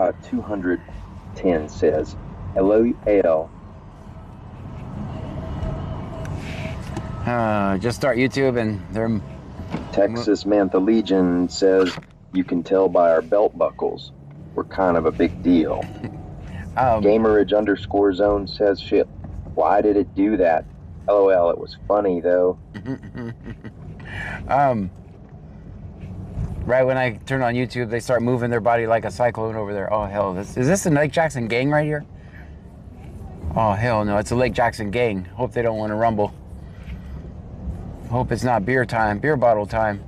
Baja 210 says, LOL. Just start YouTube and they're... Texas Mantha Legion says, you can tell by our belt buckles. We're kind of a big deal. Gamerage_zone says, shit, why did it do that? LOL, it was funny though. Right when I turn on YouTube, they start moving their body like a cyclone over there. Oh, hell. Is this the Lake Jackson gang right here? Oh, hell no. It's a Lake Jackson gang. Hope they don't want to rumble. Hope it's not beer bottle time.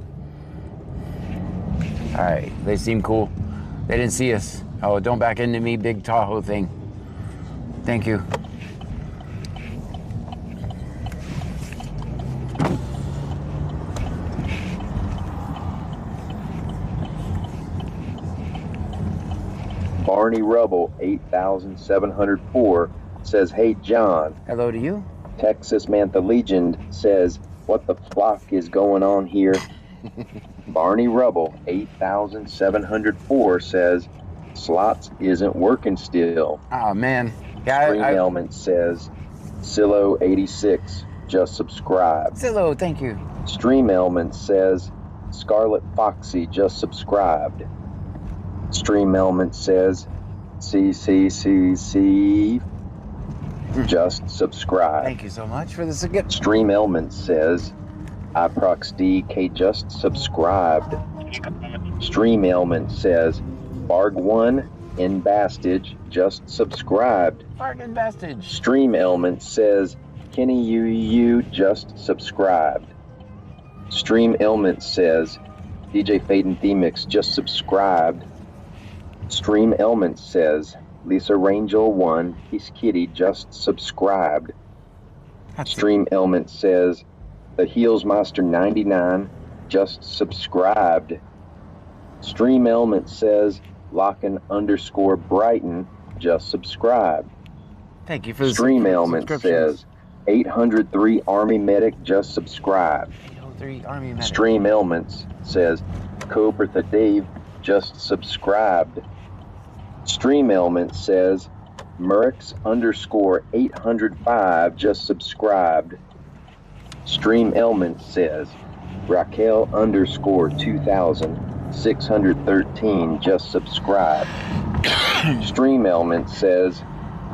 All right. They seem cool. They didn't see us. Oh, don't back into me, big Tahoe thing. Thank you. Barney Rubble 8704 says, hey John. Hello to you. Texas Mantha Legion says, what the flock is going on here? Barney Rubble 8704 says, slots isn't working still. Oh man. Yeah, Stream Element says, Silo 86 just subscribed. Silo, thank you. Stream Element says, Scarlet Foxy just subscribed. Stream Element says, CCCC just subscribed. Thank you so much for this again. Stream Element says, iProxDK just subscribed. Stream Element says, Barg1 in Bastage just subscribed. Barg in Bastage. Stream Element says, Kenny UU just subscribed. Stream Element says, DJ Faden Themix just subscribed. Stream Element says, Lisa Rangel 1, Peace Kitty just subscribed. Stream Element says, The Heels Master 99 just subscribed. Stream Element says, Lockin_Brighton just subscribed. Thank you for the Stream Element says, 803 Army Medic just subscribed. 803 Army Medic. Stream Elements says, Cobra the Dave just subscribed. Stream Element says, Murix_805 just subscribed. Stream Element says, Raquel_2613 just subscribed. Stream Element says,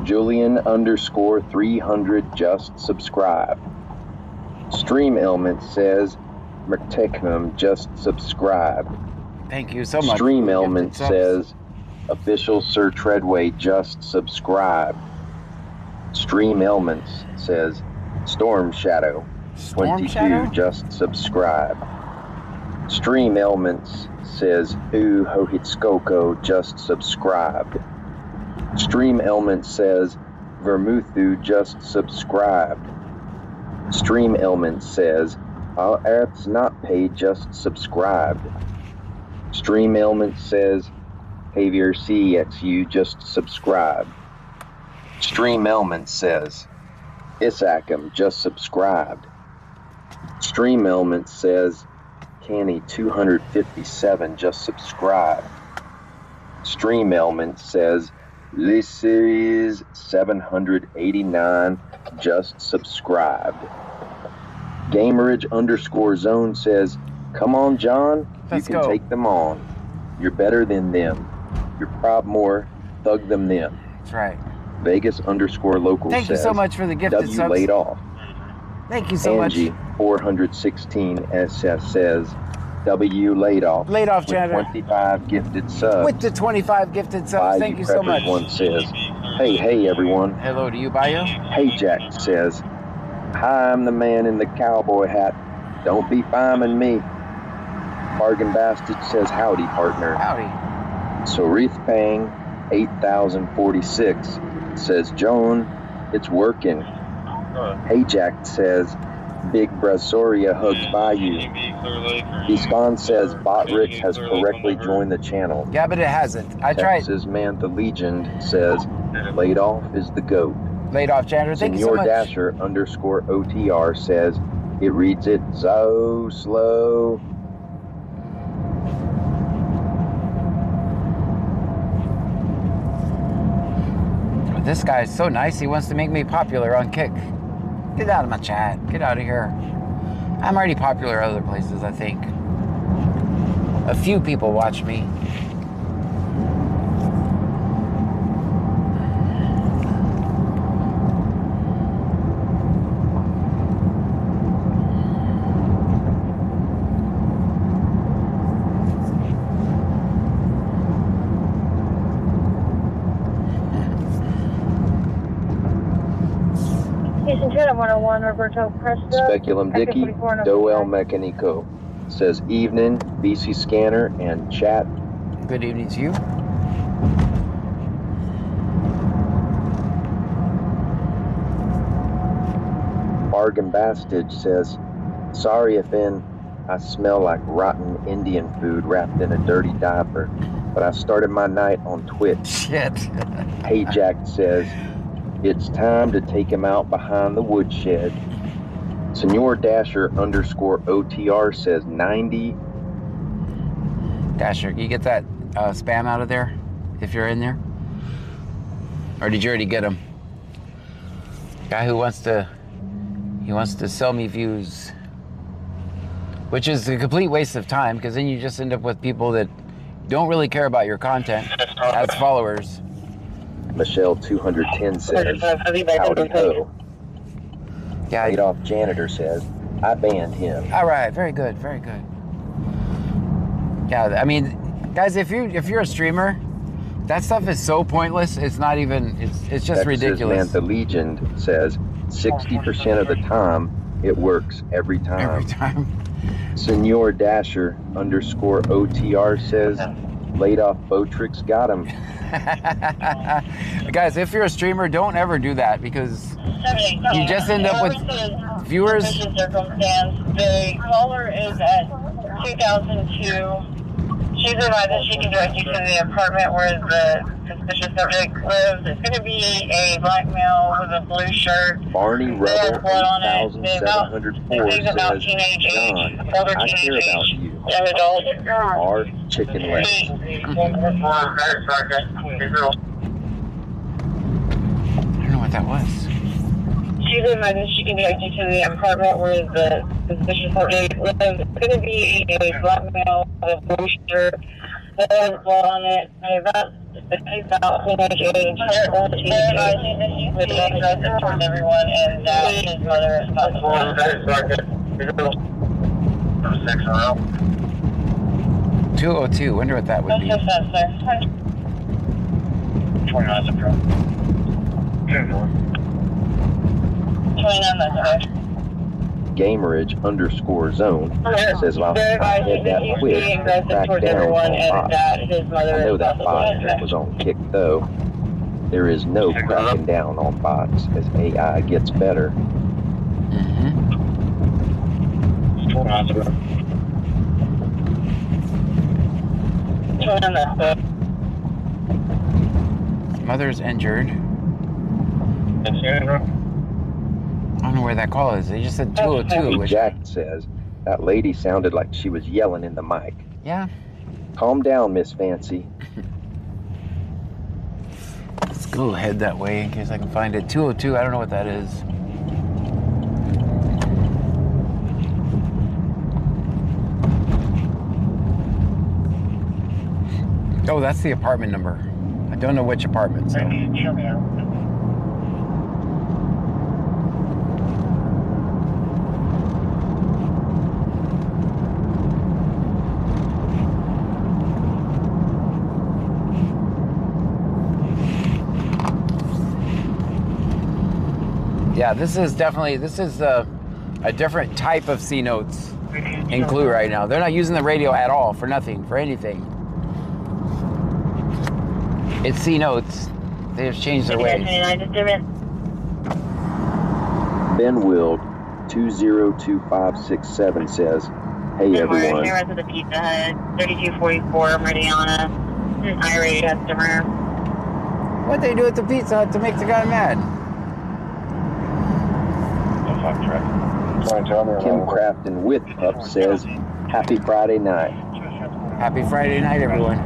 Julian_300 just subscribed. Stream Element says, Mertechnum just subscribed. Thank you so much. Stream Element says, Official Sir Treadway just subscribed. Stream Elements says, Storm Shadow 22 just subscribed. Stream Elements says, Ooh Hohitskoko just subscribed. Stream Element says, Vermuthu just subscribed. Stream Element says, All Earth's Not Paid just subscribed. Stream Element says, Javier CXU just subscribed. Stream Element says, Isaac just subscribed. Stream Element says, Canny 257 just subscribed. Stream Element says, Lysis 789 just subscribed. Gamerage_zone says, come on John, you can take them on. You're better than them. You're proud more, thug them. That's right. Vegas_local Thank says, you so much for the gifted W subs. laid off. Thank you so much. Angie 416 SS says, W laid off. Laid off, Chandler. 25 gifted subs. With the 25 gifted subs. Thank you so much. One says, hey everyone. Hello to you, Bayo. Hey Jack says, hi, I'm the man in the cowboy hat. Don't be fiming me. Bargain Bastard says, howdy partner. Howdy. Sorith Pang 8046 says, Joan, it's working. Hey Jack says, Big Brasoria hugs by you. Despawn says, Botrick has correctly joined the channel. Yeah, but it hasn't. I tried. Texas Mantha Legion says, laid off is the GOAT. Laid off, Chandler. Thank you so much. Dasher_OTR says, it reads it so slow. This guy's so nice, he wants to make me popular on Kick. Get out of my chat. Get out of here. I'm already popular other places, I think. A few people watch me. Houston 101, Roberto Cresta. Speculum Dicky, Doel Mechanico. Says evening, BC Scanner, and chat. Good evening to you. Bargain Bastage says, sorry if I smell like rotten Indian food wrapped in a dirty diaper, but I started my night on Twitch. Shit. Hey Jack says, it's time to take him out behind the woodshed. Senor Dasher _OTR says 90. Dasher, can you get that spam out of there if you're in there? Or did you already get him? Guy who wants to sell me views, which is a complete waste of time, because then you just end up with people that don't really care about your content as followers. Michelle 210 says, howdy ho. Yeah. Adolf Janitor says, I banned him. All right, very good, very good. Yeah, I mean, guys, if you're a streamer, that stuff is so pointless. It's not even. It's just ridiculous. Mantha Legion says 60% of the time it works every time. Every time. Senor Dasher _OTR says, laid off Botrix got him. Guys, if you're a streamer, don't ever do that, because you just end up with viewers. The caller is at 2002. She's advised that she can direct you to the apartment where the suspicious subject lives. It's going to be a black male with a blue shirt. Barney Rebel 8704 says, John, I care about you. Our chicken legs. I don't know what that was. She's advised that she can direct you to the apartment where the suspicious subject lives. It's going to be a black male with a blue shirt. There's blood on it. About teenage age. With aggressive towards everyone, and that his mother is possible. 202. Wonder what that would be. What's your sense, sir? 29 is approved. 29, that's okay. Gamerage _zone says, well, I had that quick and back towards down everyone, on and bot. that his mother I know is that possible. bot was on Kick though. There is no cracking down on bots as AI gets better. Mm-hmm. 29 is approved. 29, that's okay. Mother's injured. That's it, bro. I don't know where that call is. They just said 202. Which, Jack says, that lady sounded like she was yelling in the mic. yeah. Calm down, Miss Fancy. Let's go head that way in case I can find it. 202. I don't know what that is. Oh, that's the apartment number. I don't know which apartment. So. Show me out. Yeah, this is a different type of C notes in Clue right now. They're not using the radio at all for nothing, for anything. It's C notes. They have changed their ways. Ben Wild 202567 says, hey everyone. Here at the Pizza Hut, 3244 Meridiana. An irate customer. What'd they do at the Pizza Hut to make the guy mad? Kim Crafton with Pup says, happy Friday night. Happy Friday night, everyone.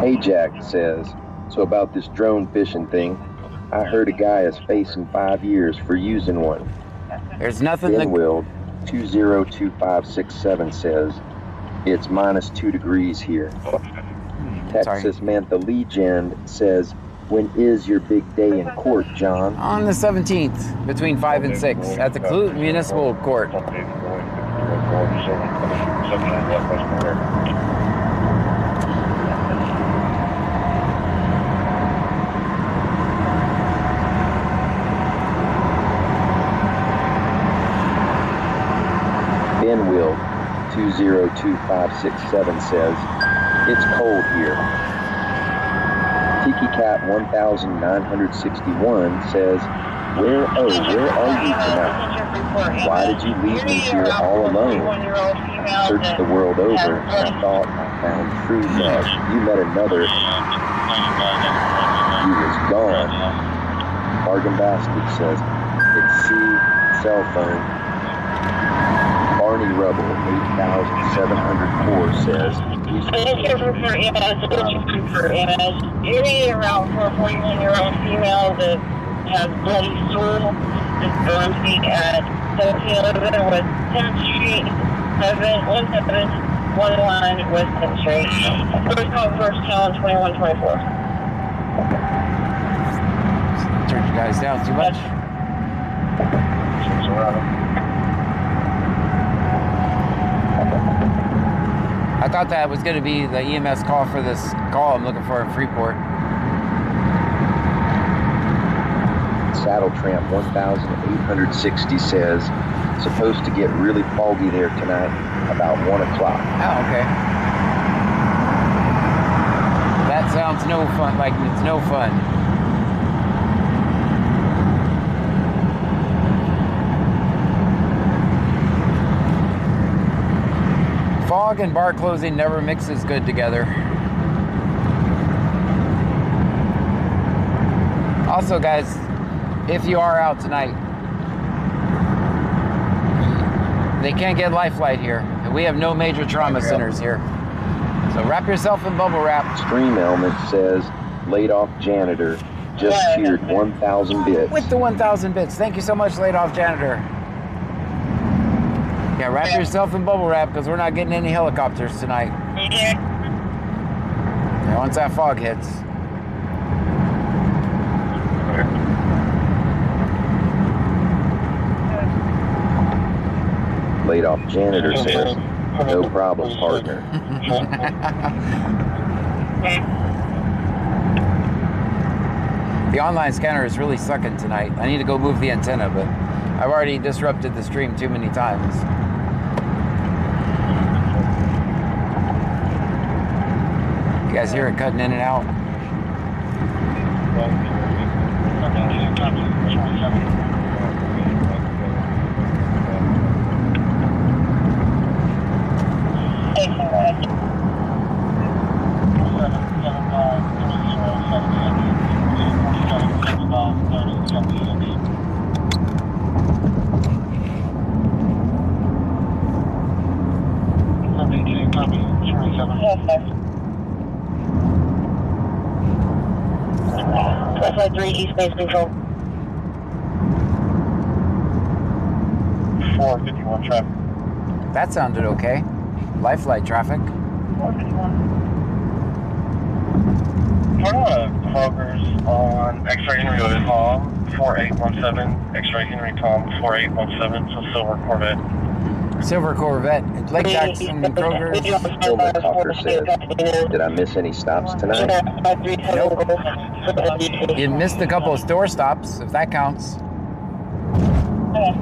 Hey Jack says, So about this drone fishing thing, I heard a guy is facing 5 years for using one. There's nothing that... Benwild 202567 says it's -2 degrees here. Texas Mantha Legend says, when is your big day in court, John? On the 17th, between 5 and 6, at the Clute Municipal Court. Benwild 202567 says, it's cold here. Tiki Cat 1961 says, where are you tonight? Why did you leave me here all alone? Searched the world over, and I thought I found true love. You met another, you was gone. Bargain Bastard says, it's C, cell phone. Barney Rubble 8704 says, Any around for a 41-year-old female that has bloody stool is going to be at 1711 West 10th Street, 1711 West 10th Street. First call, first town, 2124. Turn you guys down too much. I thought that was going to be the EMS call for this call I'm looking for in Freeport. Saddle Tramp 1860 says, supposed to get really foggy there tonight about 1 o'clock. Oh, okay. That sounds no fun, like it's no fun. Fog and bar closing never mixes good together. Also, guys, if you are out tonight, they can't get Lifeline here. And we have no major trauma centers here. So wrap yourself in bubble wrap. Stream Element says, laid off janitor, just cheered 1,000 bits. With the 1,000 bits. Thank you so much, laid off janitor. Yeah, wrap yourself in bubble wrap because we're not getting any helicopters tonight. Yeah, once that fog hits. Laid off janitor says, no problem, partner. The online scanner is really sucking tonight. I need to go move the antenna, but I've already disrupted the stream too many times. You guys hear it cutting in and out? Flight 3, East Base Control. 451 traffic. That sounded okay. Lifeline traffic. 451. Kroger's on X-Ray Henry Tom 4817. X-Ray Henry Tom 4817. So Silver Corvette. Silver Corvette. Lake Jackson and Kroger's. Filmer Talker says, did I miss any stops tonight? Nope. You missed a couple of store stops, if that counts. A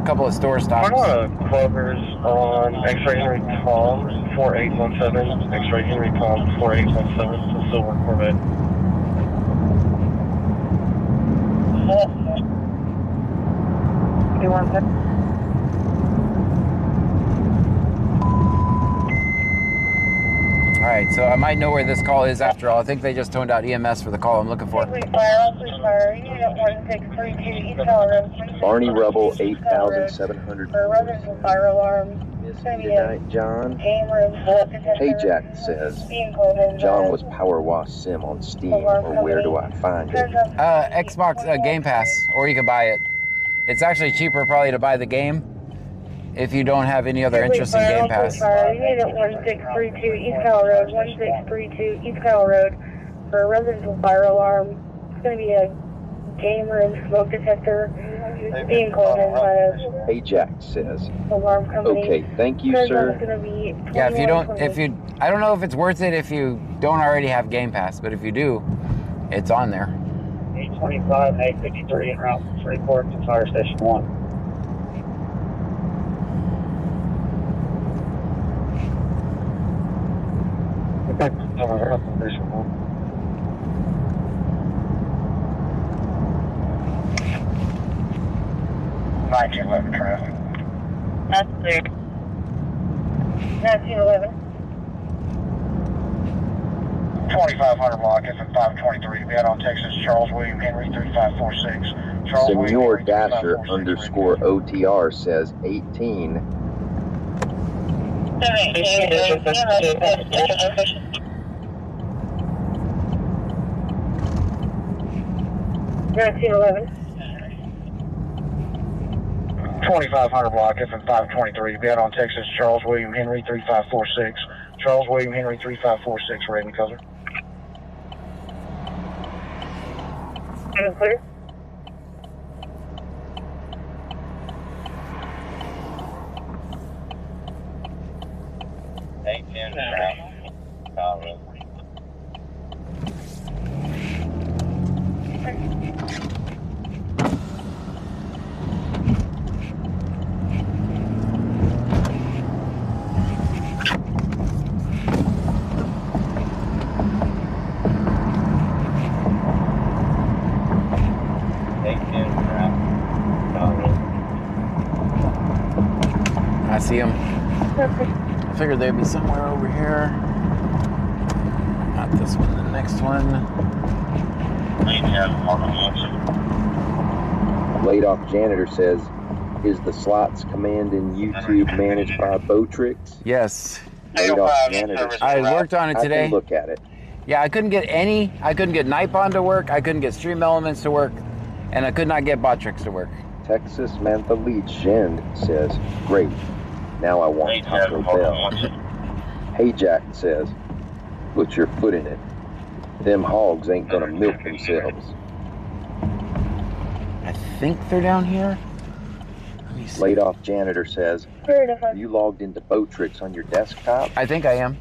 couple of store stops. Kroger's on X-Ray Henry Tom 4817. X-Ray Henry Tom 4817. So Silver Corvette. You want that? All right, so I might know where this call is after all. I think they just toned out EMS for the call I'm looking for. Barney Rubble 8704. Fire alarm. Miss me tonight, John? Hey Jack says, John was Power Wash Sim on Steam, or where do I find it? Xbox Game Pass, or you can buy it. It's actually cheaper probably to buy the game if you don't have any other interest in Game Pass. You made it 1632 East Kyle Road, 1632 East Kyle Road for a residential fire alarm. It's going to be a gamer and smoke detector being called in by a Hey Jack says, alarm company. okay, thank you, sir. It's going to be Yeah, I don't know if it's worth it if you don't already have Game Pass, but if you do, it's on there. 825 and 853 en route from Freeport to Fire Station 1. Station 1. 1911 traffic. That's clear. 1911. 2500 block, FM 523. We had on Texas Charles William Henry 3546. Charles William Senor Henry Dasher 3546. _ OTR says 18. 1911. 2500 block, FM 523. We had on Texas Charles William Henry 3546. Charles William Henry 3546, Raven Cover. I'm clear. I see them. I figured they'd be somewhere over here. Not this one, the next one. Laid off janitor says, is the slots command in YouTube managed by Botrix? Yes. Laid off janitor. I worked on it I today. can look at it. Yeah, I couldn't get Nightbond to work, I couldn't get Stream Elements to work, and I could not get Botrix to work. Texas Mantha Legend says, great. Now I want Taco Bell. Hey Jack says, put your foot in it. Them hogs ain't gonna milk themselves. I think they're down here. Let me see. Laid off janitor says, are you logged into Botrix on your desktop? I think I am.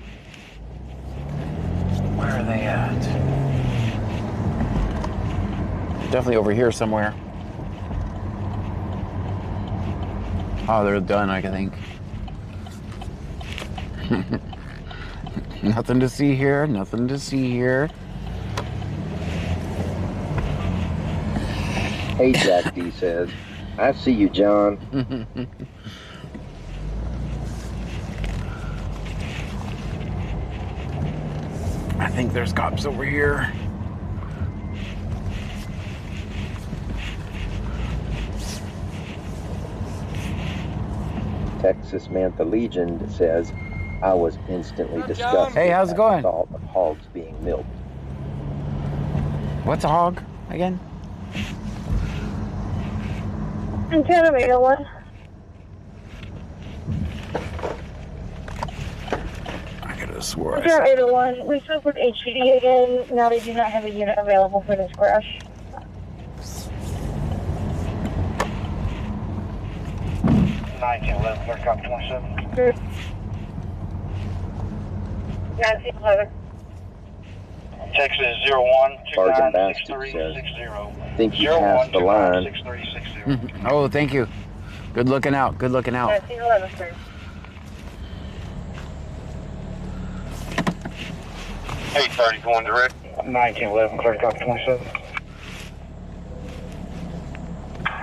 Where are they at? Definitely over here somewhere. Oh, they're done, I think. Nothing to see here, nothing to see here. Hey Jack D says, I see you, John. I think there's cops over here. Texas Mantha Legend says, I was instantly disgusted. Hey, how's it going? At the thought of hogs being milked. What's a hog again? I'm trying to make it one. I could have swore I I'm saw. trying to make it one. We spoke with HCD again. Now they do not have a unit available for this crash. Clear copy 27. 1911. Texas 01 Bargain Bastard says, think you passed the line. Oh, thank you. Good looking out. Good looking out. 1911, sir. 830 going direct. 1911, clear copy 27.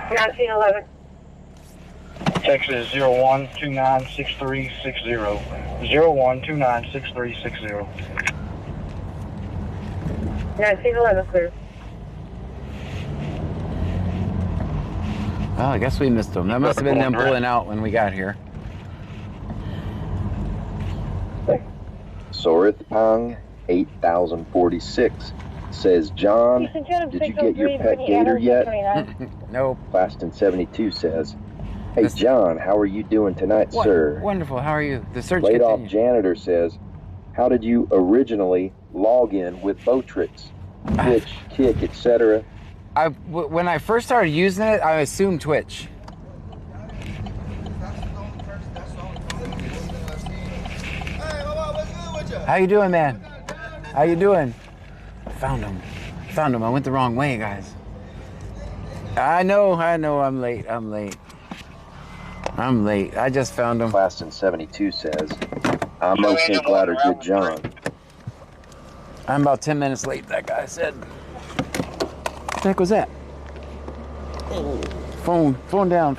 1911. Texas 01 296360. 01 296360. 1911, clear. Well, I guess we missed them. That must have been them pulling out when we got here. Sorithpang 8046 says, John, did you get your pet gator yet? Nope. Plaston 72 says, hey, John, how are you doing tonight, sir? Wonderful. How are you? The search Laid off continues. janitor says, how did you originally log in with Botrix, Twitch, Kick, etc.? When I first started using it, I assumed Twitch. How you doing, man? How you doing? Found him. Found him. I went the wrong way, guys. I know. I'm late. I just found him. Plaston 72 says, I'm no think louder, good John. I'm about 10 minutes late, that guy said. What the heck was that? Oh. Phone down.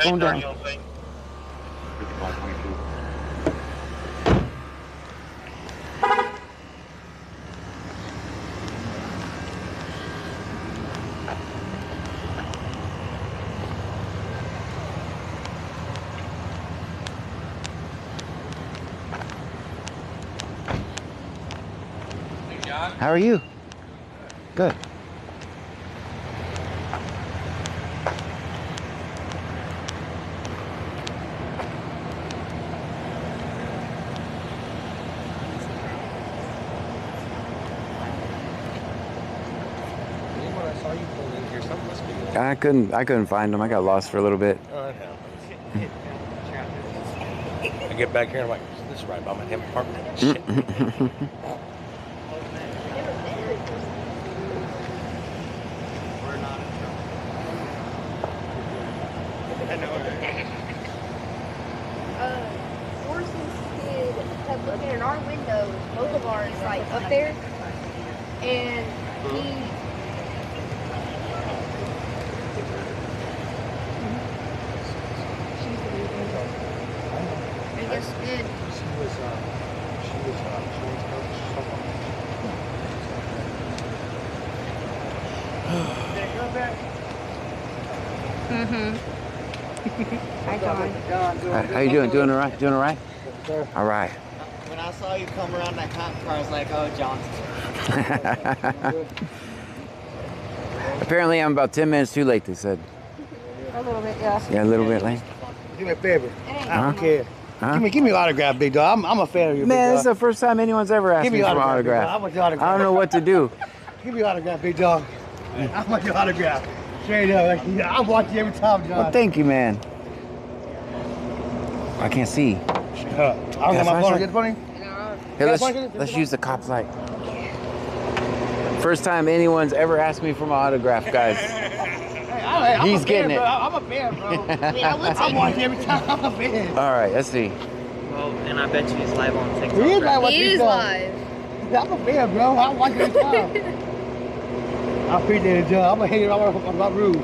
How are you? Good. I couldn't find him. I got lost for a little bit. Oh, that happens. I get back here and I'm like, this is right by my damn apartment. Shit. Orson's kid kept looking in our windows, both of ours, like up there, and he. I guess did. Hi, John. How you doing? Doing all right? Doing all right? All right. When I saw you come around that cop car, I was like, oh, John's. Apparently, I'm about 10 minutes too late, they said. A little bit, yeah. Yeah, a little bit late. Do me a favor. Huh? Okay. Huh? Give me an autograph, big dog. I'm a fan of you, Man, big this is dog. the first time anyone's ever asked Give me me for an autograph, big dog. autograph. I want your autograph. I don't know what to do. Give me an autograph, big dog. I want your autograph. Straight up. Like, yeah, I watch you every time, John. Well, thank you, man. I can't see. I don't have my phone. Get funny? Hey, let's use the cop's light. First time anyone's ever asked me for my autograph, guys. I'm He's a getting fan, it. Bro. I'm a fan, bro. I watch you every time. I'm a fan. All right, let's see. Well, and I bet you he's live on TikTok. He is live on He is TikTok. live. I'm a fan, bro. I watch you every time. I appreciate it, John. I'm a hater. I'm not rude.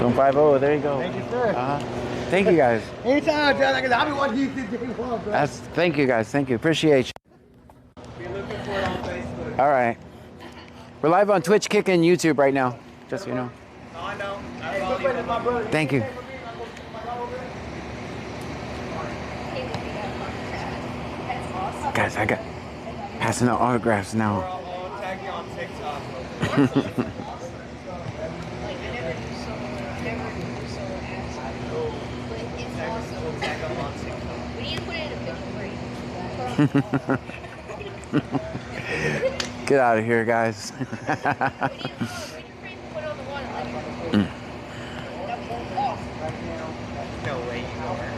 150, there you go. Thank you, sir. Thank you, guys. Anytime, John. I've been watching you since day one, bro. Thank you, guys. Thank you. Appreciate you. Be looking for it on Facebook. All right. We're live on Twitch, Kick, and YouTube right now. Just so you know. Oh, I know. I follow you. My brother. Thank you. That's awesome. Guys, I got passing out autographs now. I'll tag you on TikTok. We need to put it in a picture frame. Get out of here, guys. We need to put it on the water like that won't off. No way you are.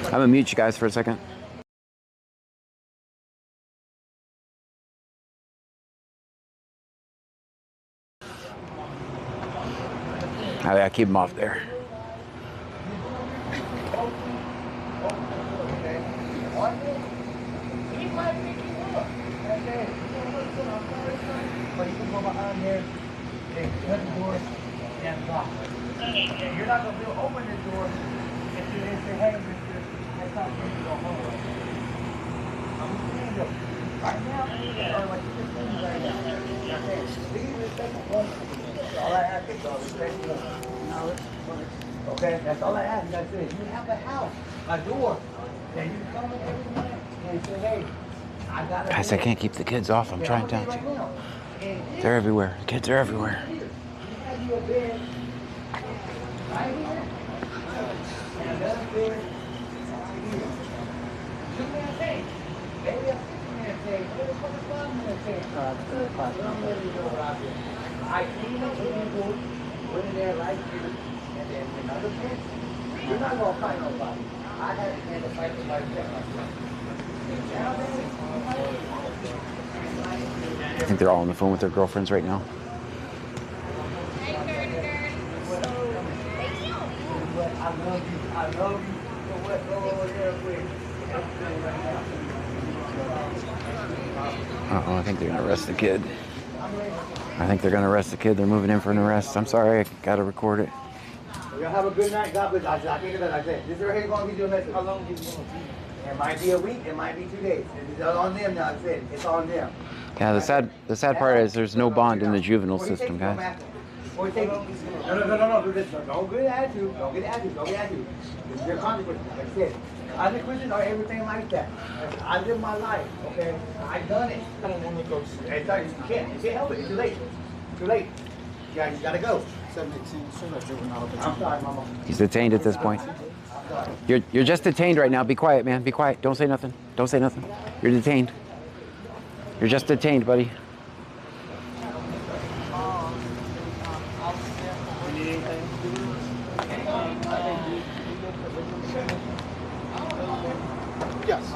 I'm gonna mute you guys for a second. I keep them off there. You're not going to open the door if you didn't say, hey, mister, I thought you were going to go home. I'm going to Right now, or like you just said, right now. That's it. Please respect the woman. All I ask is respect the woman. Okay, that's all I ask. That's it. You have a house, a door, and you come in every morning and say, hey, I got a Guys, I can't keep the kids off. I'm trying to. They're everywhere. The kids are everywhere. You have you a bed right here, and another bed right here. 2-man tank. Maybe a 6-man tank. Maybe a 5-man tank. I'm ready to go out here. I clean up the people, put it there right here, and then another bed. You're not going to fight nobody. I had to get a fight with myself. I think they're all on the phone with their girlfriends right now. Uh-oh, I think they're gonna arrest the kid. I think they're gonna arrest the kid. They're moving in for an arrest. I'm sorry, I gotta record it. Y'all have a good night. God bless. I think that I said. This right here is gonna give you a message. How long is it gonna be? It might be a week. It might be 2 days. It's all on them now. I said it's on them. Yeah, the sad part is there's no bond in the juvenile system, guys. No. Do this. Don't get attitude. Don't get attitude. Don't get attitude. It's your consequences. Like I said, consequences are everything like that. I live my life. Okay, I done it. I don't want to go. Hey, sorry, you can't. You can't help it. It's too late. Too late. You gotta go. I'm sorry, Mama. He's detained at this point. You're just detained right now. Be quiet, man. Be quiet. Don't say nothing. Don't say nothing. You're detained. You're just detained, buddy. Yes.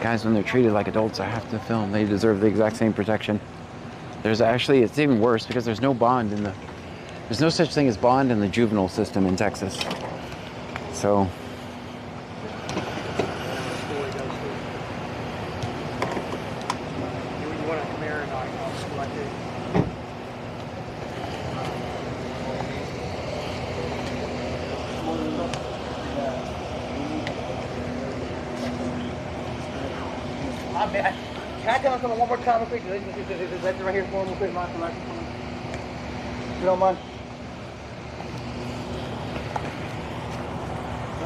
Guys, when they're treated like adults, I have to film. They deserve the exact same protection. There's actually, it's even worse because there's no bond in there's no such thing as bond in the juvenile system in Texas. So. Can I come on one more time real quick? Let's right here for him real quick, Mike. If you don't mind.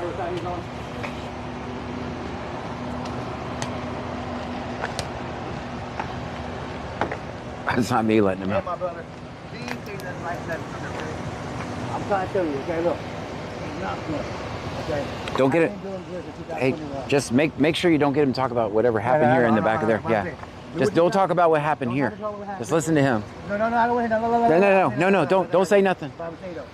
What side he's on? It's not me letting him Yeah, out. my brother. These things that's like that. I'm trying to tell you, okay, look. It's not good. Okay. Don't get it. I've been doing good since Hey, 2021. just make sure you don't get him to talk about whatever happened here in the back of there. Yeah. Just don't talk about what happened here. Just listen to him. No, I don't want to. No. Don't say nothing. But I'm saying though,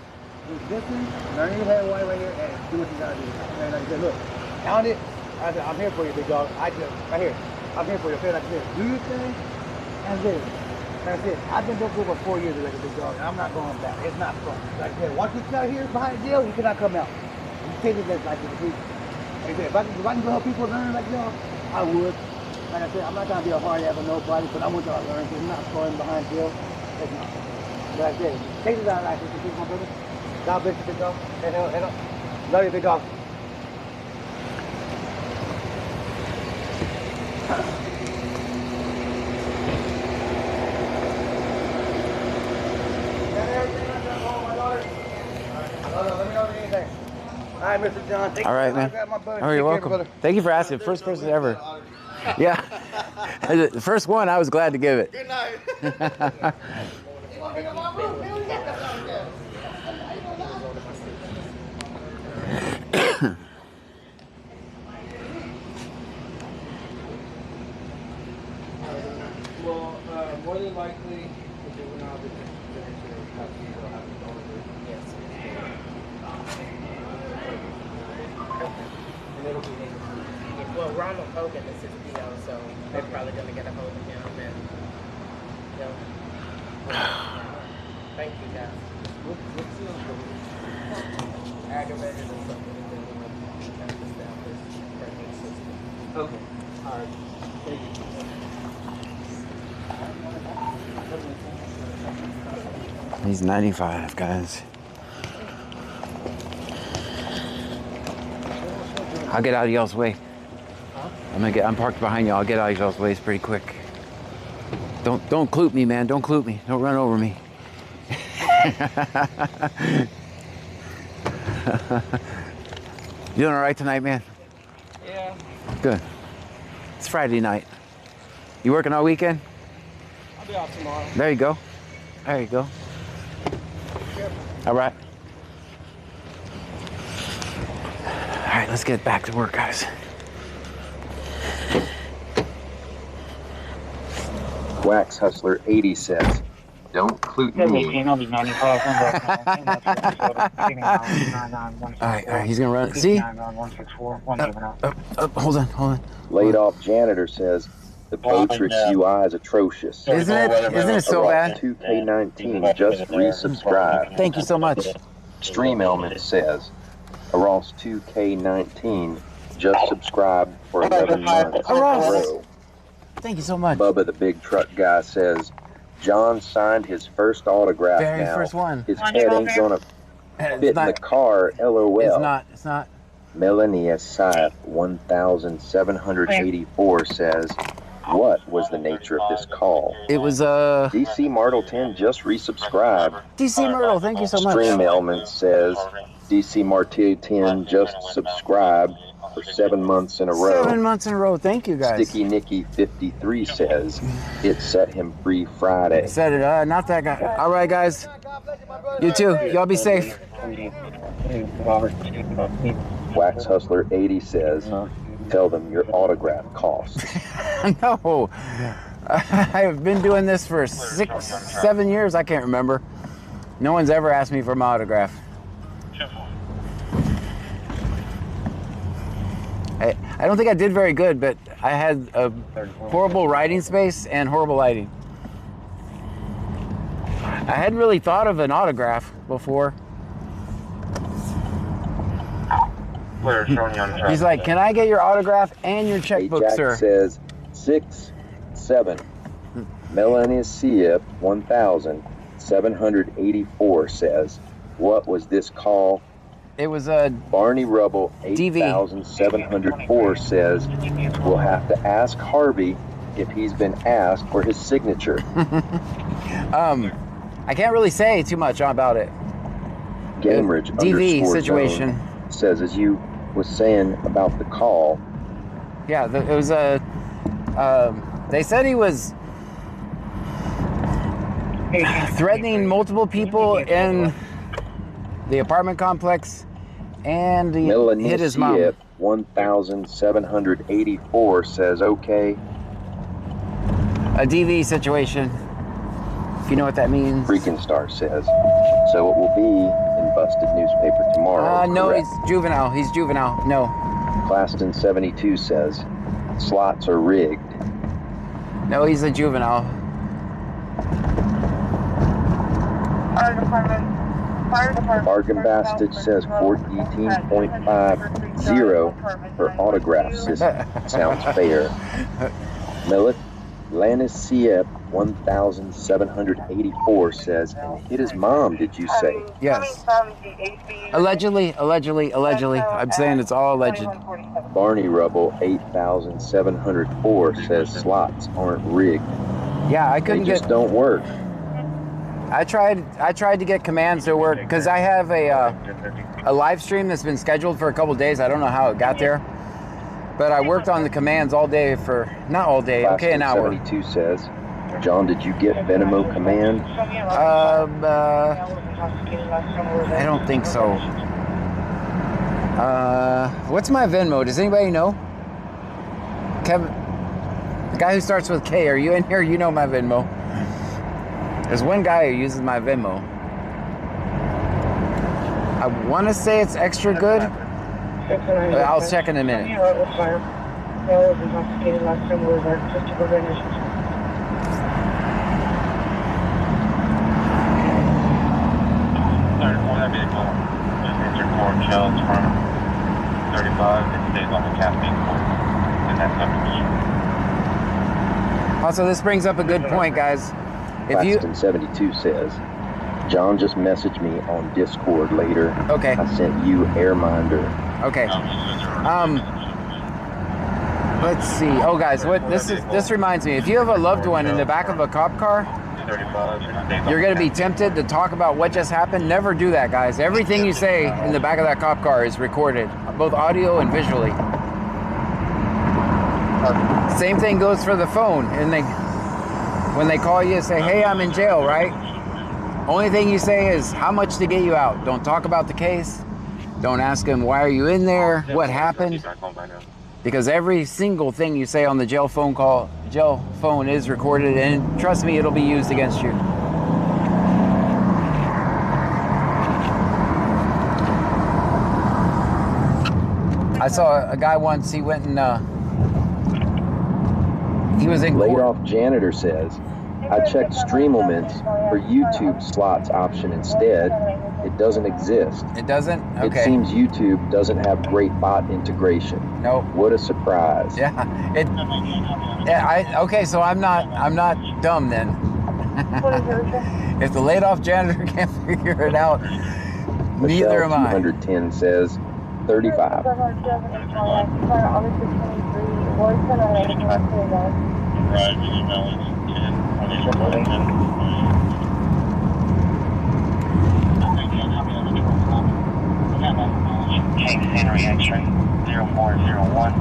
listen, learn your head right here, and do what you gotta do. And like I said, look, count it. I said, I'm here for you, big dog. I just right here. I'm here for you. Okay, like I said, do your thing, and this. That's it. I've been doing for 4 years like a big dog, and I'm not going back. It's not fun. Like I said, once you start here behind the jail, you cannot come out. You take it as like the people. Like I said, if I can help people learn like y'all, I would. Like I said, I'm not trying to be a hard ass on nobody, but I want y'all to learn. It's not fun behind jail. It's not. But like I said, take it out like this, my brother. God bless you, big dog. Head up. Love you, big dog. Let me know anything. All right, Mr. John. Thank All right, you. man. Oh, you're welcome. Thank you for asking. First person ever. Yeah. The first one, I was glad to give it. Good night. Well, more than likely, the juvenile detention center will have to go over. Yes. And it'll be Well, Ronald Hogan is his PO, so they're probably going to get a hold of him and they'll. Thank you, guys. Aggravated or something that they want to establish pregnant system. Okay. All right. Thank you. He's 95, guys. I'll get out of y'all's way. I'm parked behind you. I'll get out of y'all's ways pretty quick. Don't cloop me, man. Don't cloop me. Don't run over me. You doing all right tonight, man? Yeah. Good. It's Friday night. You working all weekend? I'll be off tomorrow. There you go. There you go. All right. All right, let's get back to work, guys. Wax Hustler 80 says, "Don't clue me." I'll be 95. All right, he's gonna run. See? Hold on. Laid off janitor says, "The Botrix UI is atrocious." Isn't it so bad? 2K19 just resubscribed. Thank you so much. Stream Element says, "Ross 2K19 just subscribed for 11 months in a Ross. row." Thank you so much. Bubba the Big Truck Guy says, "John signed his first autograph Very now. first one. His head ain't gonna fit in the car, LOL." It's not. Melanie Saif 1784 says, "What was the nature of this call?" It was DC Martle 10 just resubscribed. DC Myrtle, thank you so much. Stream Element says, "DC Martle 10 just subscribed for 7 months in a row." 7 months in a row. Thank you, guys. Sticky Nicky 53 says, "It set him free Friday." Said it. Not that guy. All right, guys. You too. Y'all be safe. Wax Hustler 80 says, "Tell them your autograph costs." No. I've been doing this for 6, 7 years. I can't remember. No one's ever asked me for my autograph. I don't think I did very good, but I had a horrible riding space and horrible lighting. I hadn't really thought of an autograph before. He's like, "Can I get your autograph and your checkbook, Jack sir?" says 6-7. Melanie Siep 1784 says, "What was this call?" It was a Barney Rubble DV. 8704 says, "We'll have to ask Harvey if he's been asked for his signature." I can't really say too much about it. Gameridge DV _ situation. Zone says, "As you was saying about the call." Yeah, it was a. They said he was threatening multiple people in the apartment complex, and he hit his mom. Melanie 1784 says, "Okay." A DV situation, if you know what that means. Freaking Star says, "So it will be in Busted newspaper tomorrow." No, correct? he's juvenile. He's juvenile. No. Claston 72 says, "Slots are rigged." No, he's a juvenile. Bargain Bastard says 418.50 for autograph system. Sounds fair. Lannis Siep 1784 says, "And hit his mom, did you say?" Yes. Allegedly. I'm saying it's all alleged. Barney Rubble 8704 says, "Slots aren't rigged. Yeah, I They couldn't just get. don't work." I tried to get commands to work because I have a live stream that's been scheduled for a couple days. I don't know how it got there, but I worked on the commands all day for not all day. Okay, an hour. 72 says, "John, did you get Venmo command?" I don't think so. What's my Venmo? Does anybody know? Kevin, the guy who starts with K. Are you in here? You know my Venmo. There's one guy who uses my Venmo. I want to say it's extra good, but I'll check in a minute. That vehicle just entered Fort Shells from 35. It stays on the campaign course, and that's up to you. Also, this brings up a good point, guys. If you Claxton 72 says, "John just messaged me on Discord later. Okay. I sent you Airminder." Okay. Let's see. Oh, guys, what this reminds me. If you have a loved one in the back of a cop car, 35. you're going to be tempted to talk about what just happened. Never do that, guys. Everything you say in the back of that cop car is recorded, both audio and visually. Same thing goes for the phone. And when they call you, say, "Hey, I'm in jail," right? Only thing you say is how much to get you out. Don't talk about the case. Don't ask them why are you in there, what happened. Because every single thing you say on the jail phone is recorded, and trust me, it'll be used against you. I saw a guy once, he went and he was in Laid court. off janitor says, I checked Streamlements for YouTube slots option instead. It doesn't exist. It doesn't? Okay. It seems YouTube doesn't have great bot integration. Nope. What a surprise. Yeah. Okay, so I'm not dumb then. If the laid off janitor can't figure it out, neither am I. 210 says 35. James Henry X-ray 0401.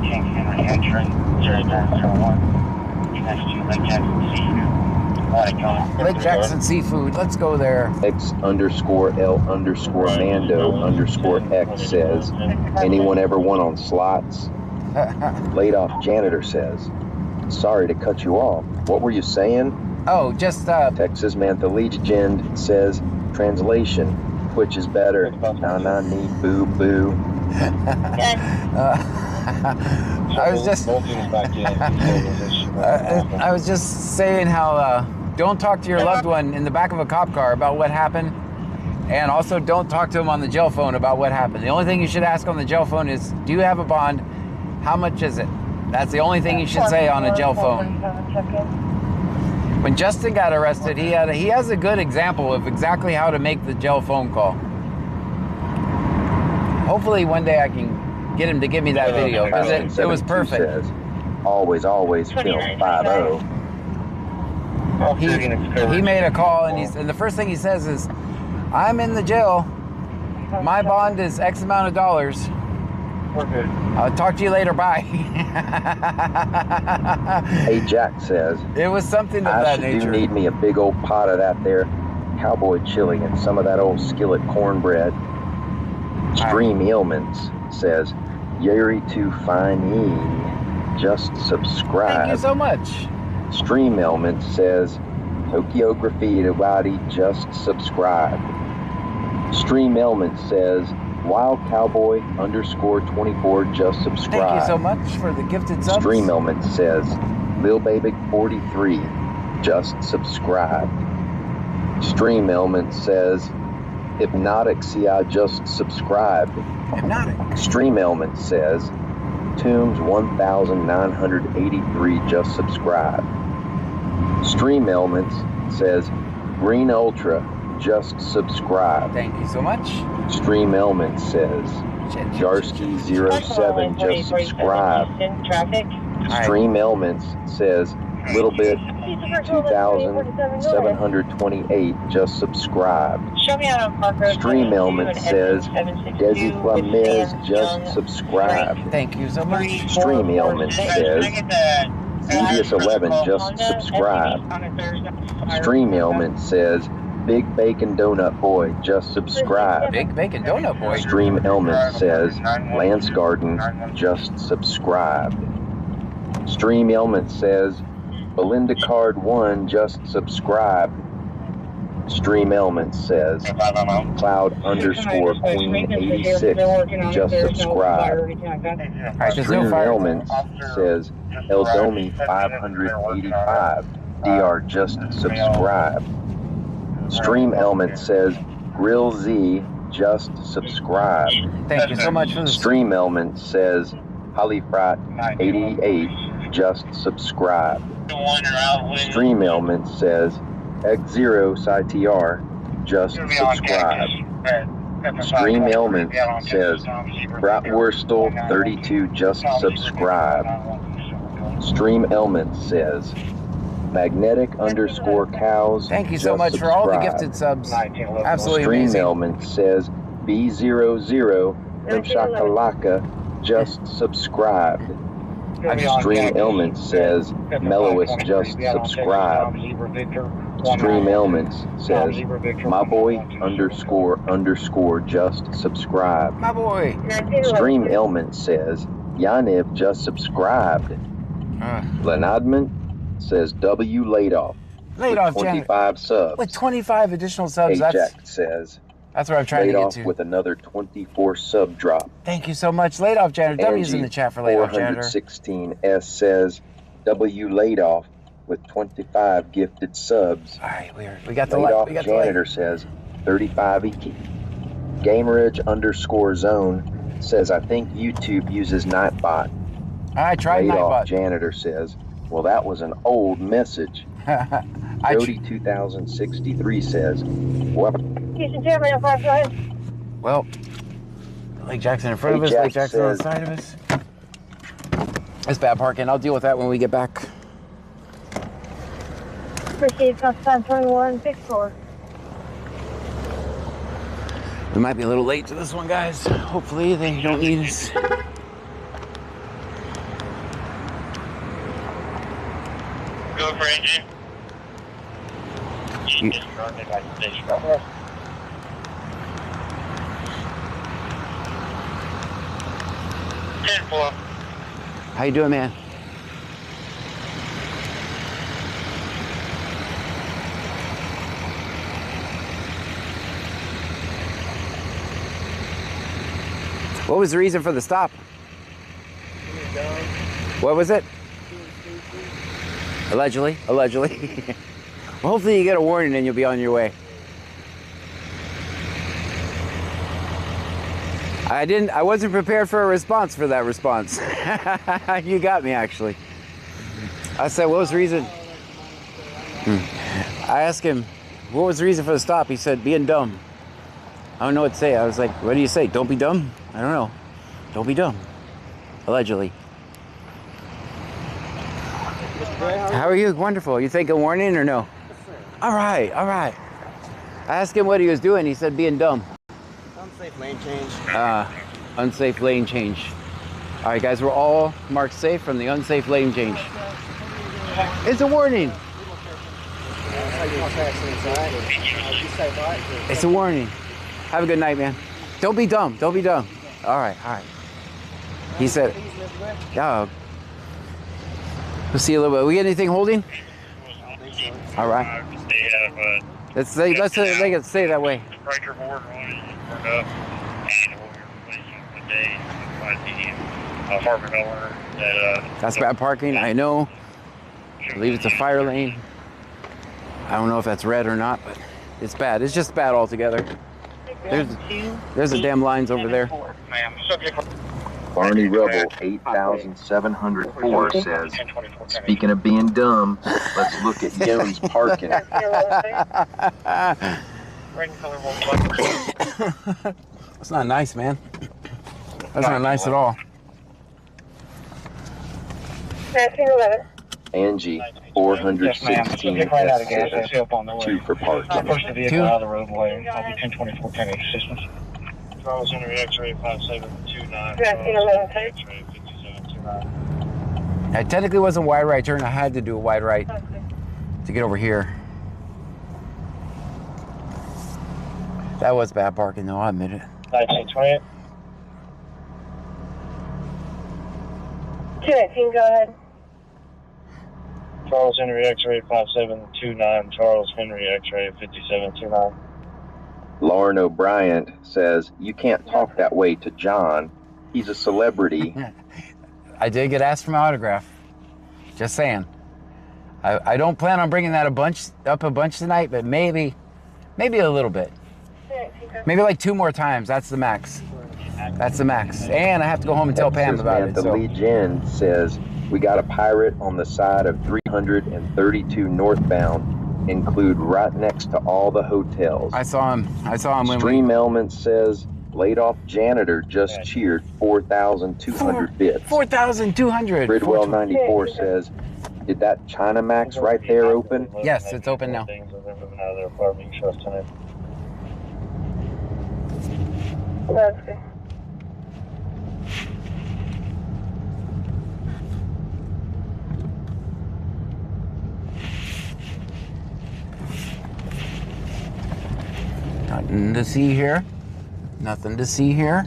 James Henry X-ray 0901. Next to Lake Jackson Seafood. Lake Jackson Seafood. Let's go there. X_L_Mando_X says, anyone ever won on slots? Laid off janitor says, sorry to cut you off. What were you saying? Oh, just Texas Mantha Legend says, translation, which is better? Nah, need boo boo. I was just saying how don't talk to your loved one in the back of a cop car about what happened, and also don't talk to him on the jail phone about what happened. The only thing you should ask on the jail phone is, do you have a bond? How much is it? That's the only thing you should say on a jail phone. When Justin got arrested, he has a good example of exactly how to make the jail phone call. Hopefully one day I can get him to give me that video, because it was perfect. Says, always film 5-0. He made a call, and the first thing he says is, I'm in the jail. My bond is X amount of dollars. We're good. I'll talk to you later. Bye. Hey, Jack says, it was something of that nature. You need me a big old pot of that there cowboy chili and some of that old skillet cornbread. Stream Ailments says, Yuri to Fine, just subscribe. Thank you so much. Stream Ailments says, Tokyo Graffiti Body, just subscribe. Stream Ailments says, Wild Cowboy _24, just subscribe. Thank you so much for the gifted subs. Stream Ailments says, Lil Baby 43, just subscribe. Stream Ailments says, Hypnotic CI just subscribed. Hypnotic. Stream Ailments says, Tombs 1983 just subscribed. Stream Ailments says, Green Ultra just subscribe. Thank you so much. Stream Ailments says, Jarsky07 just subscribe. Stream Ailments says, Little Bit 2728 just subscribed. Stream Ailment says, Desi Flamez just subscribed. Thank you so much. Stream Ailment says, Devious 11 just subscribed. Stream Ailment says, Big Bacon Donut Boy just subscribed. Big Bacon Donut Boy. Stream Ailment says, Lance Garden just subscribed. Stream Ailment says, Belinda Card 1 just subscribed. Stream Ailment says, Cloud_Queen 86 just subscribed. Stream Ailment says, Eldomi 585 DR just subscribed. Stream Ailment says, Grill Z just subscribed. Thank you so much for the Stream Ailment says, Hollyfrat 88 just subscribed. Stream Ailment says, X0 CTR just subscribed. Stream Elements says, Bratwurstel 32 just subscribed. Stream Elements says, Magnetic underscore cows. Thank you so just much for all the subscribed. gifted subs. Absolutely Stream amazing. Elements says, B00 Shakalaka just subscribed. Stream Elements says, Mellowist just subscribed. Stream Elements says, my boy underscore just subscribed. My boy. Stream Elements says, Yaniv just subscribed. Lenadman says, W Ladoff. Laid off, 25 subs. With 25 additional subs, Ajax says, that's what I'm trying to get Ladoff to. with another 24 sub drop. Thank you so much. Laid off janitor. W's in the chat for laid off janitor. 416S says, W Ladoff with 25 gifted subs. All right, we got the Laid light. off We got janitor says, 35 ET. Gamerage underscore zone says, I think YouTube uses Nightbot. I tried Laid off Nightbot. janitor says, well, that was an old message. I Jody 2063 says, what? Well, Lake Jackson in front of us, Ajax Lake Jackson on the says- side of us. It's bad parking. I'll deal with that when we get back. Proceed plus 521, 64. We might be a little late to this one, guys. Hopefully they don't need us. Go for engine. You- 10-4. How you doing, man? What was the reason for the stop? What was it? Allegedly. Well, hopefully you get a warning and you'll be on your way. I wasn't prepared for a response for that response. You got me, actually. I said, what was the reason? I asked him, what was the reason for the stop? He said, being dumb. I don't know what to say. I was like, what do you say? Don't be dumb? I don't know. Don't be dumb. Allegedly. How are you? Wonderful. You think a warning or no? All right. I asked him what he was doing. He said being dumb. Unsafe lane change. Unsafe lane change. All right, guys, we're all marked safe from the unsafe lane change. It's a warning. It's a warning. Have a good night, man. Don't be dumb. All right. He said, yeah. We'll see you a little bit. We get anything holding? All right. Let's make it stay that way. Breaker board running burned up, and we're replacing the day by the apartment owner that That's bad parking. I know. I believe it's a fire lane. I don't know if that's red or not, but it's bad. It's just bad altogether. There's the damn lines over there. Barney Rubble 8704 says, speaking of being dumb, let's look at Yones parking. That's not nice, man. That's not nice at all. 1911. Angie 416 says, 2 for parking. Push the vehicle out of the roadway. I'll be 1024 10 assistance. Charles Henry X-ray 5729. X-ray 5729. I technically wasn't wide right turn. I had to do a wide right to get over here. That was bad parking, though. I admit it. 1920. 219, go ahead. Charles Henry X-ray 5729. Charles Henry X-ray 5729. Lauren O'Brien says, you can't talk that way to John. He's a celebrity. I did get asked for my autograph. Just saying. I don't plan on bringing that up a bunch tonight, but maybe a little bit. Maybe like 2 more times. That's the max. And I have to go home and tell Pam about it. The So. Lee says, we got a pirate on the side of 332 northbound include right next to all the hotels. I saw him when Stream Element says laid off janitor just cheered 4,200 bits. 4,200. Bridwell 94 says, did that China Max right there open? Yes, it's open now. That's good. Nothing to see here. Nothing to see here.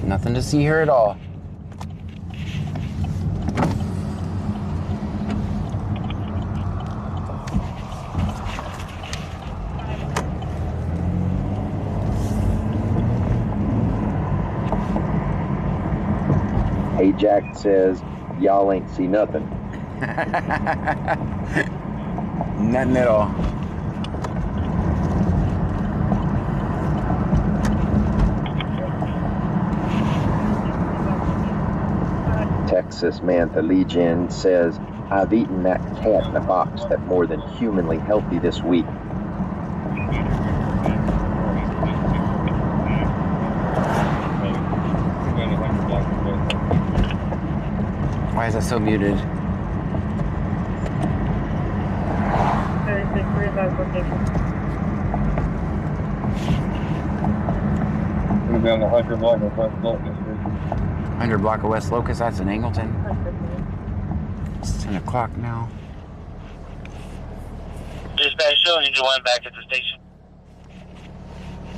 Nothing to see here at all. Hey Jack says, y'all ain't see nothing. Nothing at all. Texas Mantha Legion says, I've eaten that cat in a box that more than humanly healthy this week. Why is that so muted? 3635 location. Gonna be on the 100 block of West Locust. 100 block of West Locust, that's in Angleton. It's 10 o'clock now. Dispatch show engine 1 back at the station.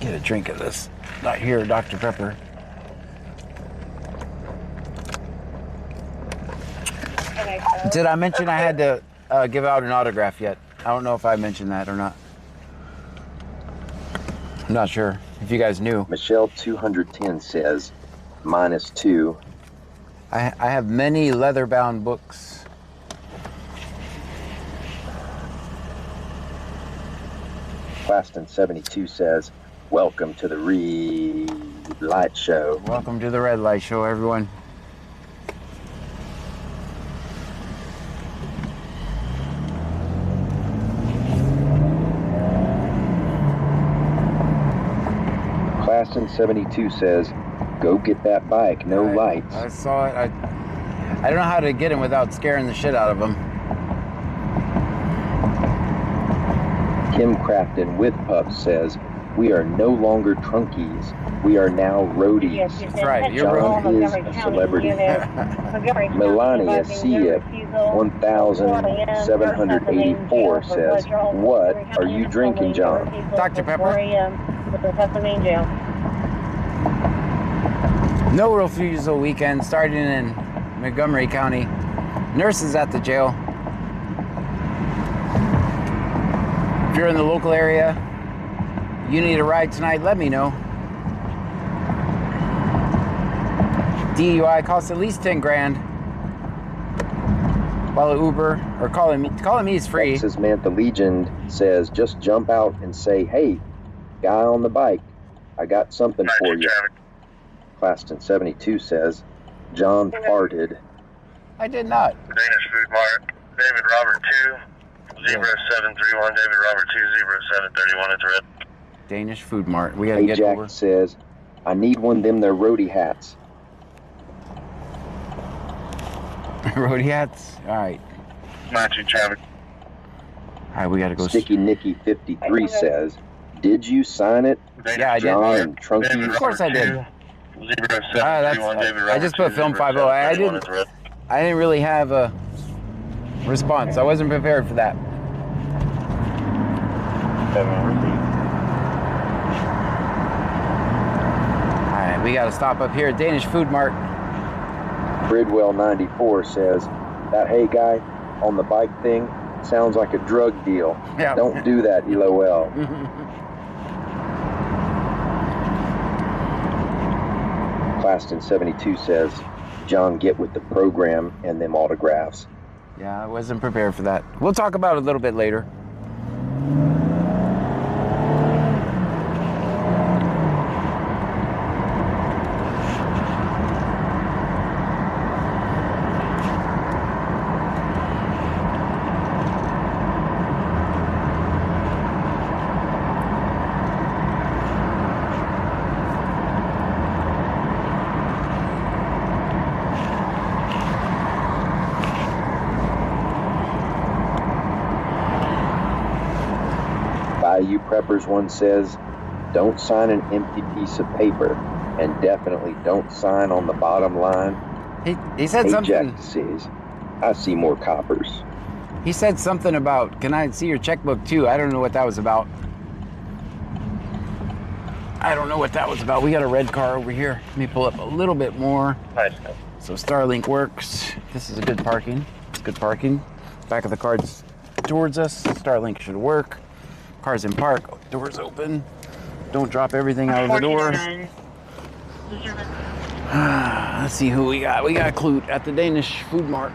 Get a drink of this. Not here, Dr. Pepper. Did I mention I had to give out an autograph yet? I don't know if I mentioned that or not. I'm not sure if you guys knew. Michelle 210 says, -2. I have many leather-bound books. Plaston 72 says, welcome to the Red Light Show. Welcome to the Red Light Show, everyone. Plaston 72 says, go get that bike, no lights. I saw it. I don't know how to get him without scaring the shit out of him. Kim Crafton with Puff says, we are no longer trunkies. We are now roadies. That's right. You're John is a celebrity. Melania Cia 1784 says, what are you drinking, John? Dr. Pepper. Main jail. No refusal weekend starting in Montgomery County. Nurses at the jail. If you're in the local area, you need a ride tonight, let me know. DUI costs at least 10 grand. While at Uber or calling me is free. Texas Mantha Legion says, just jump out and say, hey, guy on the bike, I got something for you. Claston 72 says, John farted. I did not. Danish Food Mart, David Robert 20731, David Robert 20731 at the red. Danish Food Mart. We gotta Hey get Jack over. says, I need one of them their roadie hats. Roadie hats. All right. Matthew traffic. All right, we gotta go. Sticky Nicky 53 says, did you sign it? Yeah, I did. John and Trunky. Of course I did. 0731, David Robert I just put film 50. I didn't really have a response. I wasn't prepared for that. All right, we gotta stop up here at Danish Food Mart. Bridwell 94 says, that hey guy on the bike thing sounds like a drug deal. Yeah. Don't do that, LOL. Claston 72 says, John, get with the program and them autographs. Yeah, I wasn't prepared for that. We'll talk about it a little bit later. Bayou Preppers one says, don't sign an empty piece of paper, and definitely don't sign on the bottom line. He said something. Jack says, I see more coppers. He said something about, can I see your checkbook too? I don't know what that was about. I don't know what that was about. We got a red car over here. Let me pull up a little bit more. So Starlink works. This is a good parking. It's good parking. Back of the car's towards us. Starlink should work. Cars in park. Doors open. Don't drop everything out of the door. Let's see who we got. We got Kloot at the Danish Food Mart.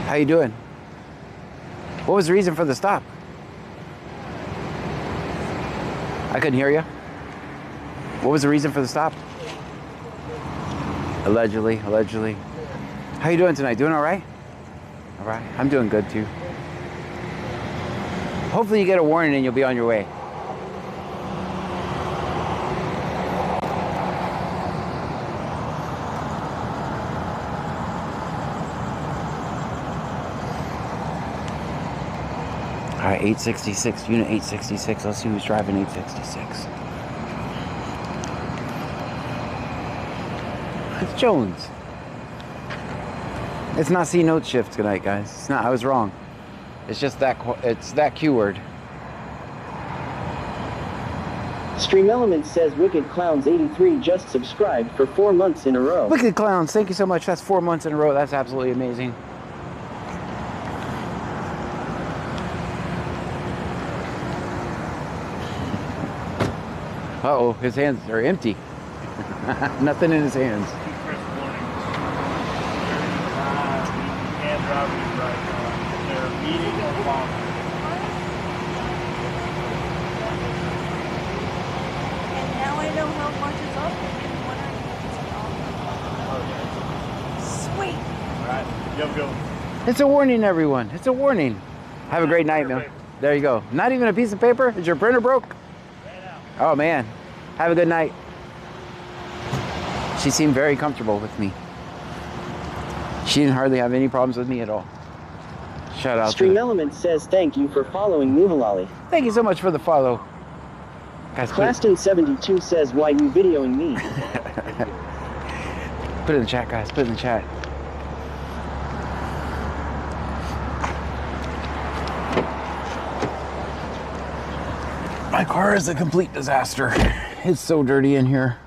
How you doing? What was the reason for the stop? I couldn't hear you. What was the reason for the stop? Allegedly. How you doing tonight? Doing all right? All right. I'm doing good too. Hopefully you get a warning and you'll be on your way. All right, 866, unit 866. Let's see who's driving 866. It's Jones. It's not C note shift tonight, guys. It's not. I was wrong. It's just that. It's that Q word. Stream Elements says Wicked Clowns 83 just subscribed for 4 months in a row. Wicked Clowns, thank you so much. That's 4 months in a row. That's absolutely amazing. Uh-oh, his hands are empty. Nothing in his hands. And now I know how much is up and when I Sweet. All right, go. It's a warning, everyone. It's a warning. Have a great night, man. There you go. Not even a piece of paper? Is your printer broke? Oh, man. Have a good night. She seemed very comfortable with me. She didn't hardly have any problems with me at all. Shout out Stream to Elements says thank you for following Nuhalali. Thank you so much for the follow. Guys, Claston72 says, why you videoing me? Put it in the chat, guys. Put it in the chat. My car is a complete disaster. It's so dirty in here.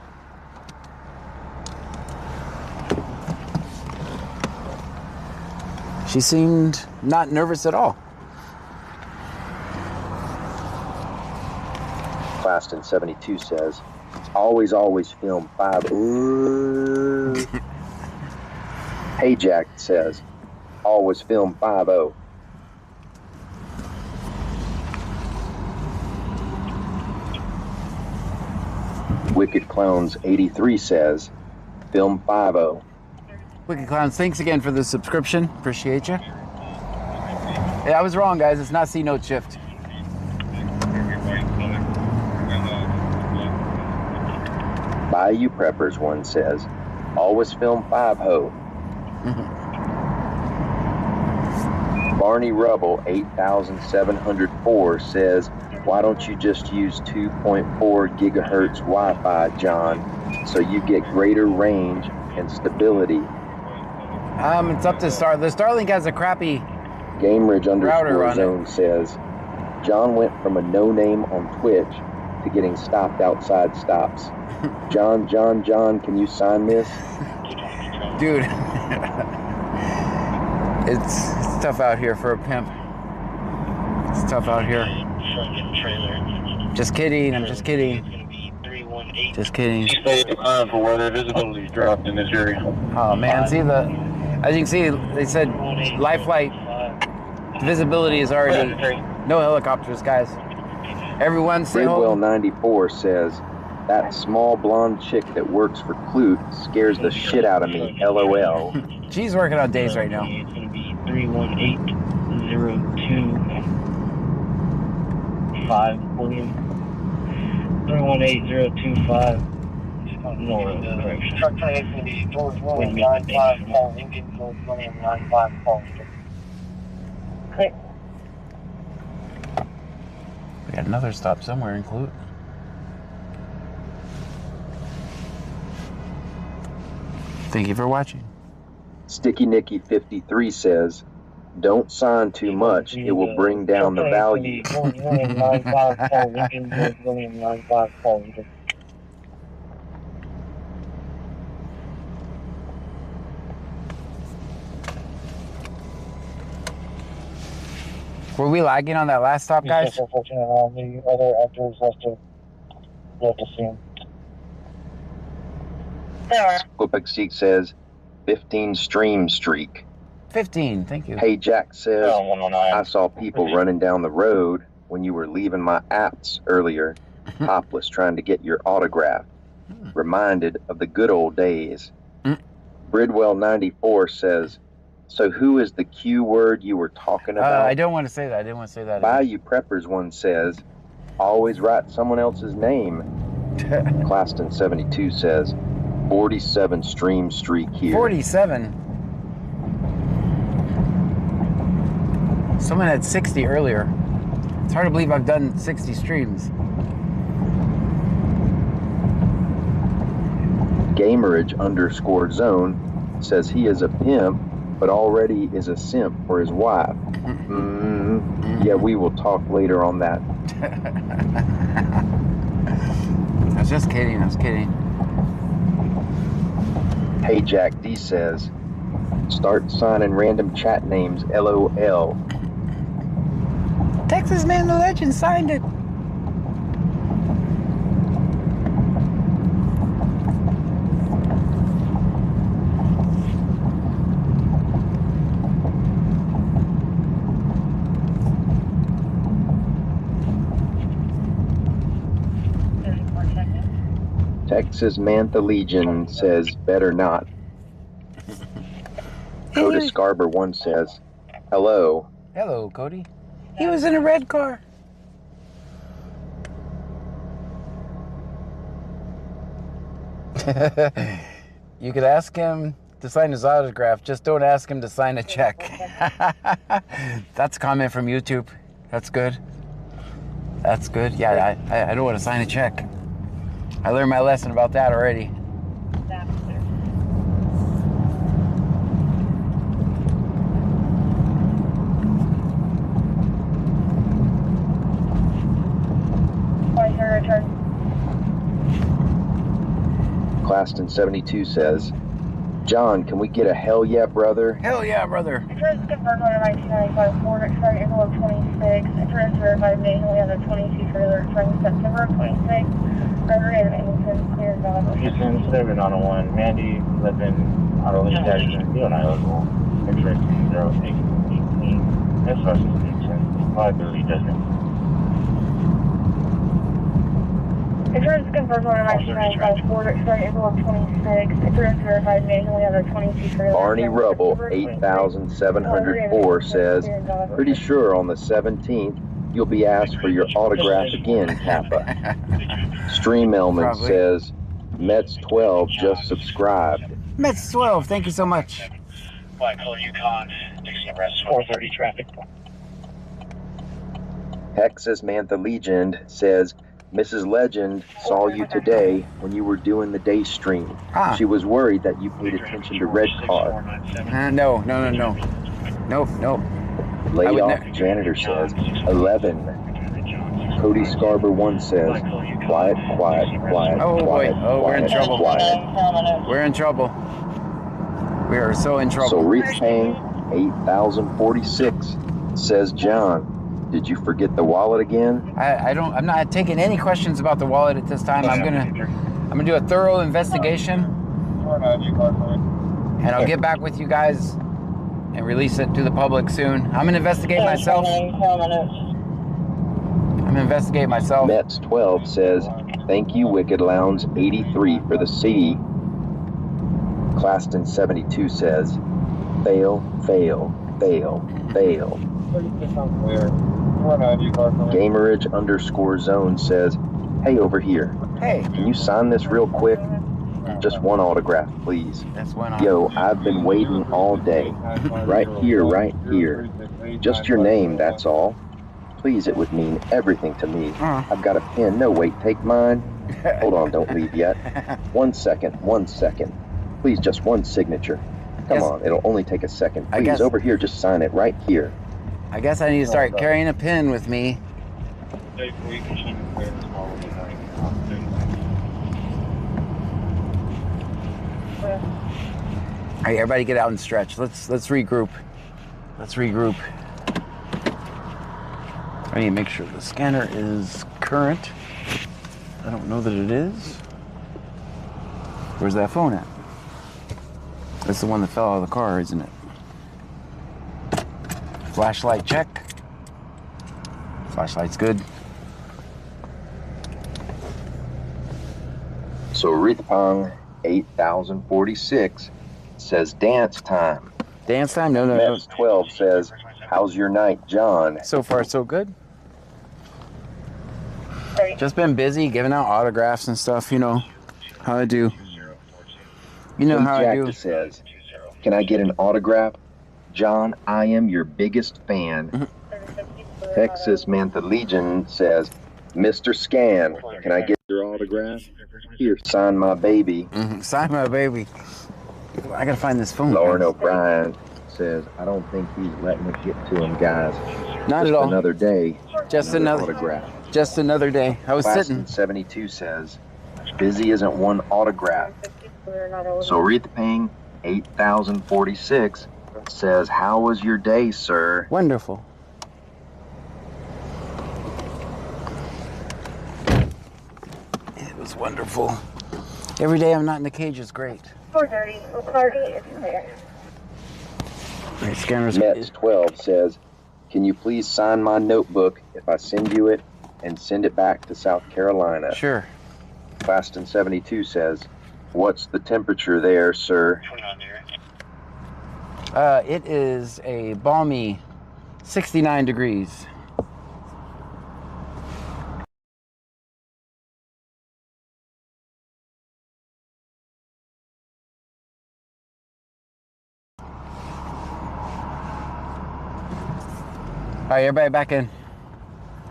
She seemed not nervous at all. Claston72 says, always film 5. Ooh. Hey Jack says, always film 5-0. Wicked Clowns 83 says, film 5-0. Wicked Clowns, thanks again for the subscription. Appreciate you. Yeah, I was wrong, guys. It's not C note shift. Bayou Preppers one says, always film 5-0. Barney Rubble 8704 says, why don't you just use 2.4 gigahertz Wi-Fi, John, so you get greater range and stability? It's up to Star. The Starlink has a crappy GameRidge router on _zone says, John went from a no-name on Twitch to getting stopped outside stops. John, can you sign this? Dude, it's tough out here for a pimp. It's tough out here. Just kidding, I'm just kidding. Just kidding. Stay behind for weather visibility dropped in this area. Oh man, see as you can see, they said life flight visibility is already no helicopters, guys. Everyone stay home. Freewell 94 says, that small blonde chick that works for Kloot scares the shit out of me, LOL. She's working on days right now. It's going to be 318 318-025, William. 318025. North direction. Truck 2850, George William 95, Paul Lincoln, George William 95, Paul Lincoln. Okay. We got another stop somewhere in Clute. Thank you for watching. Sticky Nicky 53 says, don't sign too much, it will bring down the value. George William 95, Paul Lincoln, George William 95, Paul Lincoln. Were we lagging on that last stop, guys? The other actors left to see him. Squipexeek says, 15 stream streak. 15, thank you. Hey Jack says, Oh, 109. I saw people running down the road when you were leaving my apps earlier, topless, trying to get your autograph. Reminded of the good old days. Bridwell 94 says, so who is the Q word you were talking about? I don't want to say that. I didn't want to say that. Bayou Preppers one says, always write someone else's name. Claston 72 says, 47 stream streak here. 47? Someone had 60 earlier. It's hard to believe I've done 60 streams. Gamerage_zone says he is a pimp, but already is a simp for his wife. Yeah, we will talk later on that. I was just kidding. I was kidding. Hey Jack D says, start signing random chat names, LOL. Texas Man the Legend signed it. Texas Mantha Legion says, better not. Coda Scarber 1 says, hello. Hello, Cody. He was in a red car. You could ask him to sign his autograph, just don't ask him to sign a check. That's a comment from YouTube. That's good. That's good. Yeah, I don't want to sign a check. I learned my lesson about that already. Claston 72 says, John, can we get a hell yeah, brother? Hell yeah, brother. Insurance confirmed on a 1995 Ford expiring April of 26. Insurance verified manually on the 22 trailer expiring September of 26. Gregory and Hamilton cleared valid. Houston 701, Mandy, Lippin, Auto Lease Jackson, Bill and I local. Insurance 0818. SRS 610. Liability judgment. Insurance confirmed on a 1995 Ford expiring April of 26. Insurance verified manually on the 22 trailer. Barney Rubble 8704 says, pretty sure on the 17th you'll be asked for your autograph again, Kappa. Stream Elman says, Mets 12 just subscribed. Mets 12, thank you so much. White Color Yukon, Dixie Express 430 traffic. Texas Mantha Legend says, Mrs. Legend saw you today when you were doing the day stream. She was worried that you paid attention to red car. No. Nope. Laid off janitor says, 11. Cody Scarber 1 says, quiet. Oh boy, we're in trouble. Quiet. We're in trouble. We are so in trouble. So Wreath Payne 8046 says, John, did you forget the wallet again? I'm not taking any questions about the wallet at this time. I'm gonna do a thorough investigation. And I'll get back with you guys and release it to the public soon. I'm gonna investigate myself. Mets 12 says, thank you, Wicked Lounge 83 for the C. Claston 72 says, fail. Fail. Gamerage_zone says, hey, over here. Hey. Can you sign this real quick? Just one autograph, please. That's one Yo, I've been waiting all day. Right here. Just your name, that's all. Please, it would mean everything to me. I've got a pen. No, wait, take mine. Hold on, don't leave yet. 1 second. Please, just one signature. Come on, it'll only take a second. Please, over here, just sign it right here. I guess I need to start carrying a pen with me. All right, everybody get out and stretch. Let's regroup. I need to make sure the scanner is current. I don't know that it is. Where's that phone at? That's the one that fell out of the car, isn't it? Flashlight check. Flashlight's good. So Rithpong 8046 says dance time. Dance time? No. Mets 12 says, how's your night, John? So far, so good. Just been busy giving out autographs and stuff, you know how I do. You know how I do. Says, can I get an autograph? John, I am your biggest fan. Texas Mantha Legion says, Mr. Scan, can I get your autograph? Here, sign my baby. Sign my baby. I gotta find this phone. Lauren O'Brien says, I don't think he's letting it get to him, guys. Not at all. Another day. Just another autograph. Just another day. I was sitting. 72 says, busy isn't one autograph. So Rithpang 8046 says, how was your day, sir? Wonderful. It was wonderful. Every day I'm not in the cage is great. 4:30. Party is clear. Right, scanner's Mets 12 says, can you please sign my notebook if I send you it and send it back to South Carolina? Sure. Claston 72 says, what's the temperature there, sir? It is a balmy 69 degrees. All right, everybody back in.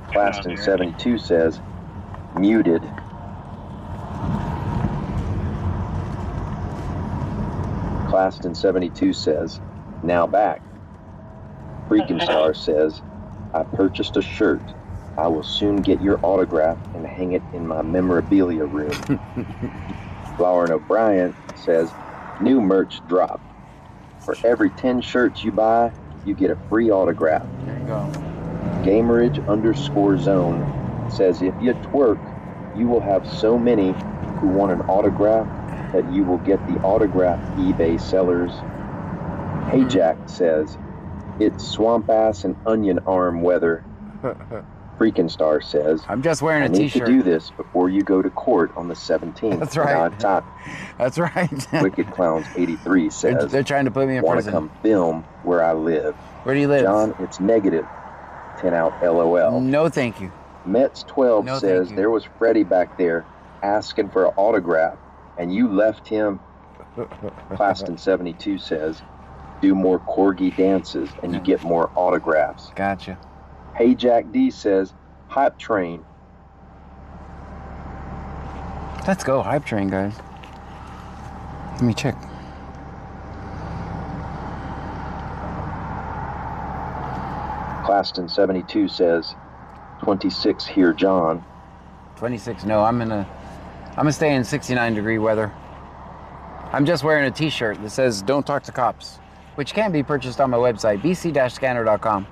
Claston 72 says, muted. Claston 72 says, now back. Freakin' Star says, I purchased a shirt. I will soon get your autograph and hang it in my memorabilia room. Lauren O'Brien says, new merch dropped. For every 10 shirts you buy, you get a free autograph. There you go. Gamerage_zone says, if you twerk, you will have so many who want an autograph that you will get the autograph eBay sellers. Hey Jack says, it's swamp ass and onion arm weather. Freakin' Star says, I'm just wearing a I t-shirt. need to do this before you go to court on the 17th. That's right. That's right. Wicked Clowns 83 says, they're trying to put me in want prison. to come film where I live. Where do you live? John, it's negative. 10 out LOL. No, thank you. Mets 12 says, there was Freddie back there asking for an autograph, and you left him. Claston 72 says, do more corgi dances, and you get more autographs. Gotcha. Hey Jack D says, hype train. Let's go, hype train, guys. Let me check. Claston 72 says, 26 here, John. 26. No, I'm gonna stay in 69 degree weather. I'm just wearing a t-shirt that says "Don't talk to cops," which can be purchased on my website, bc-scanner.com.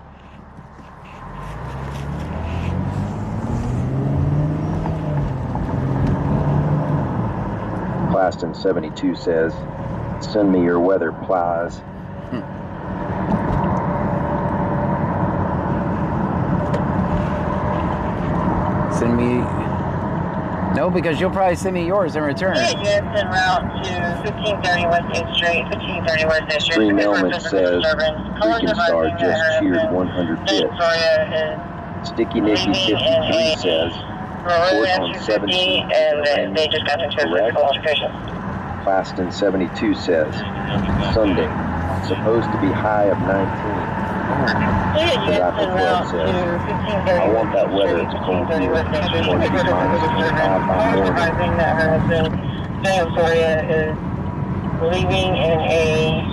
Claston 72 says, send me your weather, plies. Send me... No, because you'll probably send me yours in return. Just en route to 1530 West 8th Street, 1530 West 8th Street. Stream Element says Freaking Star just cheered 105th. Sticky Nicky 53 says Port on 17th and they just got into a physical altercation. Plaston 72 says Sunday, supposed to be high of 19. Tobacco 12 says, I want that weather, it's cold here. It's going to be minus 25 by morning. That her husband, Sam Soria, is leaving in a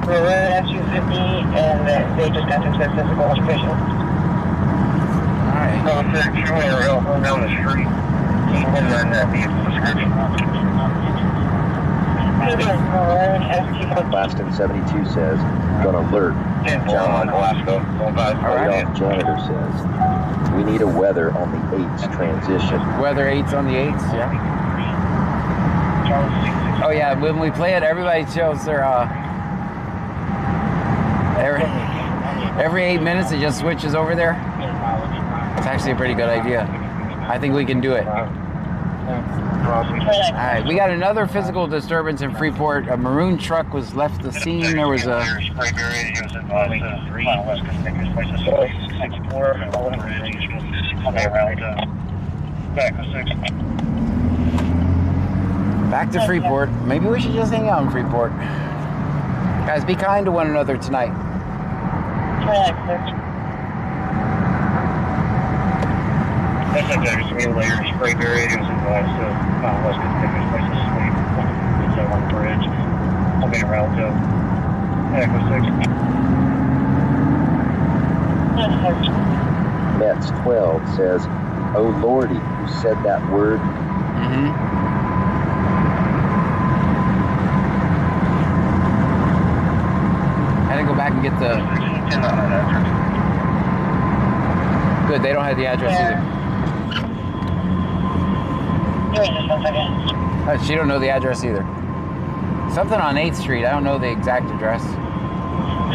maroon F-250 and that they just got into a physical altercation. Alright. Oh, it's showing a real home down the street. Came in on that vehicle description. Plaston 72 says, gonna alert. John Glasgow. Adolph Janitor says, we need a weather on the 8's transition. Weather 8's on the 8's, yeah. Oh yeah, when we play it, everybody shows their every 8 minutes it just switches over there. It's actually a pretty good idea. I think we can do it. Alright, we got another physical disturbance in Freeport. A maroon truck was left the scene. There was a back to Freeport. Maybe we should just hang out in Freeport. Guys, be kind to one another tonight. There's three layers, spray buried, it was involved, so West could take his place to sleep. It's on the bridge. I'll be around to Echo 6. Mets 12 says, oh lordy, who said that word? Had to go back and get the... Good, they don't have the address either. She don't know the address either. Something on 8th Street. I don't know the exact address. It's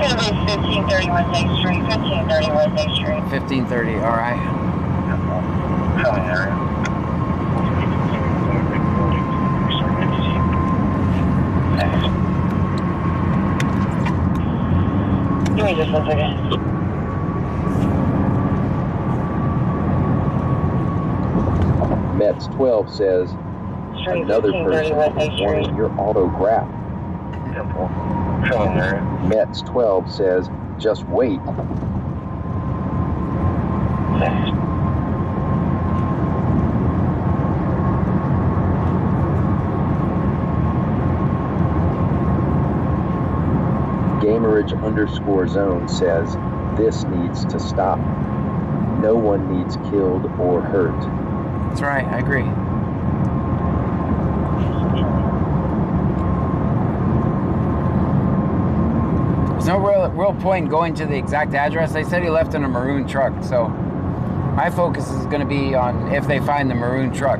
going to be 1530 West 8th Street. 1530 West 8th Street. 1530. All right. Give me just 1 second. Mets 12 says, another person wanting your autograph. Mets 12 says, just wait. Gamerage_zone says, this needs to stop. No one needs killed or hurt. That's right, I agree. There's no real point going to the exact address. They said he left in a maroon truck, so my focus is going to be on if they find the maroon truck.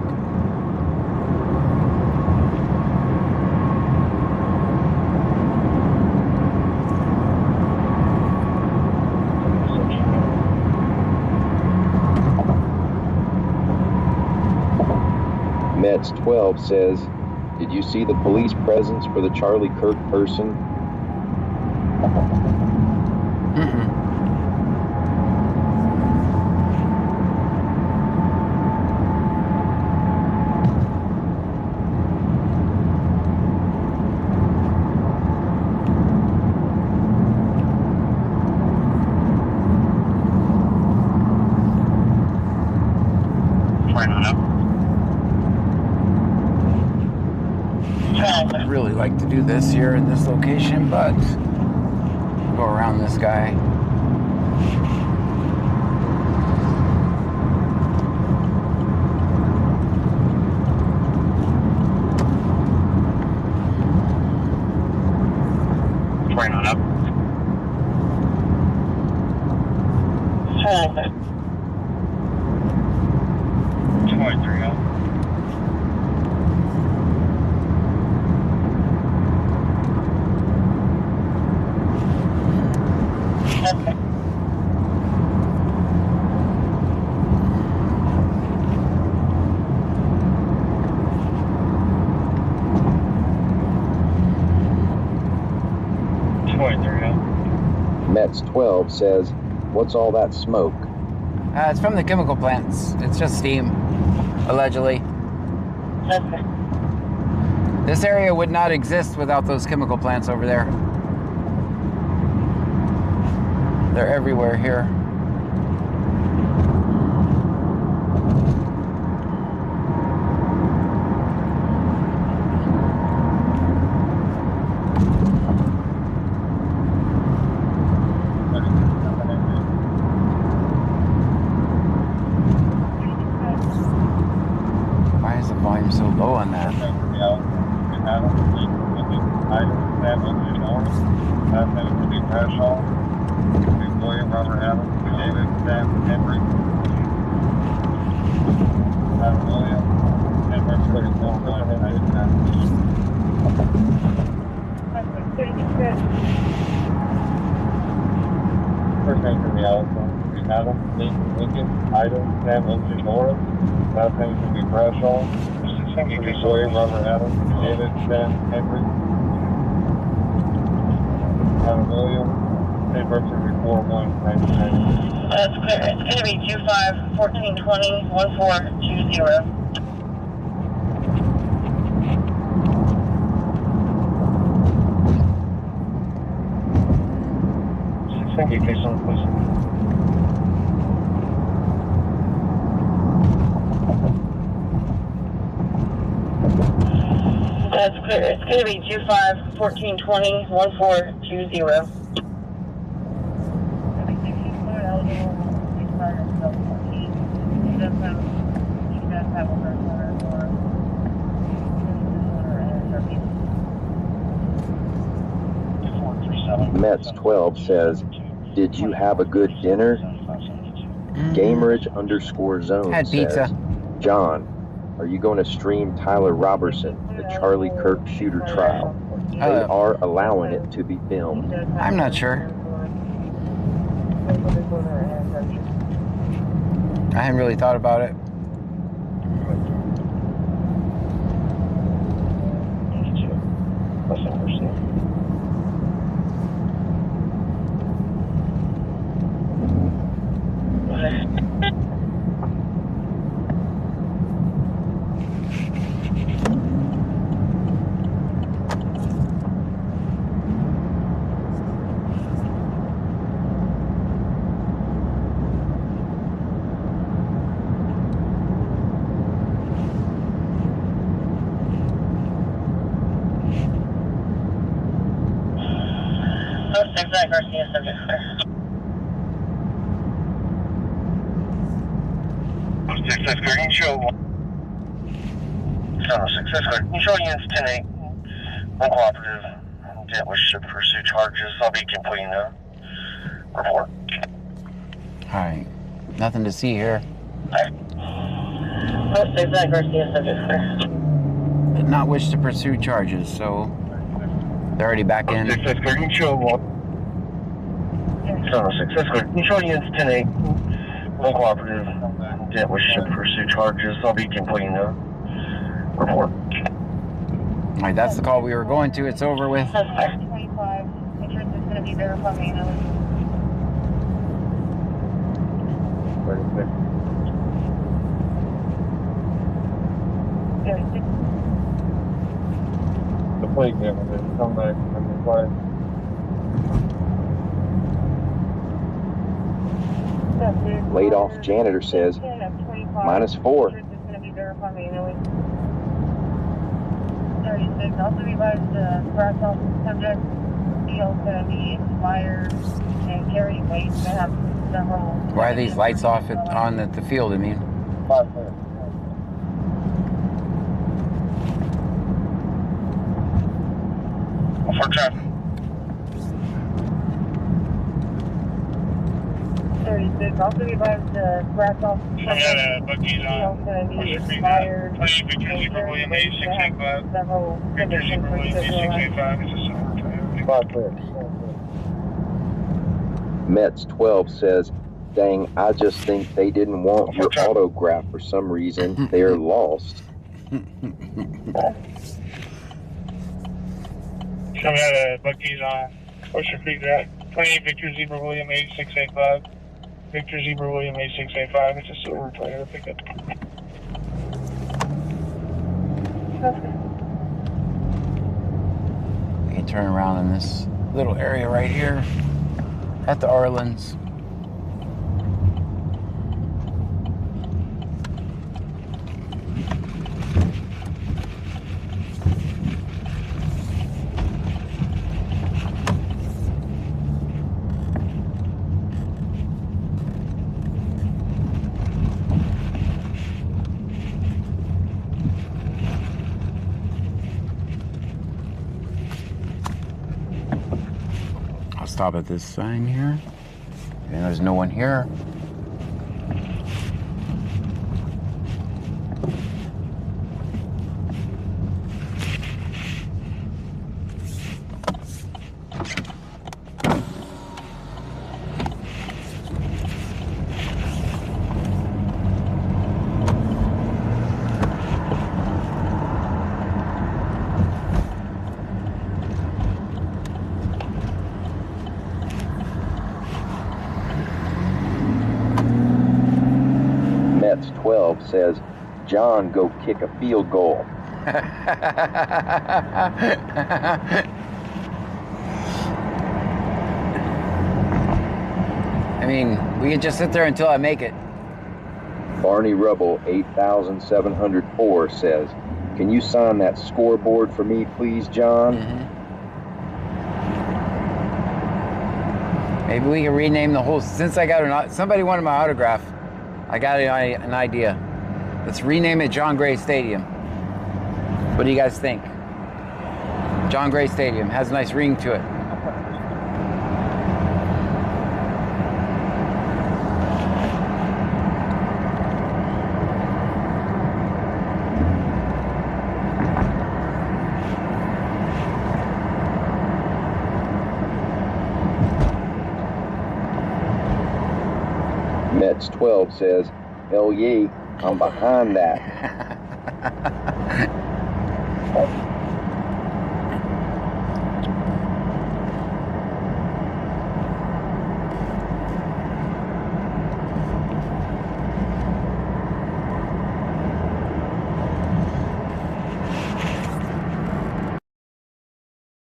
Mets 12 says, did you see the police presence for the Charlie Kirk person? I'd really like to do this here in this location, but go around this guy. Right on up. Hi. 23 up. Okay. Mets 12 says, what's all that smoke? It's from the chemical plants. It's just steam, allegedly. Okay. This area would not exist without those chemical plants over there. They're everywhere here. Why is the volume so low on that? William Robert Adams, David Sam Henry, Adam William, and Mark 34, First name from the Allison, Adam, Lincoln, Ida, Sam Lindsay Morris, last name from the Bradshaw, William Robert Adams, David Sam Henry, Adam William, and Mark 34, 199. That's clear. It's going to be 25 14 20 1420. Thank you, Jason, please. That's clear. It's going to be 25 14 20 1420. Mets 12 says, did you have a good dinner? Gamerage_zone Had pizza. says, John, are you going to stream Tyler Robertson, the Charlie Kirk shooter trial? They are allowing it to be filmed. I'm not sure. I hadn't really thought about it. Garcia, subject clear. 6 clear, you show 6 clear. You show units 10-8. Uncooperative. Didn't wish to pursue charges. I'll be completing the report. Alright. Nothing to see here. 6 Garcia, subject clear. Did not wish to pursue charges, so they're already back in. 6 clear, you show 6 clear. You show units 10-8. Uncooperative. Didn't wish to pursue charges. I'll be completing the report. Alright, that's the call we were going to. It's over with. 25. Insurance is going to be verified manually. 36. 36. The plate damage. Come back and reply. Laid off janitor says, -4. Insurance is going to be verified manually. 36. Also be advised brass off subject. Deal is going to be expired and carry weight to have several. Why are these lights off on at the field, I mean? 5 clear. For traffic. 36. Also be advised brass off subject. Bucky's Deal is going to be expired and carry weight to have several. 5 clear. Mets 12 says, dang, I just think they didn't want your autograph for some reason. They're lost. Show me how the Bucky's on Ocean Creek Drive. 28 Victor Zebra William 8685. Victor Zebra William 8685. It's a silver Toyota pickup. We can turn around in this little area right here at the Arlen's. I'll stop at this sign here. And there's no one here. Mets 12 says, John, go kick a field goal. I mean, we can just sit there until I make it. Barney Rubble 8704 says, can you sign that scoreboard for me, please, John? Maybe we can rename the whole, since I got somebody wanted my autograph, I got an idea. Let's rename it John Gray Stadium. What do you guys think? John Gray Stadium has a nice ring to it. Mets 12 says, hell yeah, I'm behind that.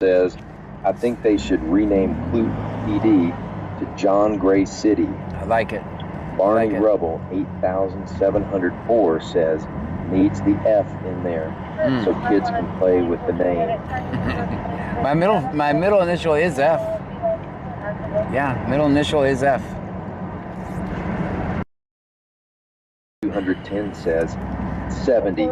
Says, I think they should rename Clute PD to John Gray City. I like it. Barney Rubble 8704 says, needs the F in there so kids can play with the name. My middle initial is F. Yeah, middle initial is F. 210 says 70.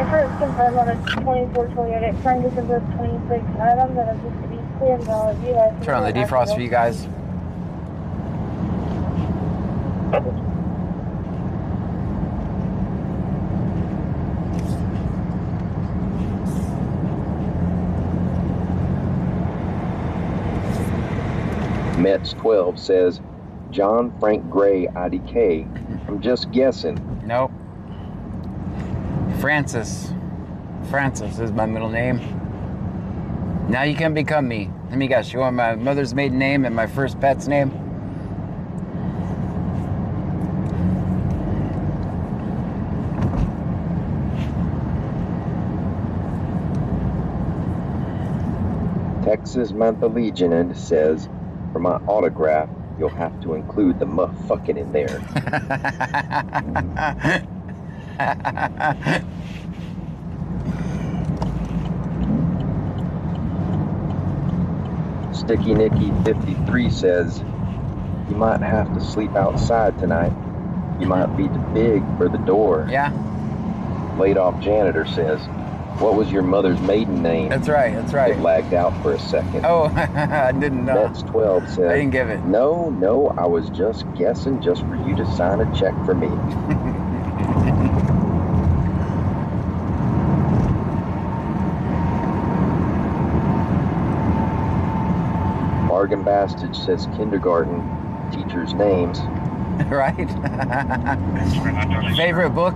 First confirm on a 24 Toyota, trying to convert 26 items that are just to be clear and valid. You guys Turn on the defrost for you guys. Mets 12 says, John Frank Gray IDK. I'm just guessing. Nope. Francis. Francis is my middle name. Now you can become me. Let me guess. You want my mother's maiden name and my first pet's name? Texas Mantha Legion says, for my autograph, you'll have to include the motherfucking in there. Sticky Nicky 53 says, you might have to sleep outside tonight. You might be too big for the door. Yeah. Laid off janitor says, what was your mother's maiden name? That's right, that's right. It lagged out for a second. Oh, I didn't know. Mets 12 says, I didn't give it. No, I was just guessing just for you to sign a check for me. Bargain Bastard says kindergarten teachers' names. Right? Favorite book?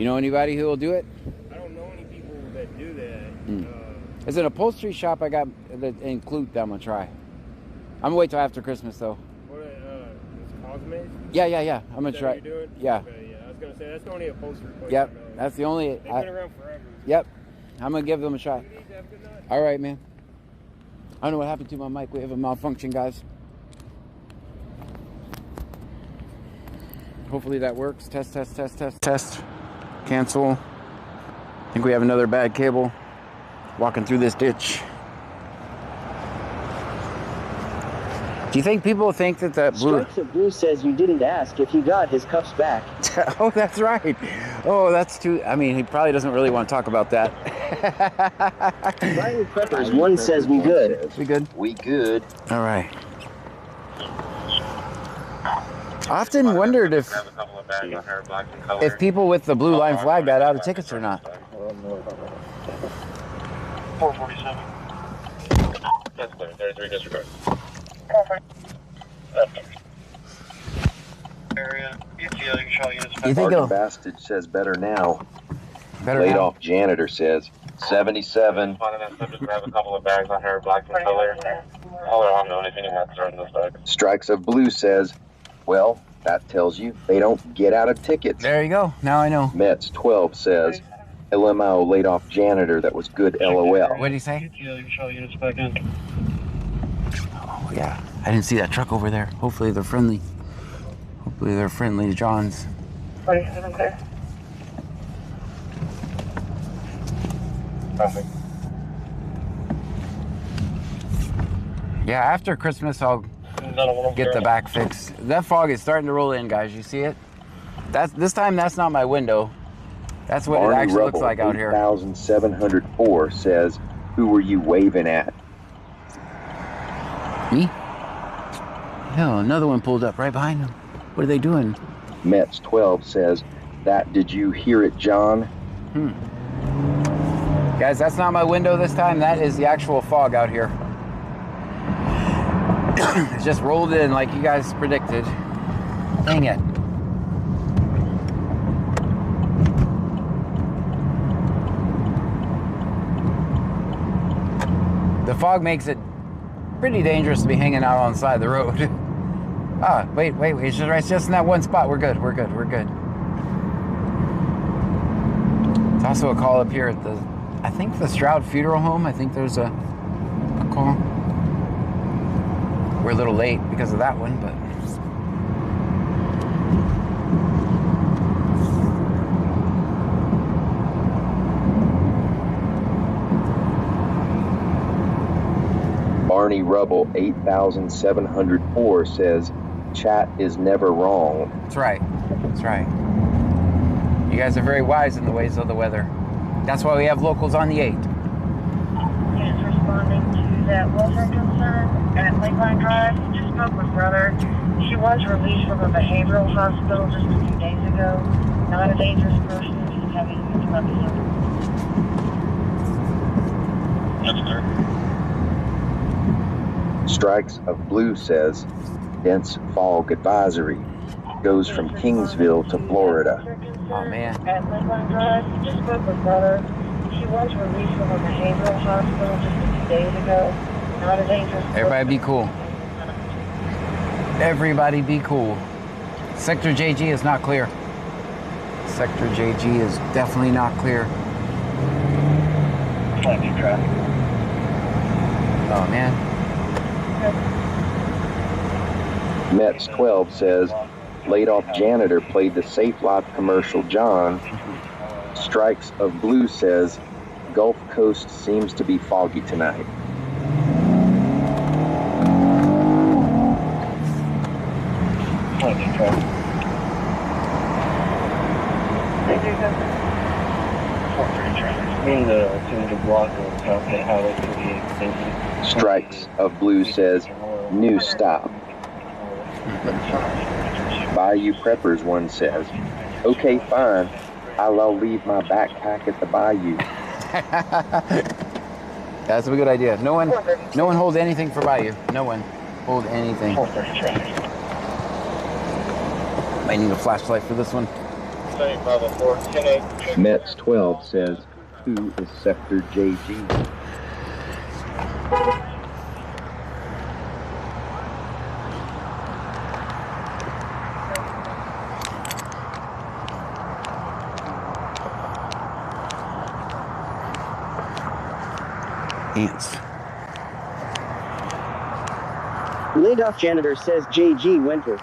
You know anybody who will do it? I don't know any people that do that. There's an upholstery shop I got that in Clute that I'm gonna try. I'm gonna wait till after Christmas though. What? It's Cosmates? Yeah. I'm gonna Is that try. what you're doing? Yeah. Okay, yeah. I was gonna say that's the only upholstery place. Yep. I know. That's the only. They've been around forever. Yep. I'm gonna give them a shot. You need to have a good night. All right, man. I don't know what happened to my mic. We have a malfunction, guys. Hopefully that works. Test. Cancel. I think we have another bad cable. Walking through this ditch. Do you think people think that the blue... Strikes of Blue says you didn't ask if he got his cuffs back. Oh, that's right. Oh, that's too... I mean, he probably doesn't really want to talk about that. Ryan Preppers 1 says we good. We good? We good. All right. I often wondered if people with the blue line flag got out of tickets or not. 447. That's clear. 33 disregard. Area. ETL, you can show units. You think Sergeant Bastard says better now. Better Laid now? off janitor says 77. Grab a couple of bags on her, black and color. All I don't know anything about throwing this bag. Strikes of Blue says, well, that tells you they don't get out of tickets. There you go. Now I know. Mets 12 says, LMAO laid off janitor that was good LOL. What did he say? ETL, you can show units back in. Oh, yeah. I didn't see that truck over there. Hopefully they're friendly. Hopefully they're friendly to John's. 47 clear. Traffic. Yeah, after Christmas I'll get the back fixed. That fog is starting to roll in, guys. You see it? This time that's not my window. That's what Barney it actually looks Rubble, like out here. 8704 says, who were you waving at? Me? Hell, another one pulled up right behind them. What are they doing? Mets 12 says, that did you hear it, John? Guys, that's not my window this time. That is the actual fog out here. It just rolled in like you guys predicted. Dang it. The fog makes it pretty dangerous to be hanging out on the side of the road. Wait. It's just in that one spot. We're good. It's also a call up here at I think the Stroud Funeral Home. I think there's a call. We're a little late because of that one, but... Barney Rubble 8704 says, chat is never wrong. That's right. You guys are very wise in the ways of the weather. That's why we have locals on the 8. Units responding to that welfare concern at Lakeline Drive. Just spoke with brother. She was released from a behavioral hospital just a few days ago. Not a dangerous person, just having a episode. That's clear. Strikes of Blue says, dense fog advisory goes from Kingsville to Florida. Oh, man. At Lakeline Drive, just spoke with brother. She was released from a behavioral hospital just a few days ago. Not a dangerous person. Everybody be cool. Everybody be cool. Sector JG is not clear. Sector JG is definitely not clear. Plenty of traffic. Oh, man. Mets 12 says, laid off janitor played the Safe Life commercial John. Strikes of Blue says, Gulf Coast seems to be foggy tonight. Plenty of traffic. 430 traffic. In the 200 block of South Bay Highway 38. Strikes of Blue says, new stop. Bayou Preppers 1 says, okay, fine. I'll leave my backpack at the bayou. That's a good idea. No one hold anything for Bayou. No one hold anything. 430 traffic. Might need a flashlight for this one. State, Bravo 4, 10-8. Mets 12 says, who is Sector JG? Ants. Laid off janitor says JG Wentworth.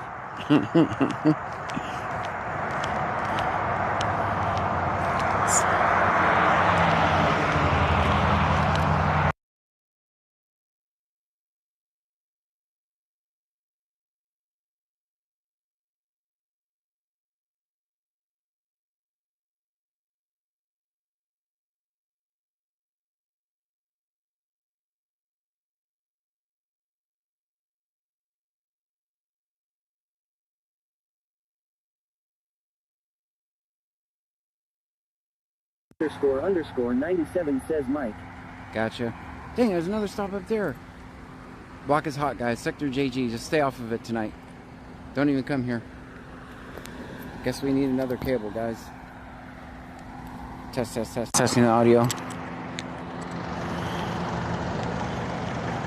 Underscore 97 says Mike. Gotcha. Dang, there's another stop up there. Block is hot, guys. Sector JG. Just stay off of it tonight. Don't even come here. Guess we need another cable, guys. Test, test, test. Testing the audio.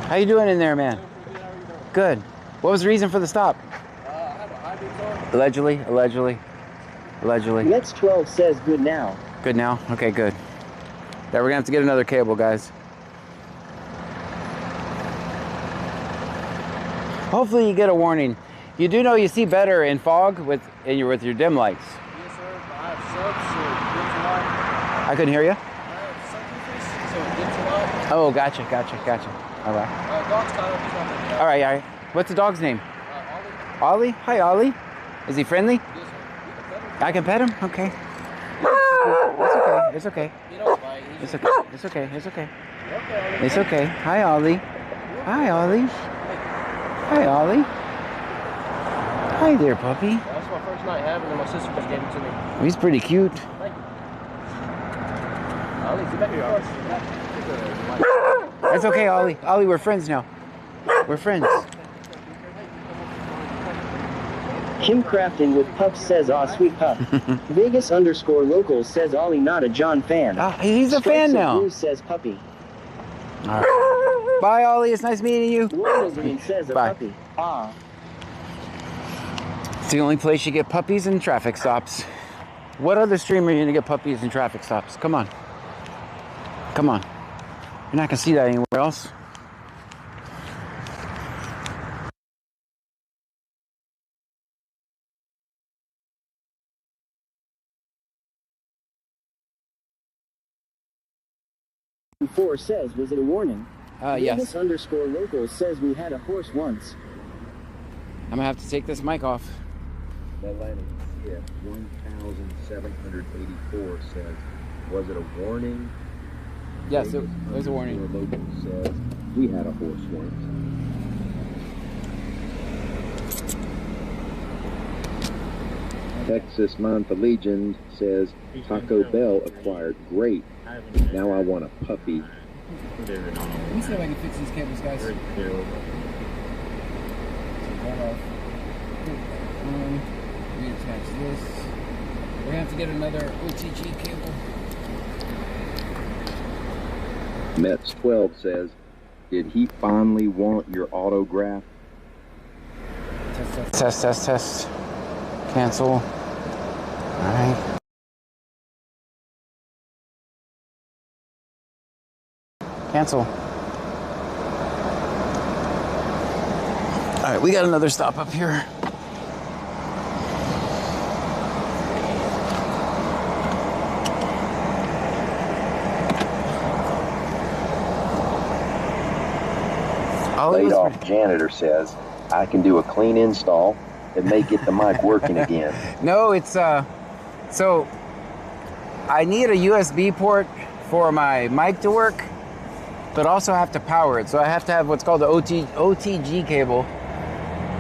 How you doing in there, man? Good. What was the reason for the stop? I have a high beat on. Allegedly. Mets 12 says good now. Good now? Okay, good. Yeah, we're gonna have to get another cable, guys. Hopefully you get a warning. You do know you see better in fog with your dim lights. Yes, sir. I have subs, so it dims a lot. I couldn't hear you. I have subwoofers, so it dims a lot. Oh, gotcha. All right. Dog's tied up. He's on the All right. What's the dog's name? Ollie. Ollie? Hi, Ollie. Is he friendly? Yes, sir. I can pet him? Okay. It's okay. You don't bite. It's okay. Hi, Ollie. Hi there, puppy. That's my first night having him. My sister just gave it to me. He's pretty cute. Thank you. Ollie, get back here. That's okay, Ollie. Ollie, we're friends now. We're friends. Kim Crafton with Pups says aw sweet pup. Vegas underscore local says Ollie not a John fan. He's a fan now. Blue says puppy. All right. Bye, Ollie. It's nice meeting you. Green says a Bye. puppy. Ah. It's the only place you get puppies and traffic stops. What other streamer are you gonna get puppies and traffic stops? Come on. You're not gonna see that anywhere else. Four says, was it a warning? Yes. Vegas underscore local says we had a horse once. I'm gonna have to take this mic off. Atlantic CF 1784 says, was it a warning? Yes, it was a warning. Local says, we had a horse once. Texas Manta Legion says, Taco Bell acquired great. Now I want a puppy. Let me see if I can fix these cables, guys. Reattach this. We're gonna have to get another OTG cable. Mets 12 says, did he finally want your autograph? Test. Cancel. All right. Cancel. All right, we got another stop up here. Laid off janitor says, I can do a clean install. It may get the mic working again. No, it's so I need a USB port for my mic to work, but also have to power it. So I have to have what's called the OTG cable,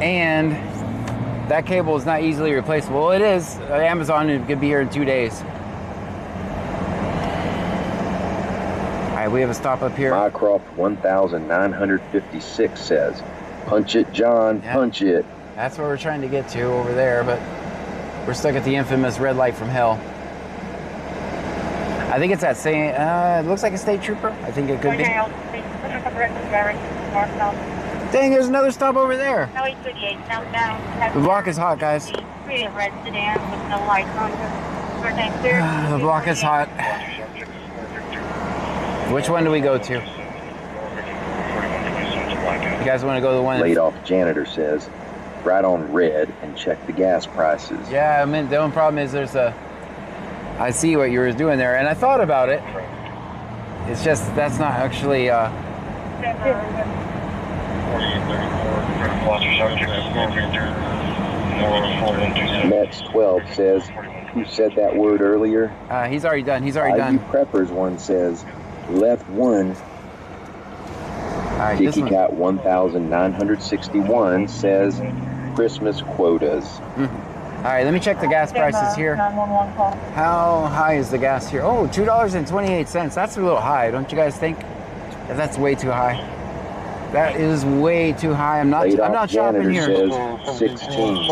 and that cable is not easily replaceable. Well, it is. Amazon, it could be here in 2 days. All right, we have a stop up here. Mycroft 1956 says, punch it, John, punch it. That's where we're trying to get to over there, but We're stuck at the infamous red light from hell. I think it's that same, it looks like a state trooper. I think it could be. Dang, there's another stop over there. The block is hot, guys. The block is hot. Which one do we go to? You guys want to go to the one? Laid off janitor says, right on red and check the gas prices. Yeah, I mean, the only problem is there's a, I see what you were doing there, and I thought about it. It's just, that's not actually, Mets 12 says, who said that word earlier? He's already done. He's already done. Preppers one says, left one. Dickie got 1,961 says, Christmas quotas. All right, let me check the gas prices here. How high is the gas here? Oh, $2.28. That's a little high, don't you guys think? That's way too high. That is way too high. I'm not shopping here. Says 16.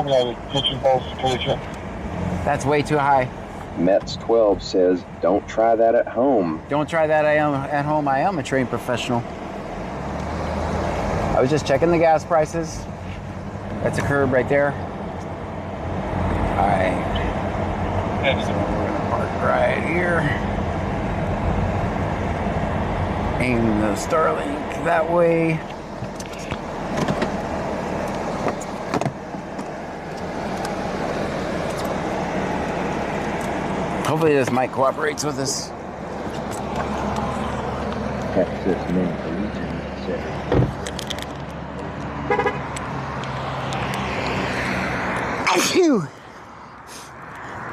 That's way too high. Mets 12 says, don't try that at home. Don't try that at home. I am a trained professional. I was just checking the gas prices. That's a curb right there. All right. So we're gonna park right here. Aim the Starlink that way. Hopefully this mic cooperates with us. Texas men said. Phew.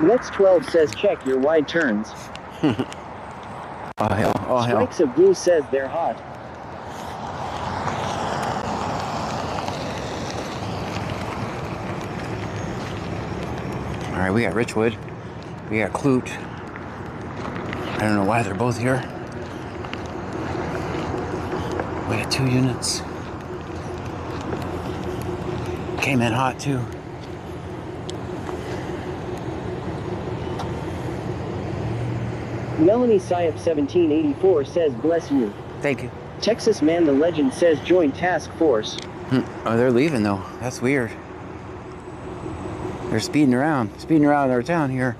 Mets 12 says check your wide turns. Oh hell, oh hell. Strikes of Blue says they're hot. All right, we got Richwood. We got Clute. I don't know why they're both here. We got 2 units. Came in hot too. Melanie Syop 1784 says bless you. Thank you. Texas Man the Legend says join task force. Oh, they're leaving though. That's weird. They're speeding around our town here.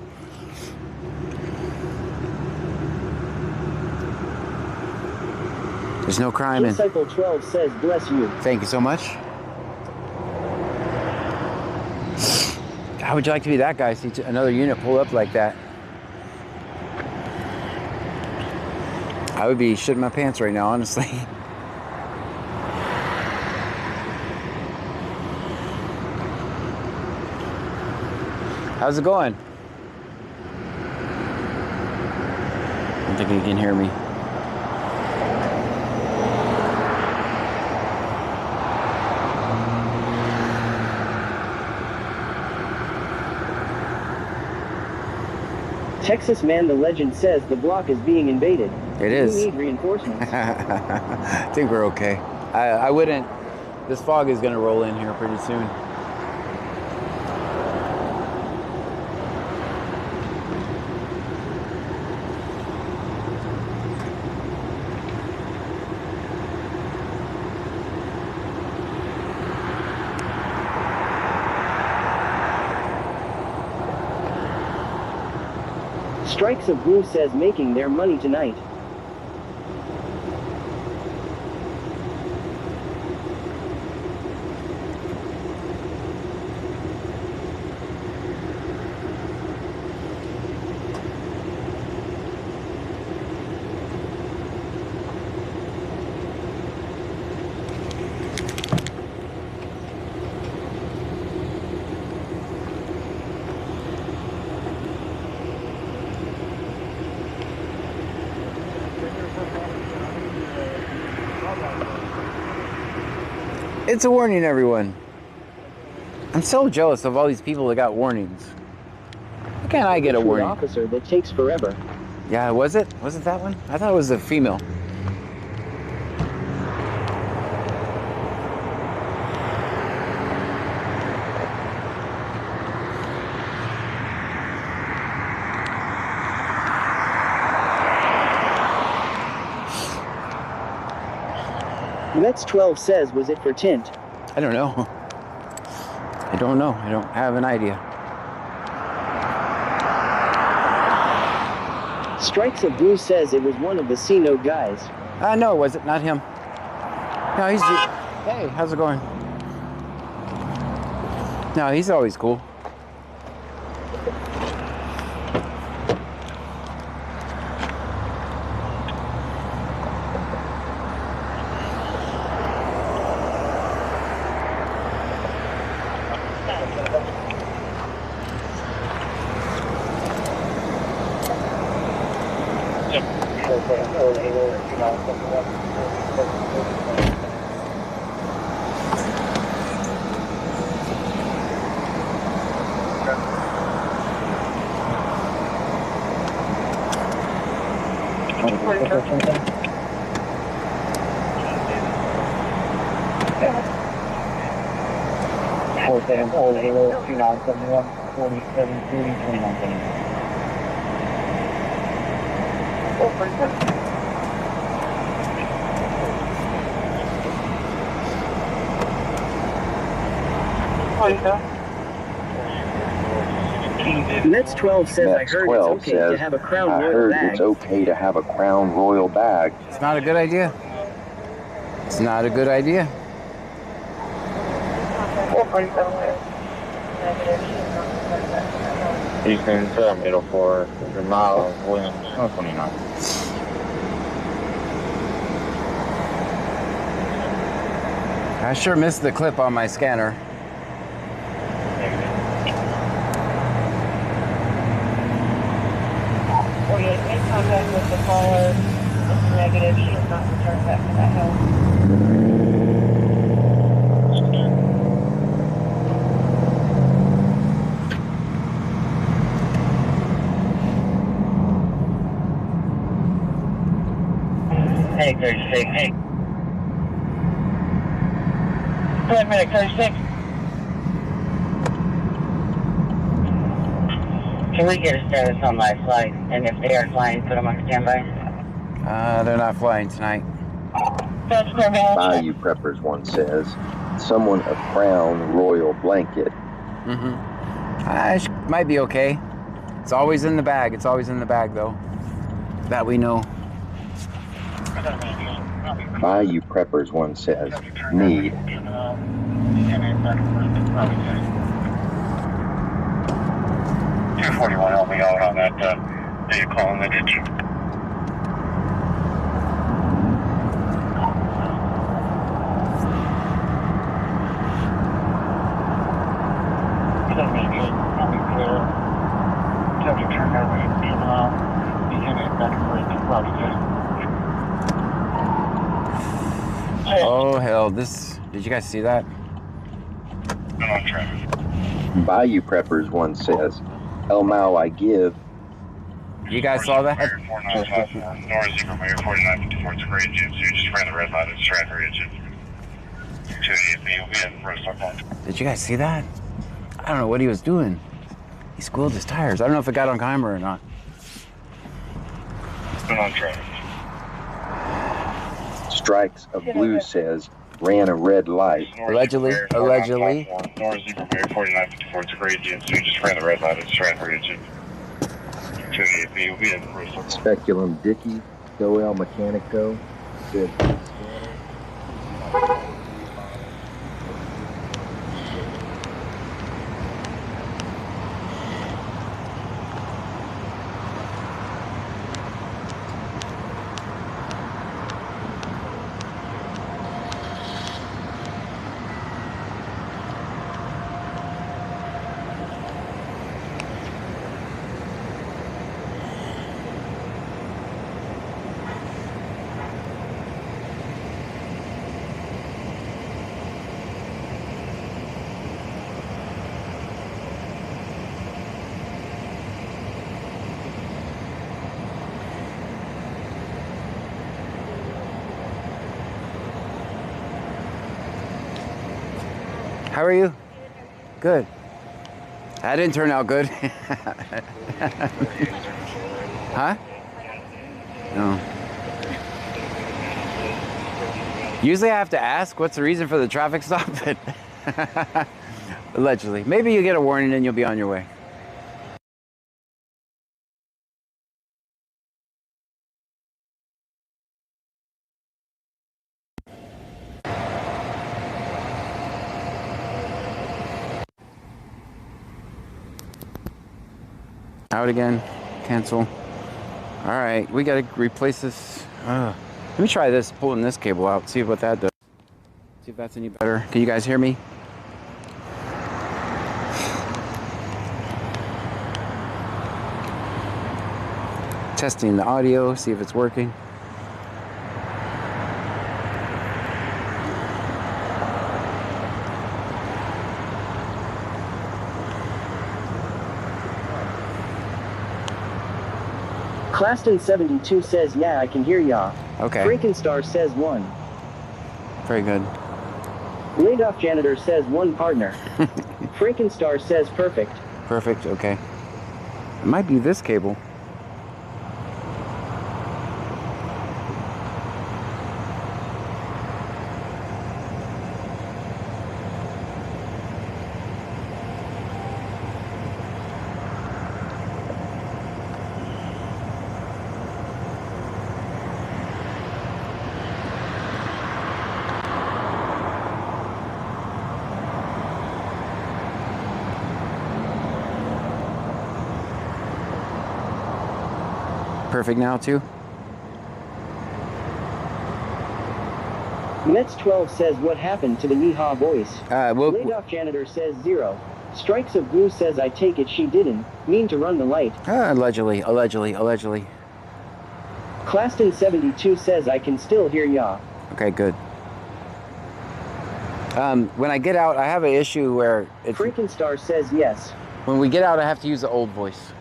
There's no crime in. Disciple 12 says bless you. Thank you so much. How would you like to be that guy? See another unit pull up like that. I would be shitting my pants right now, honestly. How's it going? I don't think you can hear me. Texas Man the Legend says the block is being invaded. It is. We need reinforcements. I think we're okay. I wouldn't. This fog is going to roll in here pretty soon. Strikes of Blue says making their money tonight. It's a warning, everyone. I'm so jealous of all these people that got warnings. Why can't I get a warning? Officer that takes forever. Yeah, was it? Was it that one? I thought it was a female. Vets12 says, was it for tint? I don't know. I don't know. I don't have an idea. Strikes of Blue says it was one of the C-Note guys. No, was it not him? No, he's. Hey, how's it going? No, he's always cool. Vets12 says, I heard it's okay to have a Crown Royal bag. It's okay to have a Crown Royal bag. It's not a good idea. It's not a good idea. Eastern to middle for the mile of Williams 29. I sure missed the clip on my scanner. Make contact with the caller. It's negative. She has not returned back to that house. Hey, 36. Hey. Wait a minute, 36. Can we get a status on my flight? And if they are flying, put them on standby. They're not flying tonight. Bayou Preppers one says, someone a Crown Royal blanket. Might be okay. It's always in the bag. It's always in the bag, though. That we know. Bayou Preppers one says, need. 241, help me out on that vehicle in the ditch. Oh hell, this, did you guys see that? Bayou Preppers one says, El Mao I give. You guys saw that? North Zebra Mayor 4954, it's a great gym, so you just ran the red light at Stratford Ridge. Did you guys see that? I don't know what he was doing. He squealed his tires. I don't know if it got on camera or not. It's been on track. Strikes of Blue says, ran a red light. Allegedly. North Zebra Mayor 4954, it's a great gym, so you just ran the red light at Stratford Ridge. Speculum Dickey, Goel Mechanico, good. How are you? Good. That didn't turn out good. Huh? No. Usually I have to ask what's the reason for the traffic stop, but allegedly. Maybe you get a warning and you'll be on your way. Out again. Cancel. All right, we gotta replace this. Let me try this, pulling this cable out, see what that does. See if that's any better. Can you guys hear me? Testing the audio, see if it's working. Claston 72 says, yeah, I can hear ya. Okay. Frankenstar says 1. Very good. Laid-off janitor says 1 partner. Frankenstar says perfect. Perfect, okay. It might be this cable. Perfect now too? Mets 12 says what happened to the Yeehaw voice. Laid-off janitor says 0. Strikes of Blue says I take it she didn't mean to run the light. Allegedly. Claston 72 says I can still hear ya. Okay, good. When I get out, I have an issue where it's... Frankenstar says yes. When we get out, I have to use the old voice.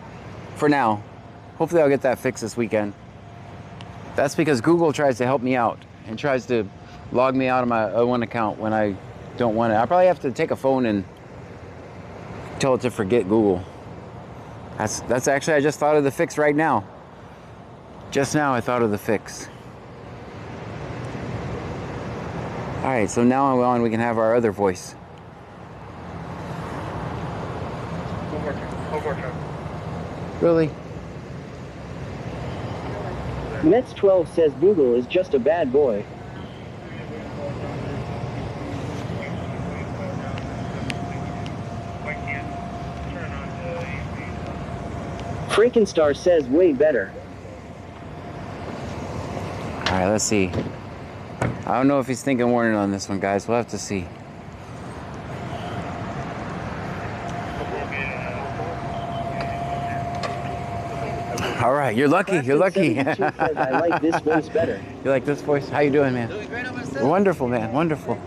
For now. Hopefully I'll get that fixed this weekend. That's because Google tries to help me out and tries to log me out of my O1 account when I don't want it. I probably have to take a phone and tell it to forget Google. That's actually, I just thought of the fix right now. Just now I thought of the fix. All right, so now on we can have our other voice. One more time. Really? Mets 12 says Google is just a bad boy. Frankenstar says way better. All right, let's see. I don't know if he's thinking warning on this one, guys. We'll have to see. All right, you're lucky. You're lucky. says I like this voice better. You like this voice? How you doing, man? Doing great on myself. Wonderful, man. Wonderful.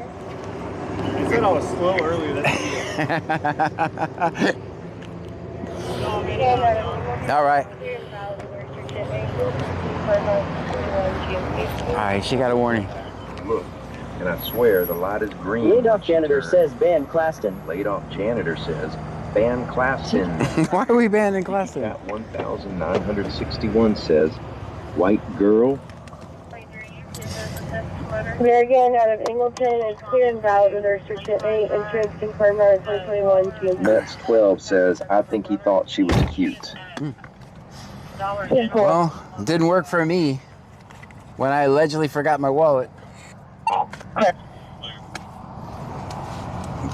You said I was slow earlier. All right. All right, she got a warning. Look, and I swear the light is green. Laid-off janitor says ban Claston. Laid-off janitor says ban Claston. Why are we banning Claston? Got 1,961 says white girl. We are again out of Ingleton. It's clear and valid with our search at 8. Insurance confirmed on 2021. Mets 12 says I think he thought she was cute. Well, it didn't work for me when I allegedly forgot my wallet.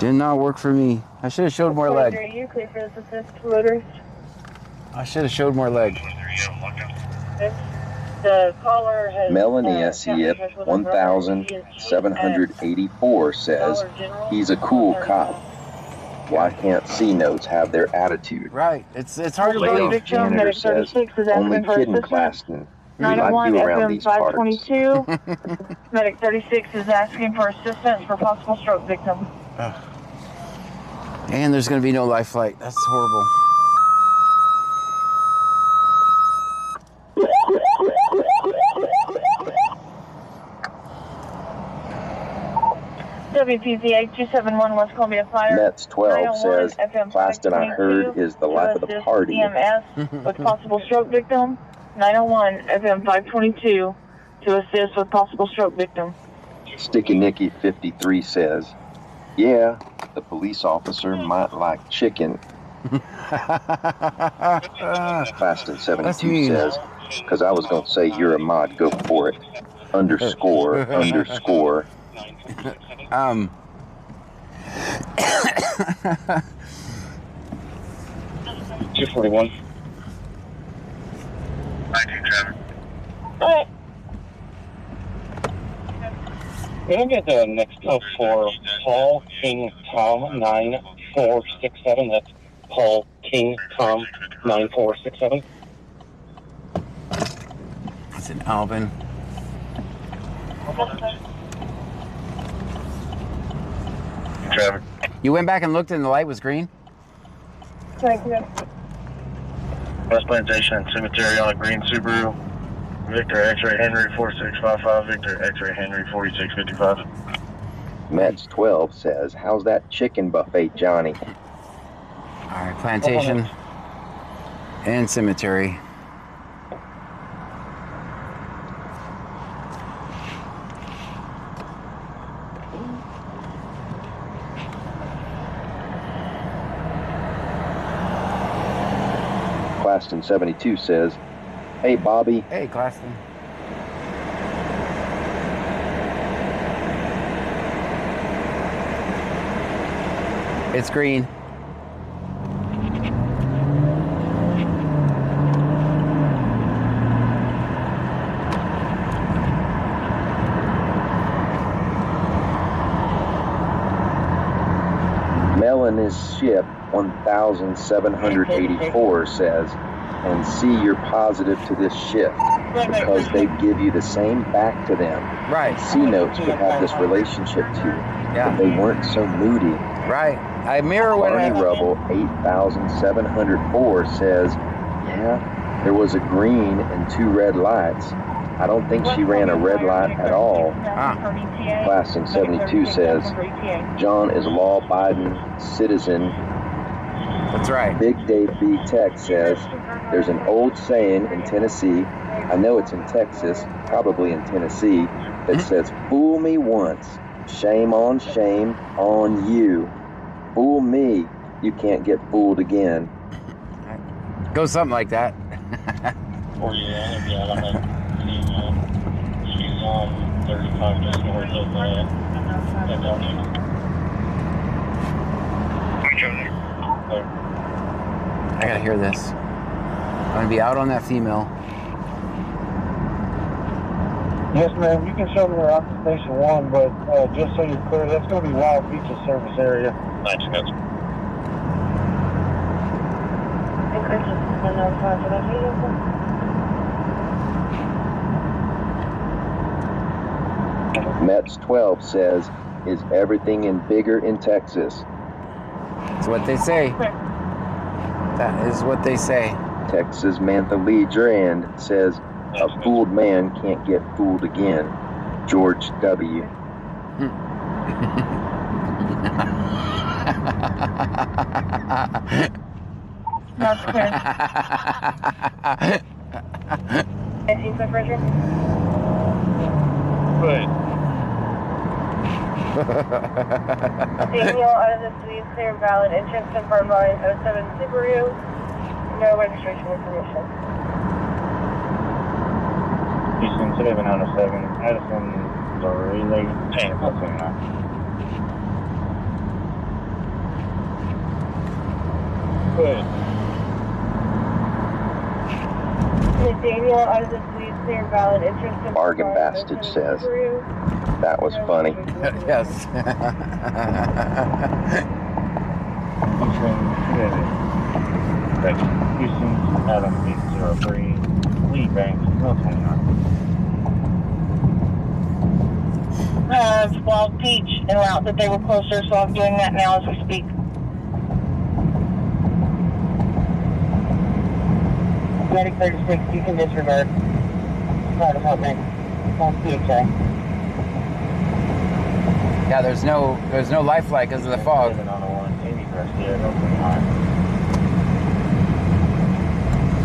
Did not work for me. I should have showed more leg. Are you clear for this assist motorist? I should have showed more leg. The caller has... Melanie SEF 1,784 says he's a cool cop. Why can't C-notes have their attitude? Right. It's hard to Laid-off believe. janitor says only kidding, Claston. We like you around these parts. 522. Medic 36 is asking for assistance for possible stroke victim. And there's going to be no life flight. That's horrible. WPZA 271 West Columbia Fire. Mets 12 says Claston, I heard, is the life of the party. EMS with possible stroke victim. 901 FM 522 to assist with possible stroke victim. Sticky Nicky 53 says, yeah, the police officer might like chicken. Plaston 72 says, because I was going to say you're a mod, go for it. Underscore. 241. Alright. Can I get the next code for Paul King Tom 9467? That's Paul King Tom 9467. It's an Alvin. Trevor. You went back and looked and the light was green? Thank you. West Plantation and Cemetery on a green Subaru. Victor X-Ray Henry 4655. Victor X-Ray Henry 4655. Mets 12 says, how's that chicken buffet, Johnny? All right, Plantation and Cemetery. Claston 72 says, hey, Bobby. Hey, Claston. It's green. Melon is ship 1784 says, and see you're positive to this shift because they give you the same back to them. Right. C-Notes would have this relationship to you. Yeah. But they weren't so moody. Right. I mirror what Barney Rubble 8704 says, yeah, there was a green and 2 red lights. I don't think she ran a red light at all. Claston 72 says, John is a law-abiding citizen. That's right. Big Dave B. Tech says, there's an old saying in Tennessee, I know it's in Texas, probably in Tennessee, that says, fool me once, shame on you. Fool me, you can't get fooled again. Go something like that. Oh, yeah, I mean, she's on 35 just north of I gotta hear this. I'm gonna be out on that female. Yes, ma'am. You can show me her off to Station 1, but just so you're clear, that's going to be Wild Beach's service area. Thanks, guys. Mets 12 says, is everything in bigger in Texas? That's what they say. That is what they say. Texas Mantha Lee Durand says, a fooled man can't get fooled again. George W. That's clear. 19 Cliff Good. Daniel, out of the suite, clear and valid. Entrance confirmed line 07 Subaru. No registration information. Houston 7907, Addison, Missouri, late 10:29. Good. Daniel, out of the suite, clear and valid. Entrance confirmed Bargain line bastard 07 says, Subaru. that was funny. Yes. Houston, Adam 803, Lee Banks, 29. Wild Peach and route that they were closer, so I'm doing that now as we speak. Medic 36, you can disregard. Fire department, on PHA. Yeah, there's no lifeline because of the fog. 701, Amy Garcia, 029.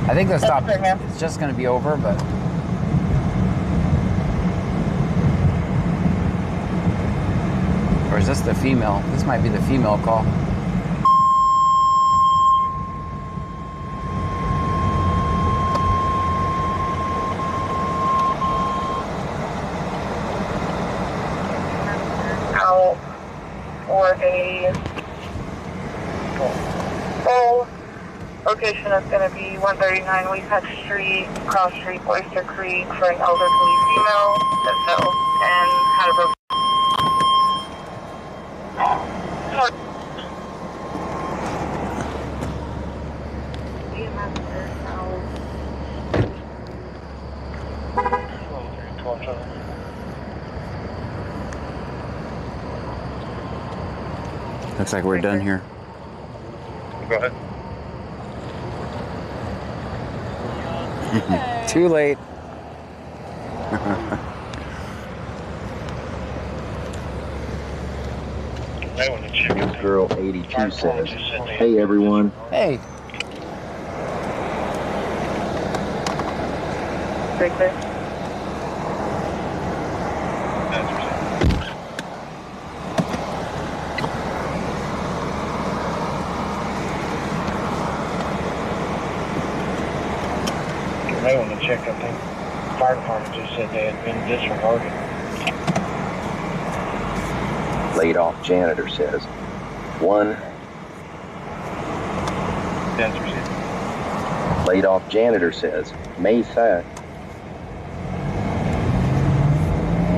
I think the stop clear, ma'am. it's just going to be over, but is this the female? This might be the female call. Out for a full location that's going to be 139 Weehat Street, Cross Street, Oyster Creek, for an elderly female that fell and had a broken. Looks like we're done here. Go ahead. Too late. Girl 82 says, "Hey everyone, Hey. Right there. You may want to check, I think, fire department just said they had been disregarded. laid off janitor says, 1. That's received. Laid off janitor says, May fact.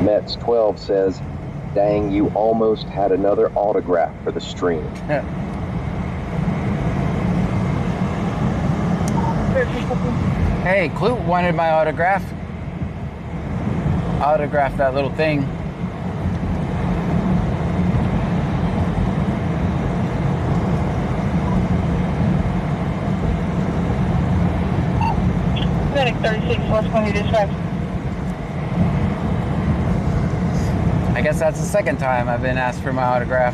Mets 12 says, dang, you almost had another autograph for the stream. Hey, Clute wanted my autograph. Autograph that little thing. Medic 36, West 20 dispatch. I guess that's the second time I've been asked for my autograph.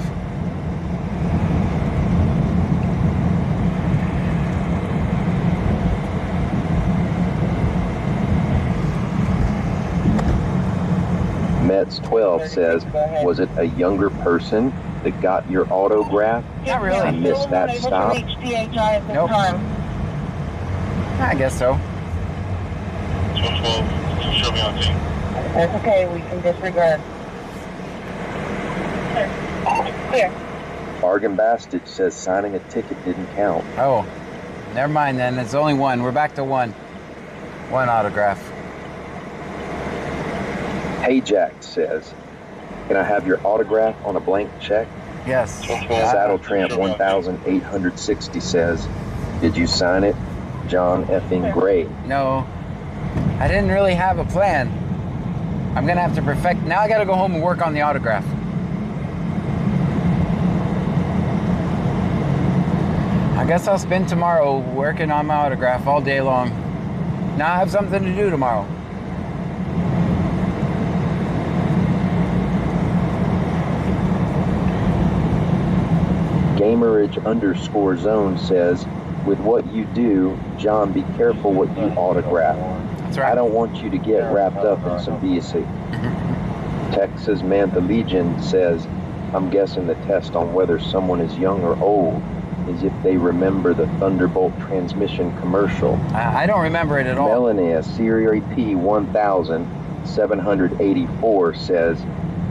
Mets 12 says, was it a younger person that got your autograph? Not really. I missed that stop. Nope. I guess so. 12, show me on team. That's okay, we can disregard. Clear. Bargain Bastard says signing a ticket didn't count. Oh, never mind then. It's only one. We're back to one. One autograph. Hey Jack says, can I have your autograph on a blank check? Yes. Saddle Tramp 1860 says, did you sign it? John effing Gray. No, I didn't really have a plan. I'm gonna have to perfect. Now I gotta go home and work on the autograph. I guess I'll spend tomorrow working on my autograph all day long. Now I have something to do tomorrow. Gamerage_zone says, with what you do, John, be careful what you autograph. That's right. I don't want you to get wrapped up in some BC. Texas Mantha Legion says, I'm guessing the test on whether someone is young or old is if they remember the Thunderbolt transmission commercial. I don't remember it at all. Melania Siri P 1784 says,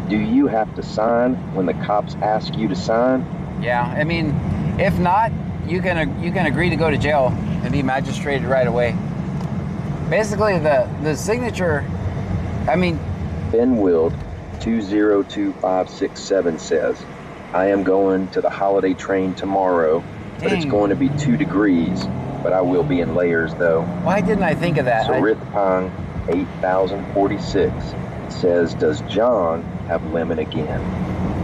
do you have to sign when the cops ask you to sign? Yeah, I mean, if not, you can agree to go to jail and be magistrated right away. Basically, the signature, I mean... Ben Wild 202567 says, I am going to the holiday train tomorrow, but it's going to be 2 degrees, but I will be in layers though. Why didn't I think of that? Sarithpong 8046 says, does John have lemon again?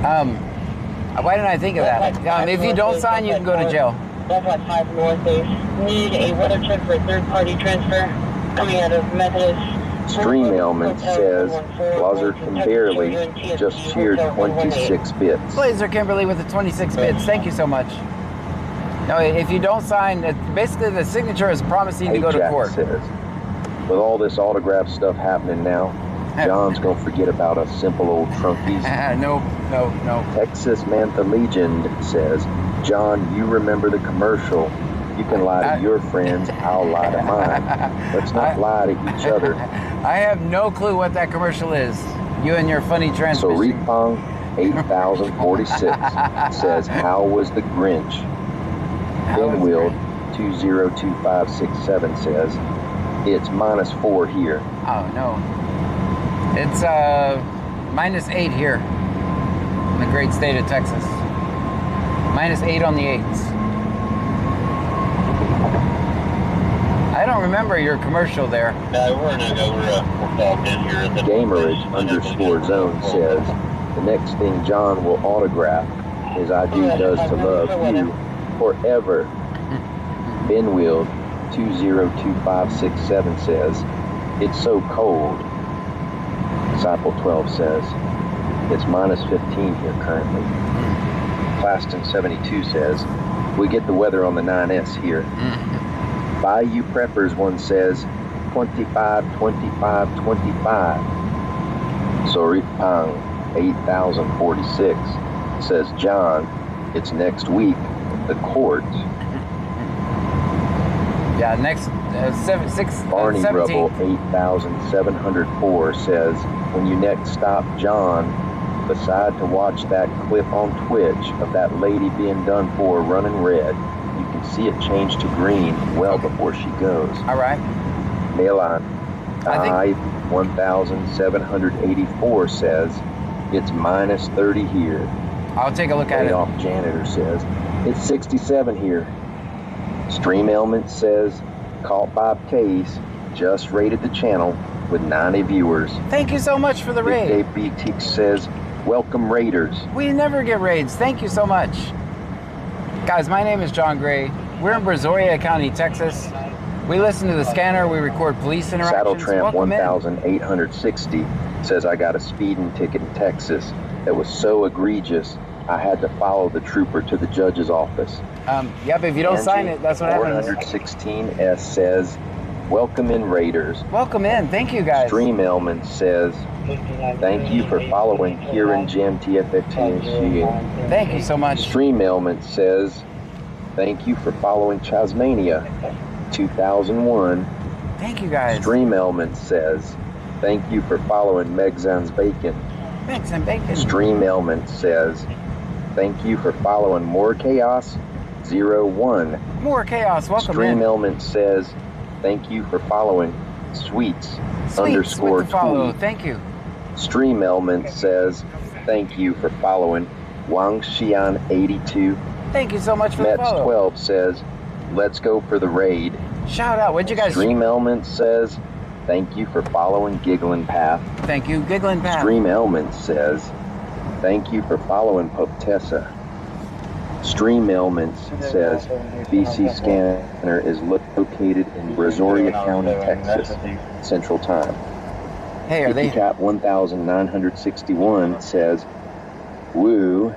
Why didn't I think of that? If you don't sign, you can go to jail. 155 North Base. Need a weather check for third-party transfer coming out of Methodist. Stream Ailment says, Blazer Kimberly just cheered 26 bits. Blazer Kimberly with the 26 bits. Thank you so much. No, if you don't sign, basically the signature is promising to go to Jack court. Says, with all this autograph stuff happening now, John's gonna forget about us simple old trunkies. No. Texas Mantha Legend says, John, you remember the commercial. You can lie to your friends, I'll lie to mine. Let's not lie to each other. I have no clue what that commercial is. You and your funny transmission. So Repong 8046 says, how was the Grinch? Pinwheel 202567 says, it's -4 here. Oh, no. It's -8 here in the great state of Texas. -8 on the 8s. I don't remember your commercial there. No, we're talking here. Gamerage_zone says, the next thing John will autograph is I do does to love you forever. Pinwheel 202567 says, it's so cold. Disciple 12 says, it's -15 here currently. Plaston 72 says, we get the weather on the 9S here. Bayou Preppers one says, 25, 25, 25. Sorry Pang 8046 says, John, it's next week, the court. Yeah, next 17. Barney Rubble 8704 says, when you next stop John, beside to watch that clip on Twitch of that lady being done for running red, you can see it change to green well before she goes. All right. Mailon 1784 says, it's -30 here. I'll take a look at it. Off Janitor says, it's 67 here. Stream Ailment says, caught by case, just rated the channel with 90 viewers. Thank you so much for the raid. Dave BT says, welcome Raiders. We never get raids. Thank you so much. Guys, my name is John Gray. We're in Brazoria County, Texas. We listen to the scanner. We record police interactions. Saddle Tramp 1860 says, I got a speeding ticket in Texas that was so egregious I had to follow the trooper to the judge's office. Yep, if you don't sign it, that's what happens. 416S says, welcome in Raiders. Welcome in. Thank you, guys. Stream Ailment says, thank you for following Kieran Jim TFFTSG. Thank you so much. Stream Ailment says, thank you for following Chasmania 2001. Thank you, guys. Stream Ailment says, thank you for following Megzan's Bacon. Megzan Bacon. Stream Ailment says, thank you for following More Chaos 01. More Chaos, welcome Stream in. Ailment says, thank you for following Sweets Sweets with the follow. Tweet. Thank you. Stream Ailment says, thank you for following Wang Xian 82. Thank you so much for the Mets follow. 12 says, let's go for the raid. Shout out. What'd you guys... Stream Ailment says, thank you for following Giggling Path. Thank you, Giggling Path. Stream Ailment says, thank you for following Poptessa. Stream Ailment says, BC Scanner is located in Brazoria County, Texas, Central Time. Hey, are they... Cat 1961 says, woo.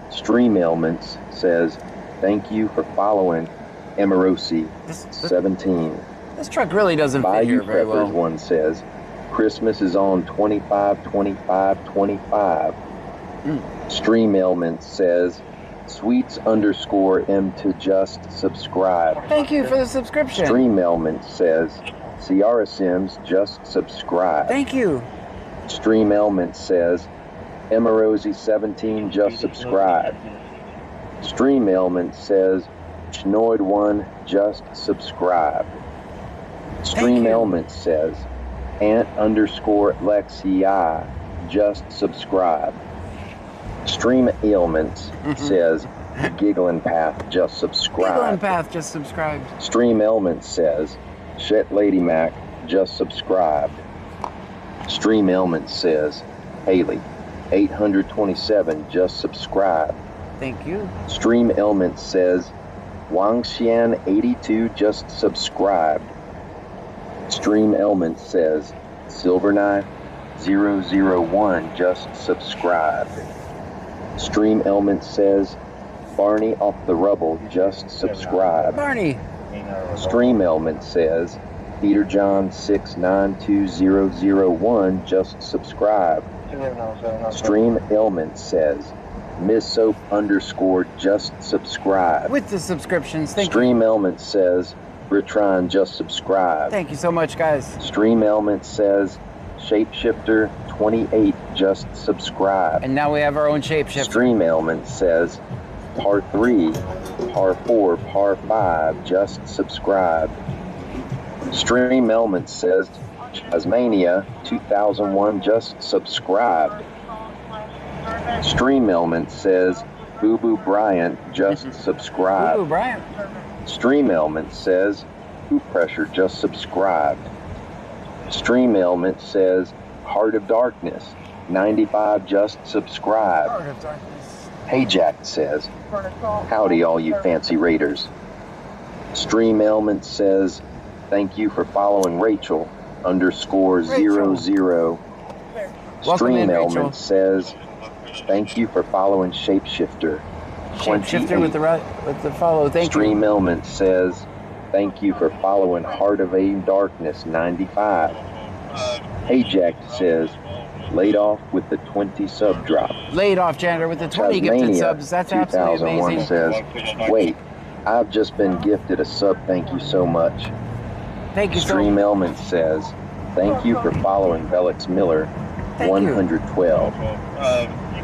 Stream Ailments says, thank you for following Emerosi 17. This truck really doesn't fit here very well. Preppers one says, Christmas is on 25, 25, 25. Stream Ailment says, Sweets_M to just subscribe. Thank you for the subscription. Stream Ailment says, Ciara Sims just subscribe. Thank you. Stream Ailment says, Emerosi 17 just subscribe. Stream Ailment says, Schnoid 1 just subscribe. Stream Ailment says, Ant_Lexi just subscribe. Stream Ailment says, Giggling Path just subscribe. Giggling Path just subscribed. Stream Ailment says, Shit Lady Mac just subscribed. Stream Ailment says, Haley 827 just subscribed. Thank you. Stream Ailment says, Wang Xian 82 just subscribed. Stream Ailment says, Silver Knife 001 just subscribed. Stream Ailment says, Barney off the Rubble just subscribed. Barney. Stream Ailment says, Peter John 692001 just subscribed. Stream Ailment says, Ms. Soap _ just subscribed. With the subscriptions, thank you. Stream Ailment says, Retron just subscribed. Thank you so much, guys. Stream Ailment says, Shapeshifter 28 just subscribed. And now we have our own shapeshifter. Stream Ailment says, Par 3, Par 4, Par 5 just subscribed. Stream Ailment says, Tasmania 2001 just subscribed. Stream Ailment says, Boo Boo Bryant just subscribed. Boo Boo Bryant. Stream Ailment says, Hoop Pressure just subscribed. Stream Ailment says, Heart of Darkness 95 just subscribed. Heart of Darkness. Hey Jack says, howdy all you fancy raiders. Stream Ailment says, thank you for following Rachel _00. Stream Ailment says, thank you for following Shapeshifter. Shapeshifter with the follow. Thank you. Stream Ailment says, thank you for following Heart of a Darkness 95. Hey Jack says, laid off with the 20 sub drop. Laid off, janitor, with the 20 gifted subs. That's absolutely amazing. Says, wait, I've just been gifted a sub. Thank you so much. Thank you. Stream Ailment says, thank you for following Belix Miller 112.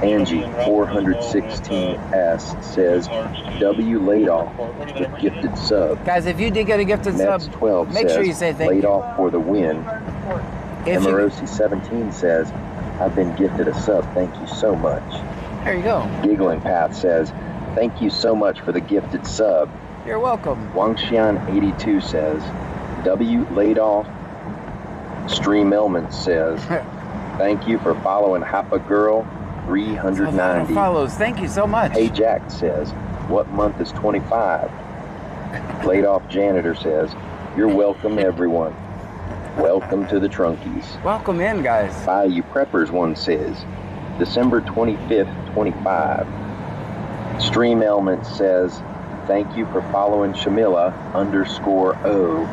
Angie 416S says, W laid off with gifted sub. Guys, if you did get a gifted sub, 12 make says, sure you say thank laid you. off for the win. Emerosi 17 says, I've been gifted a sub. Thank you so much. There you go. Giggling Path says, thank you so much for the gifted sub. You're welcome. Wangshian 82 says, W laid off. Stream Ailment says, thank you for following Hapa Girl 390. Follows. Thank you so much. Hey Jack says, what month is 25? Laid off Janitor says, you're welcome everyone. Welcome to the Trunkies. Welcome in, guys. Bayou Preppers one says, December 25th, 25. Stream Ailment says, thank you for following Shamila _O.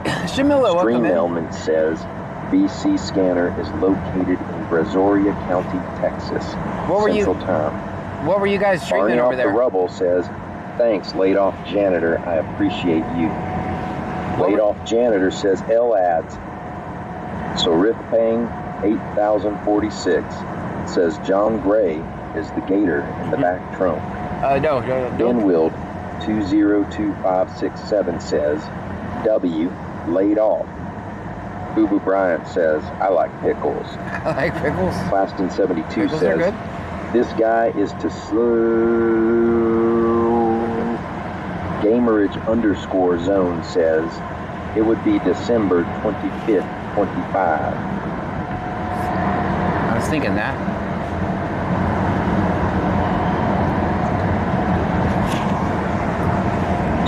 Shamila, welcome Stream in. Ailment says, BC Scanner is located in Brazoria County, Texas. Central Time. What were you guys streaming Barney over off there? the Rubble says, thanks, laid off Janitor. I appreciate you. Laid off Janitor says, L ads. So Riffpang 8046 says, John Gray is the gator in the back trunk. No. Benwild 202567 says, W laid off. Boo Boo Bryant says, I like pickles. I like pickles. Plaston 72 Pickles says, are good. this guy is to slow. Gamerage _zone says, it would be December 25th, 25. I was thinking that.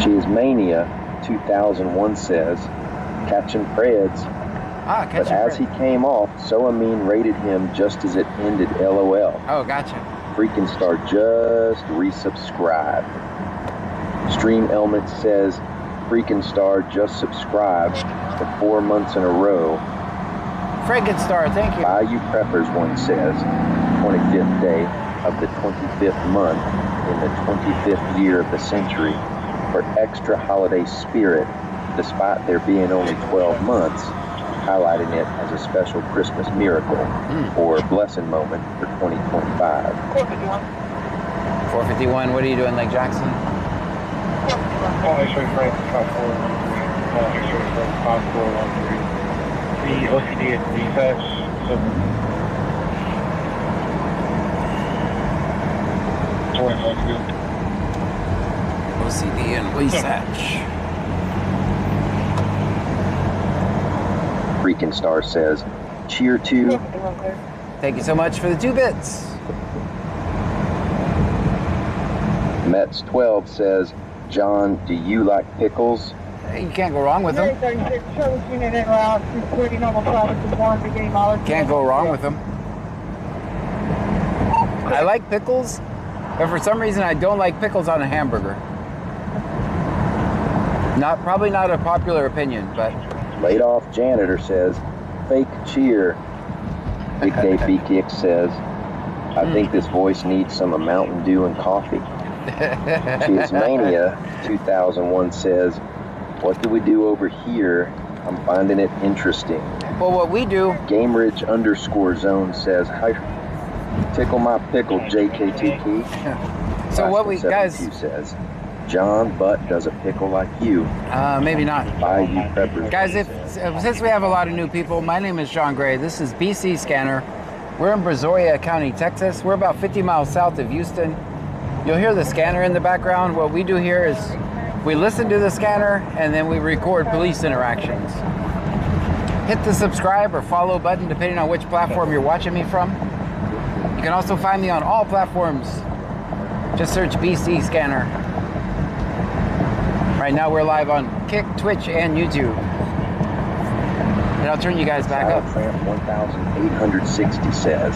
Cheesemania 2001 says, catching Preds. But as he came off, So Amin rated him just as it ended, LOL. Oh, gotcha. Freaking Star just resubscribed. Stream Ailment says, Freaking Star just subscribed for 4 months in a row. Freaking Star, thank you. Bayou Preppers one says, 25th day of the 25th month in the 25th year of the century for extra holiday spirit, despite there being only 12 months, highlighting it as a special Christmas miracle or blessing moment for 2025. 451, what are you doing, Lake Jackson? The OCD at research. OCD and research. Freaking Star says, cheer to. Thank you so much for the 2 bits. Mets 12 says, John, do you like pickles? You can't go wrong with them. Can't go wrong with them. I like pickles, but for some reason I don't like pickles on a hamburger. Probably not a popular opinion, but Laid off janitor says, fake cheer. Big Dave B-Kick says, I think this voice needs some Mountain Dew and coffee. Cheersmania 2001 says, what do we do over here? I'm finding it interesting. Well, what we do... GameRidge_zone says, hi, tickle my pickle, JK2P. So what we... Guys... says, John Butt does a pickle like you. Maybe not. Bayou Preppers. Guys, since we have a lot of new people, my name is Sean Gray. This is BC Scanner. We're in Brazoria County, Texas. We're about 50 miles south of Houston. You'll hear the scanner in the background. What we do here is we listen to the scanner and then we record police interactions. Hit the subscribe or follow button depending on which platform you're watching me from. You can also find me on all platforms. Just search BC Scanner. Right now we're live on Kick, Twitch, and YouTube. And I'll turn you guys back up. Tramp 1860 says,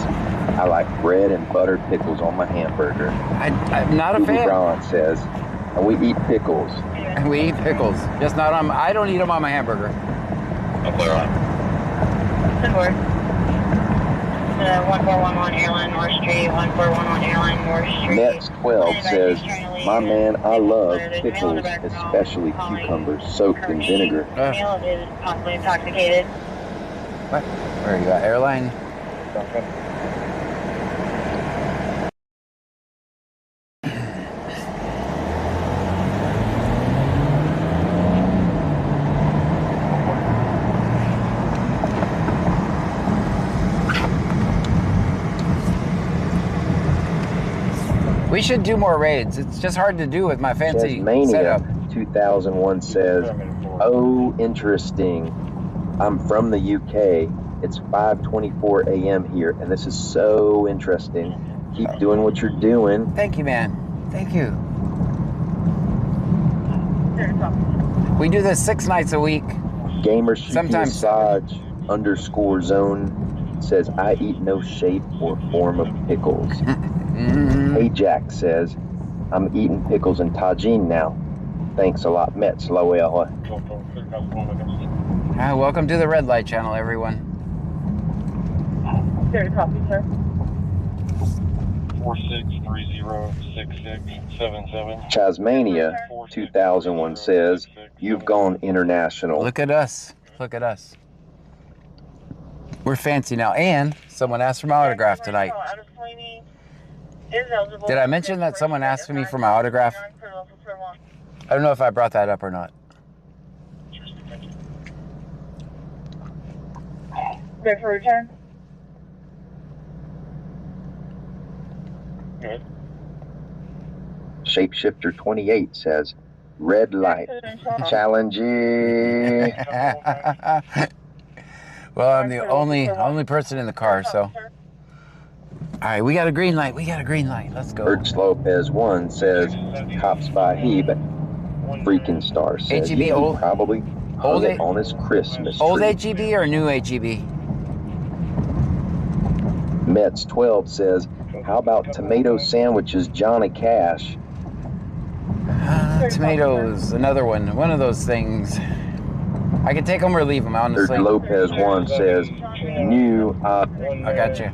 I like bread and buttered pickles on my hamburger. I'm not a fan. Ron says, and we eat pickles. And we eat pickles. Just not on, I don't eat them on my hamburger. I'll clear on. 1411 Airline North Street, 1411 Airline North Street. Nets 12 says, my man, I love pickles, especially cucumbers soaked in vinegar. Male is possibly intoxicated. What? Where are you at? Airline? We should do more raids. It's just hard to do with my fancy setup. 2001 says, oh, interesting. I'm from the UK. It's 5:24 a.m. here, and this is so interesting. Keep doing what you're doing. Thank you, man. Thank you. We do this 6 nights a week. GamerSmassage_zone says, I eat no shape or form of pickles. Hey Jack says, I'm eating pickles and tagine now. Thanks a lot, Mets. Welcome to the Red Light Channel, everyone. Very copy, sir. 46306677. Chasmania 2001 says, you've gone international. Look at us. Look at us. We're fancy now. And someone asked for my autograph tonight. Did I mention that someone asked me for my autograph? I don't know if I brought that up or not. Ready for return? Good. Shapeshifter 28 says, red light. Challenging. Well, I'm the only person in the car, so. All right, we got a green light. We got a green light. Let's go. Urge Lopez 1 says, Cops by he, but Freaking Star says, HEB old, probably hung it on his Christmas tree. Old HEB or new HEB? Mets 12 says, how about tomato sandwiches, Johnny Cash? Tomatoes, another one. One of those things. I can take them or leave them, honestly. Urge Lopez 1 says, new. I got you.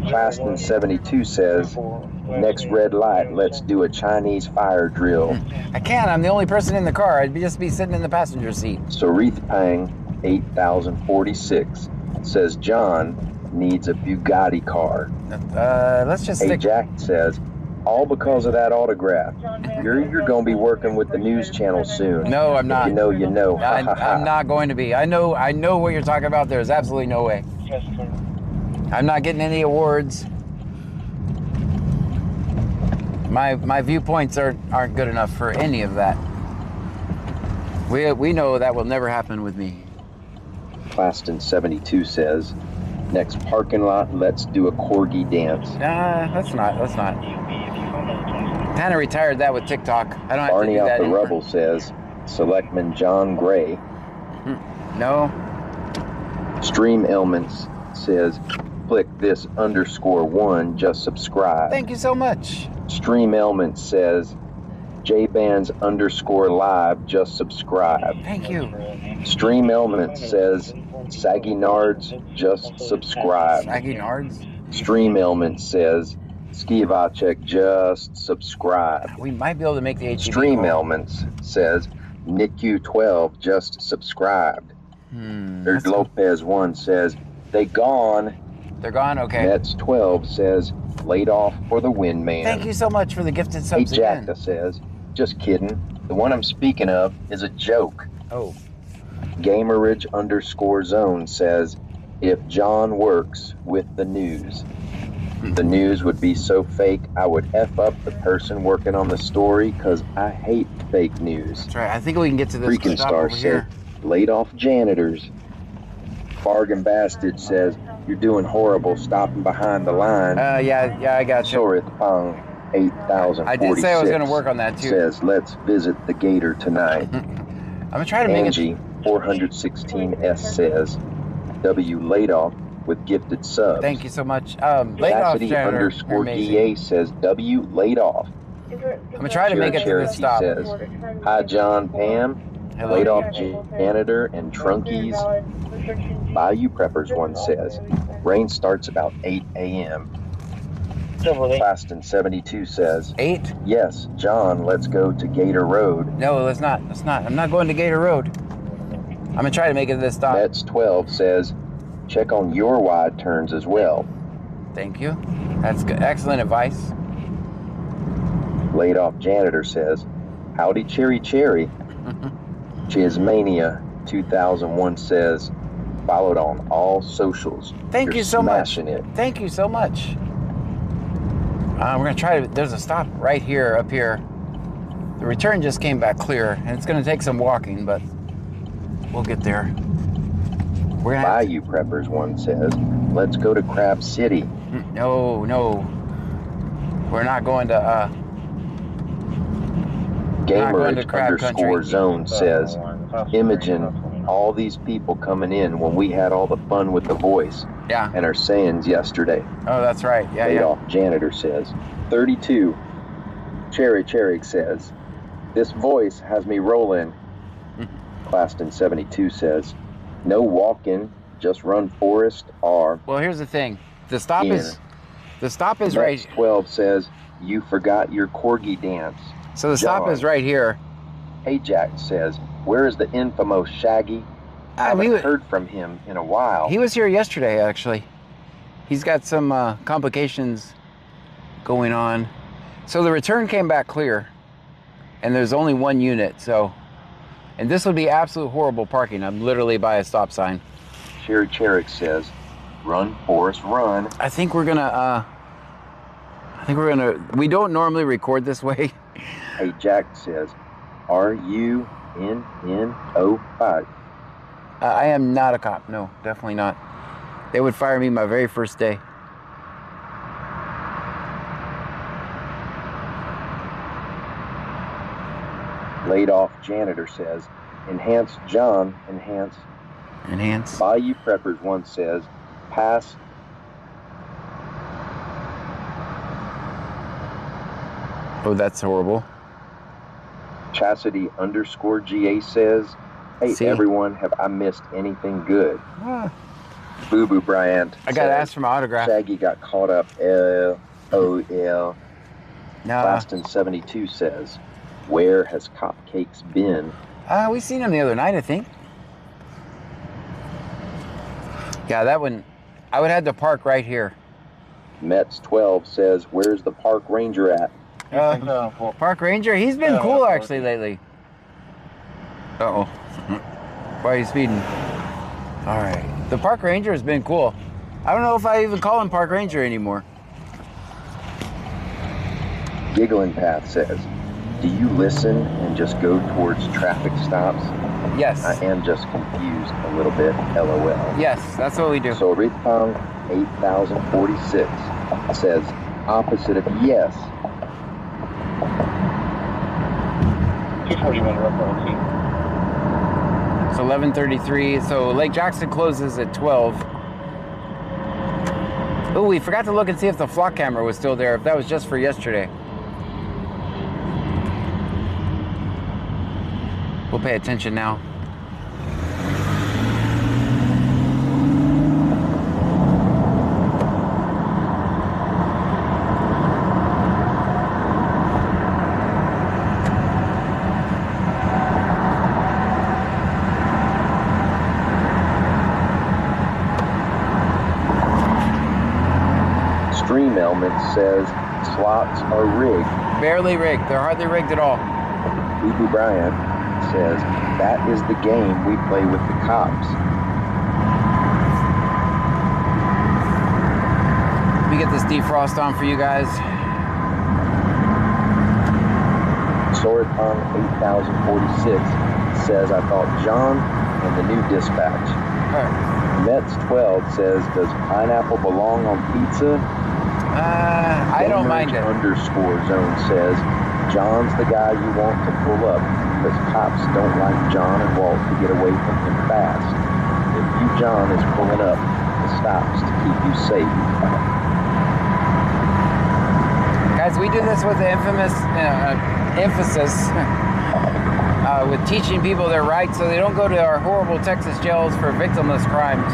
Claston 72 says, next red light, let's do a Chinese fire drill. I can't. I'm the only person in the car. I'd just be sitting in the passenger seat. Sarith Pang 8046 says, John needs a Bugatti car. Let's just Hey, Jack says, all because of that autograph. You're going to be working with the news channel soon. No, I'm not. If you know, you know. I'm not going to be. I know what you're talking about. There's absolutely no way. I'm not getting any awards. My viewpoints aren't good enough for any of that. We know that will never happen with me. Claston 72 says, next parking lot, let's do a corgi dance. Let's not. Kind of retired that with TikTok. I don't have Barney to do out that the anymore. rubble says, Selectman John Gray. No. Stream Elements says, click this _1, just subscribe. Thank you so much. Stream Elements says, JBands_live just subscribed. Thank you. Stream Elements says Saggy Nards just subscribed. Saggy Nards? Stream Elements says Skivacek just subscribed. We might be able to make the HEB. Stream Elements says NICU12 just subscribed. Nerd Lopez 1 says they gone. They're gone? Okay. Nets 12 says laid off for the win, man. Thank you so much for the gifted subs Hey again. Jacta says, just kidding. The one I'm speaking of is a joke. Oh. Gamerage_zone says, if John works with the news would be so fake I would F up the person working on the story because I hate fake news. That's right. I think we can get to this Freaking stop Star over said, here. laid off janitors. Bargain Bastard says, you're doing horrible stopping behind the line. Yeah, I got you. Sorith Pong 8046 I did say I was going to work on that too. says, let's visit the Gator tonight. I'm going to try to make Angie 416S says, W laid off with gifted subs. Thank you so much. Laid off janitor. Cassidy_DA says, W laid off. I'm going to try to make it to this stop. Says, hi John, Pam. Hello. Laid off janitor and trunkies. Bayou Preppers 1 says, rain starts about 8 a.m. Plaston 72 says, 8? Yes, John, let's go to Gator Road. No, let's not. Let's not. I'm not going to Gator Road. I'm going to try to make it to this stop. Mets 12 says, check on your wide turns as well. Thank you. That's good. Excellent advice. Laid off janitor says, howdy cherry cherry. Chizmania 2001 says, followed on all socials. Thank you so much. Smashing it. Thank you so much. We're going to try to, there's a stop right here, up here. The return just came back clear, and it's going to take some walking, but we'll get there. We're gonna Bayou Preppers 1 says, let's go to Crab City. No. We're not going to, Gamerage_zone says, Imogen, all these people coming in when we had all the fun with the voice. Yeah. And our sayings yesterday. Oh, that's right. Yeah, Laid yeah. off janitor says, 32. Cherry says, this voice has me rolling. Claston 72 says, no walking, just run Forest R. Well, here's the thing. The stop is right. 12 says, you forgot your corgi dance. So the stop is right here. Hey Jack says, where is the infamous Shaggy? I haven't heard from him in a while. He was here yesterday, actually. He's got some complications going on. So the return came back clear, and there's only one unit, so, and this would be absolute horrible parking. I'm literally by a stop sign. Sherry Cherrick says, run, Forrest, run. I think we're gonna, we don't normally record this way. Hey Jack says, are you in 05? I am not a cop. No, definitely not. They would fire me my very first day. Laid off janitor says, enhance John, enhance. Enhance. Bayou Preppers 1 says, pass. Oh, that's horrible. Chastity_GA says, hey everyone, have I missed anything good? Boo Boo Bryant. I got asked for my autograph. Shaggy got caught up. LOL. No. Boston 72 says, where has Cupcakes been? We seen him the other night, I think. Yeah, that one, I would have to park right here. Mets 12 says, where's the park ranger at? Park ranger? He's been cool actually lately. Uh-oh. Why are you speeding? All right. The park ranger has been cool. I don't know if I even call him park ranger anymore. Giggling Path says, do you listen and just go towards traffic stops? Yes. I am just confused a little bit, LOL. Yes, that's what we do. So Ritpong 8046 says, opposite of yes. 241 Rockville. It's 11:33. So Lake Jackson closes at 12. Oh, we forgot to look and see if the flock camera was still there, if that was just for yesterday. We'll pay attention now. Stream Element says slots are rigged. Barely rigged. They're hardly rigged at all. BB Bryant says that is the game we play with the cops. Let me get this defrost on for you guys. Sorathon 8046 says I thought John and the new dispatch. Mets 12 says, does pineapple belong on pizza? I don't mind it. Underscore zone says, John's the guy you want to pull up because cops don't like John and Walt to get away from him fast. If you, John, is pulling up, the stops to keep you safe. Guys, we do this with the infamous emphasis with teaching people their rights so they don't go to our horrible Texas jails for victimless crimes.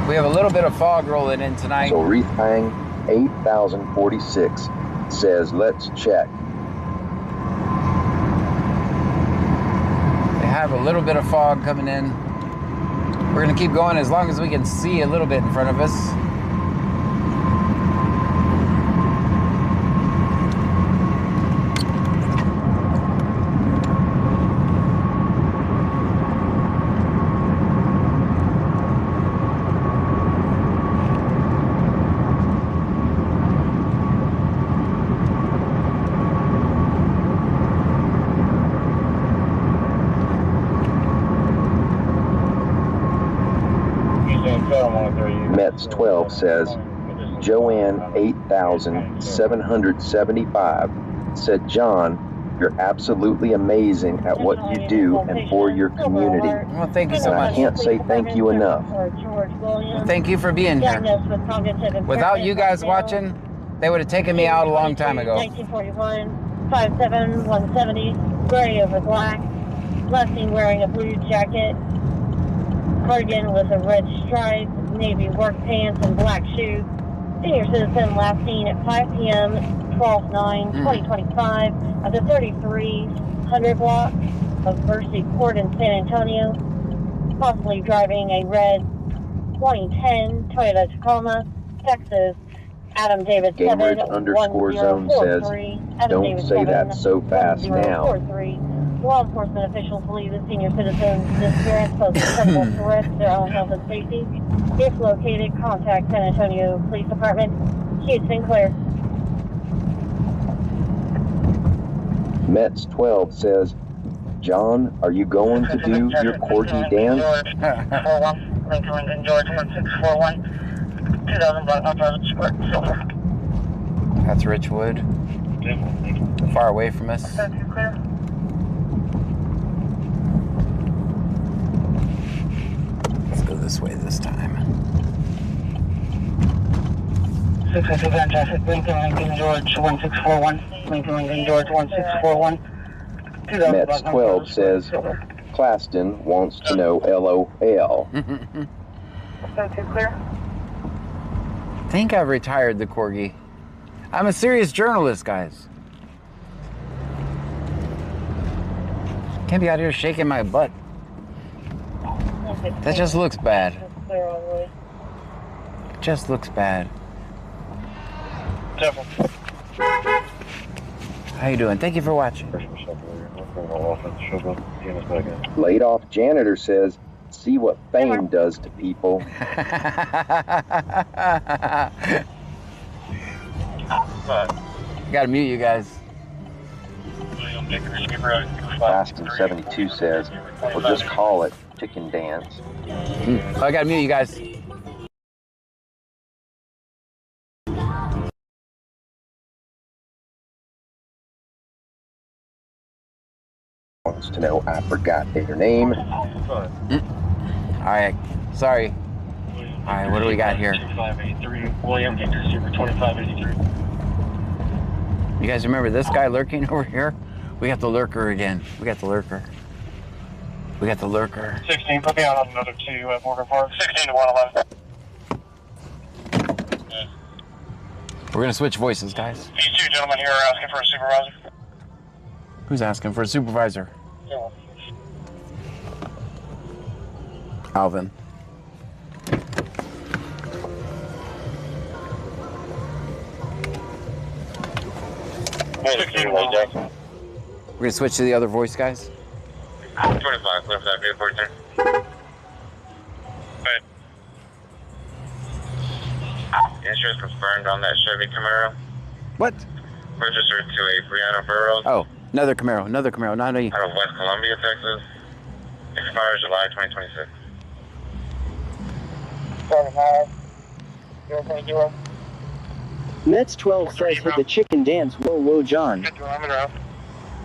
We have a little bit of fog rolling in tonight. So Reefhang 8046 says, let's check. They have a little bit of fog coming in. We're going to keep going as long as we can see a little bit in front of us. Mets 12 says, Joanne 8775 said, John, you're absolutely amazing at what you do and for your community. Well, thank you so and much. I can't say thank you enough. Well, thank you for being here. Without you guys watching, they would have taken me out a long time ago. 1941, 5'7", 170, gray over black, last seen wearing a blue jacket, cardigan with a red stripe, navy work pants, and black shoes. Senior citizen last seen at 5 p.m. 12/9/2025 at the 3300 block of Mercy Court in San Antonio, possibly driving a red 2010 Toyota Tacoma, Texas. Adam David Gamers underscore zone says, don't say that so fast now. Law enforcement officials believe the senior citizen's disappearance poses credible threat to their own health and safety. If located, contact San Antonio Police Department. Chief Sinclair. Mets 12 says, John, are you going to do your corgi dance? Lincoln, George 1641, 2000 block North Road Square, Silver. That's Richwood. Far away from us. Let's go this way this time. 602 fantastic. Lincoln, George 1641. Lincoln, George 1641. Mets 12 says, Claston wants to know LOL. Clear. I think I've retired the Corgi. I'm a serious journalist, guys. Can't be out here shaking my butt. That just looks bad. Just looks bad. How you doing? Thank you for watching. Laid off janitor says, see what fame does to people. Gotta mute you guys. Baskin 72 says, we'll just call it chicken dance. Oh, I gotta mute you guys. Wants to know, I forgot their name. All right, sorry. All right, what do we got here? 2583 William, Super 2583. You guys remember this guy lurking over here? We got the lurker again. We got the lurker. We got the lurker. 16, put me on another 2 at Morgan Park. 16 to 111. We're gonna switch voices, guys. These 2 gentlemen here are asking for a supervisor. Who's asking for a supervisor? Yeah. Alvin. We're gonna switch to the other voice, guys. 25, left that vehicle right there. Right. Insurance confirmed on that Chevy Camaro. What? Registered to a Brianna Burrows. Oh, another Camaro, not a... Out of West Columbia, Texas. Expires July 2026. 75. Mets 12 says hit the chicken dance. Whoa, whoa, John.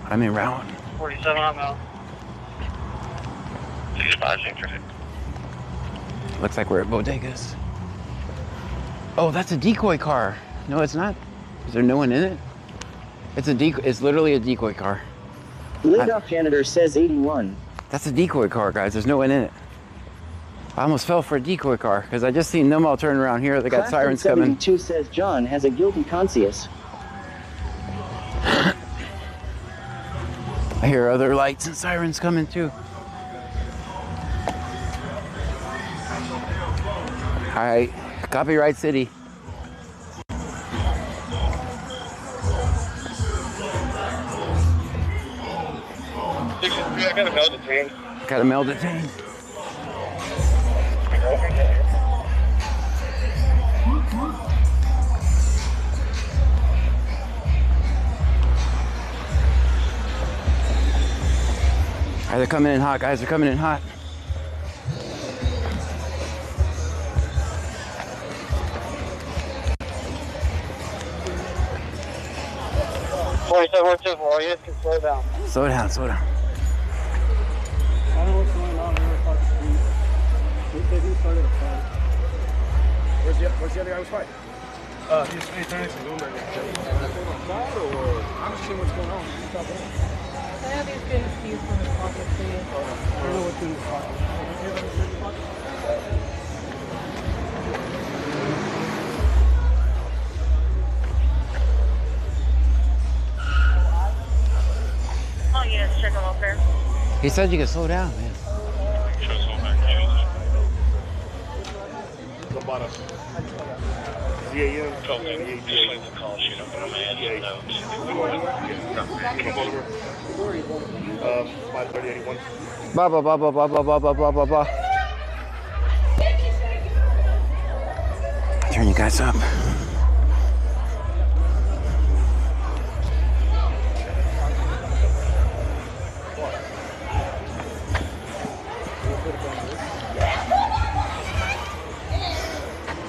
I'm in round. 47 on now. Looks like we're at bodegas. Oh, that's a decoy car. No, it's not. Is there no one in it? It's a decoy. It's literally a decoy car. Laid off janitor says 81. That's a decoy car, guys. There's no one in it. I almost fell for a decoy car because I just seen them all turn around here. They got Class sirens coming. 72 says John has a guilty conscience. I hear other lights and sirens coming too. All right, Copyright City. I got a mail detained. Got a mail detained. All right, they're coming in hot, guys. They're coming in hot. You can slow down. Slow down, slow down. I don't know what's going on here across the street. They started a fight. Where's the other guy was fighting? He's turning to Bloomberg. I'm just seeing what's going on. I have these things keys from his pocket, please. I don't know what's in his pocket. Oh, yes, check them out there. He said you could slow down, man. Blah, blah, blah, blah, blah, blah, blah, blah, blah, blah, blah. Turn you guys up.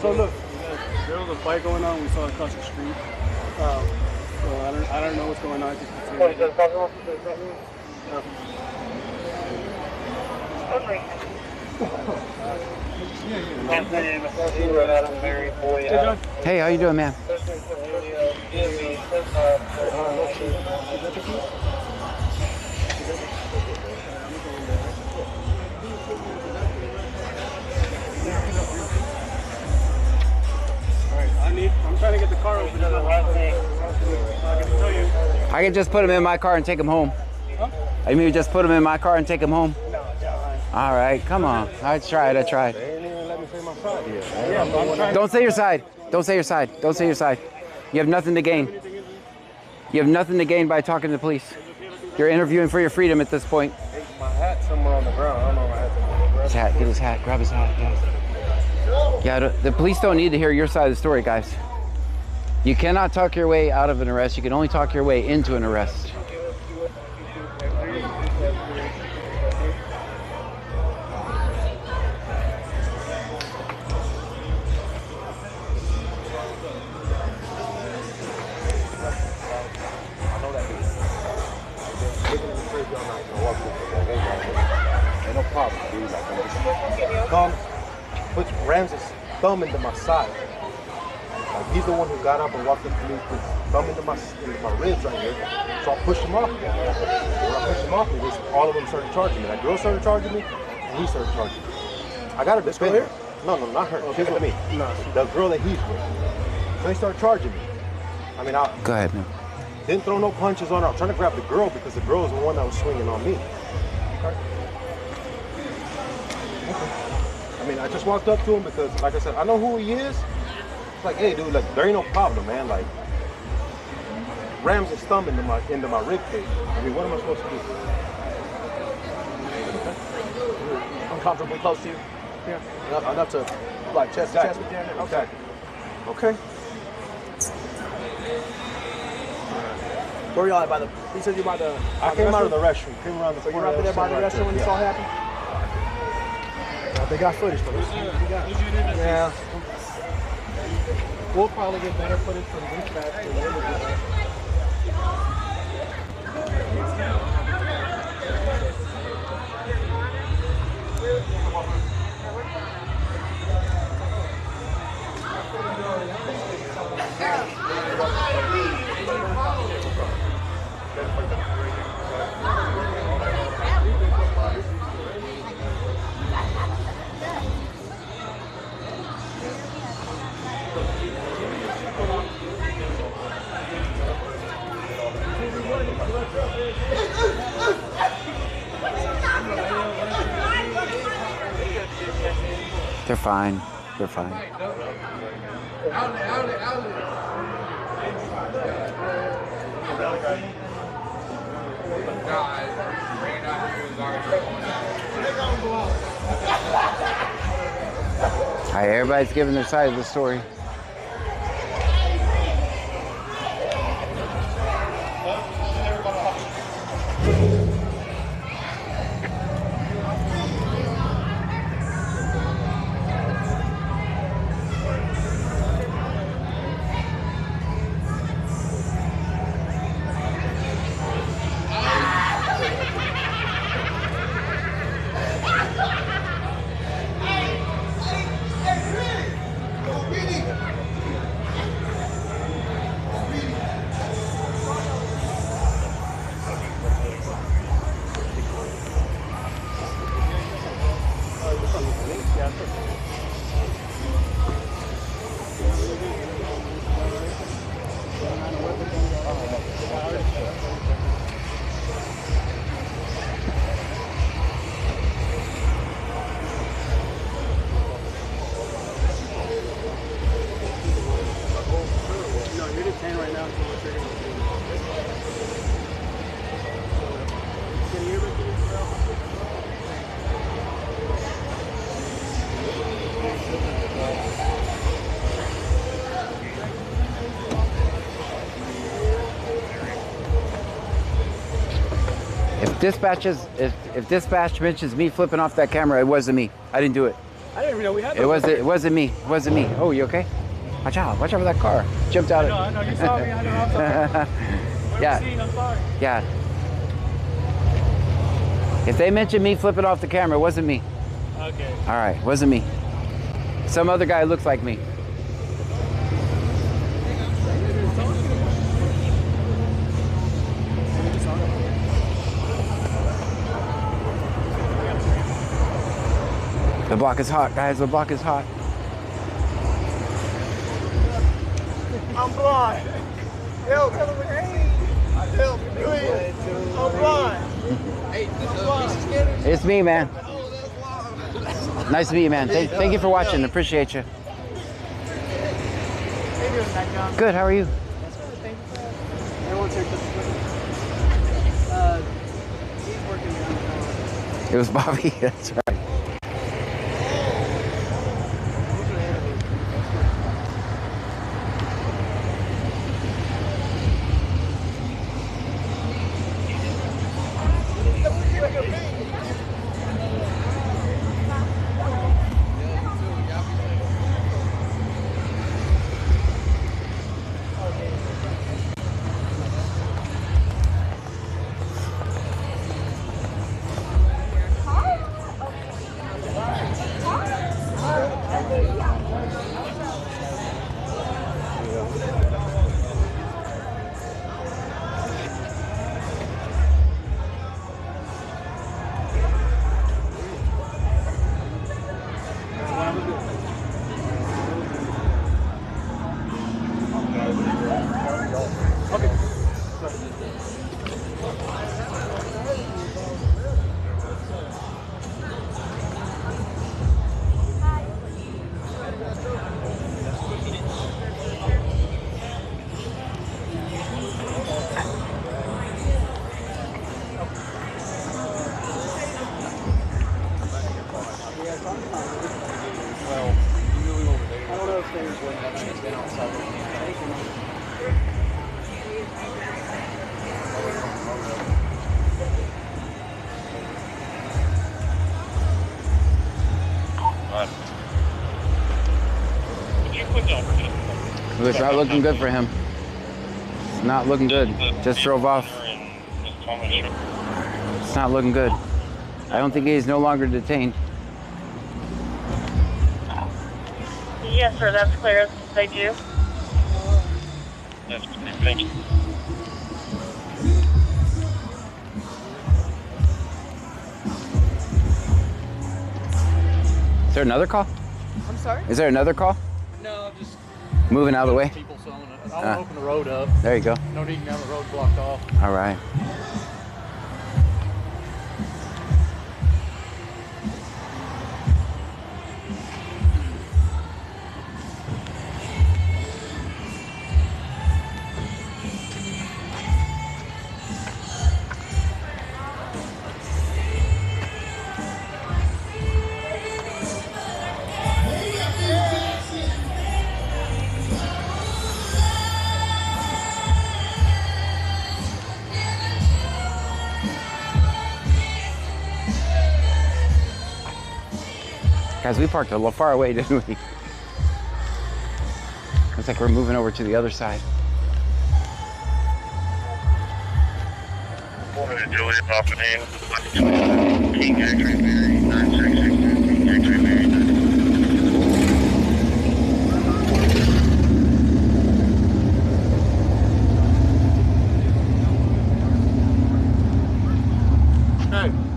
So look, there was a fight going on. We saw it across the street. So I don't know what's going on. Hey, how you doing, man? I'm trying to get the car open. I can just put him in my car and take him home. Huh? I mean, just put him in my car and take him home. No, all right, come on. I tried. They ain't even let me say my side yet. Yeah, I'm trying. Don't say your side. Don't say your side. Don't say your side. You have nothing to gain. You have nothing to gain by talking to the police. You're interviewing for your freedom at this point. My hat's somewhere on the ground. I don't know where my hat's at. His hat. Get his hat. Grab his hat. Yeah, the police don't need to hear your side of the story, guys. You cannot talk your way out of an arrest. You can only talk your way into an arrest. Ain't no problem, dude. Puts Rams's thumb into my side. Like, he's the one who got up and walked up to me, put his thumb into my ribs right here. So I pushed him off. When I pushed him off, all of them started charging me. That girl started charging me, and he started charging me. I got her defend her. No, not her. She's with me. No, the girl that he's with. So they started charging me. I mean, Go ahead, man. Didn't throw no punches on her. I was trying to grab the girl because the girl was the one that was swinging on me. Okay. I mean, I just walked up to him because, like I said, I know who he is. It's like, hey, dude, like, there ain't no problem, man. Like, rams his thumb into my rib cage. I mean, what am I supposed to do? Uncomfortably close to you? Yeah. Enough to, like, chest to chest with you? Okay. Okay. Where y'all at by the? He said you by the. I came out of the restroom. Came around the. So you're up there by the restroom when this all happened? They got footage for this. Yeah. We'll probably get better footage from dispatch to the interview. They're fine. They're fine. All right, everybody's giving their side of the story. If dispatch mentions me flipping off that camera, it wasn't me. I didn't do it. I didn't even know we had. It wasn't me. It wasn't me. Oh, you okay? Watch out! Watch out for that car. Jumped out. I know. You saw me. I know. I'm sorry. Yeah. I'm sorry. Yeah. If they mention me flipping off the camera, it wasn't me. Okay. All right, wasn't me. Some other guy looks like me. The block is hot, guys. The block is hot. I'm blind. Yo, tell him, hey. Help me, please. I'm blind. It's me, man. Nice to meet you, man. Thank you for watching. Appreciate you. Good. How are you? It was Bobby. That's right. It's not looking good for him. It's not looking good. Just drove off. It's not looking good. I don't think he's no longer detained. Yes, sir, that's clear. They do. Yes, thank you. Is there another call? I'm sorry? Is there another call? No, I'm just moving out of the way. people, so I want to open the road up. There you go. No need to have the road blocked off. All right. Guys, we parked a little far away, didn't we? Looks like we're moving over to the other side. Juliet off and in. King X-ray Mary, 9662, King X-ray Mary, 9662.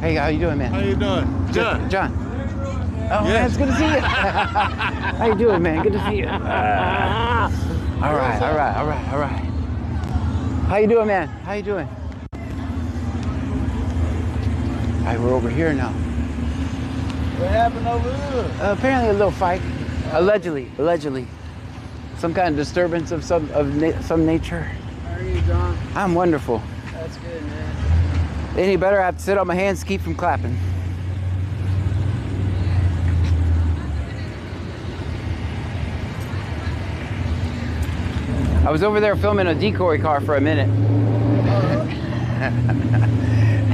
Hey, how you doing, man? How you doing? John. John. Oh, man, it's good to see you. How you doing, man? Good to see you. All right. How you doing, man? How you doing? All right, we're over here now. What happened over there? Apparently a little fight. Allegedly. Some kind of disturbance of some nature. How are you, John? I'm wonderful. That's good, man. Any better, I have to sit on my hands to keep from clapping. I was over there filming a decoy car for a minute.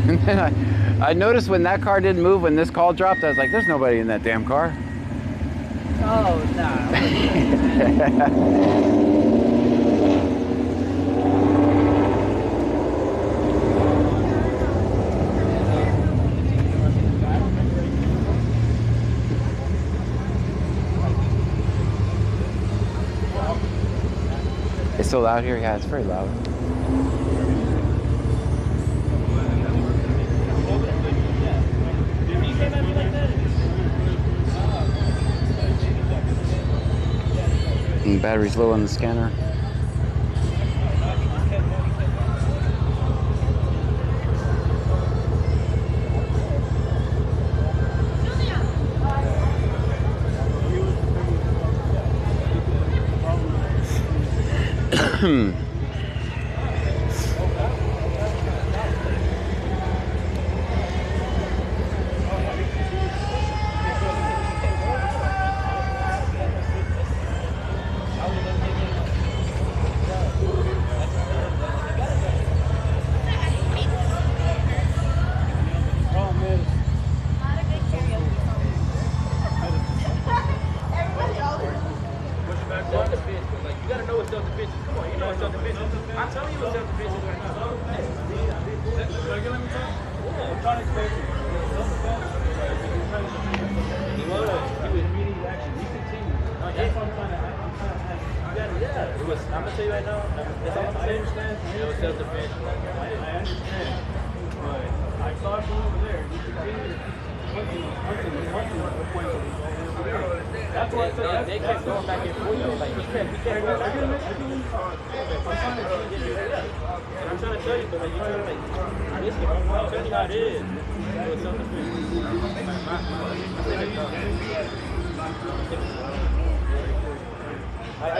And then I noticed when that car didn't move, when this call dropped, I was like, there's nobody in that damn car. Oh, no. It's so loud here? Yeah, it's very loud. And battery's low on the scanner. I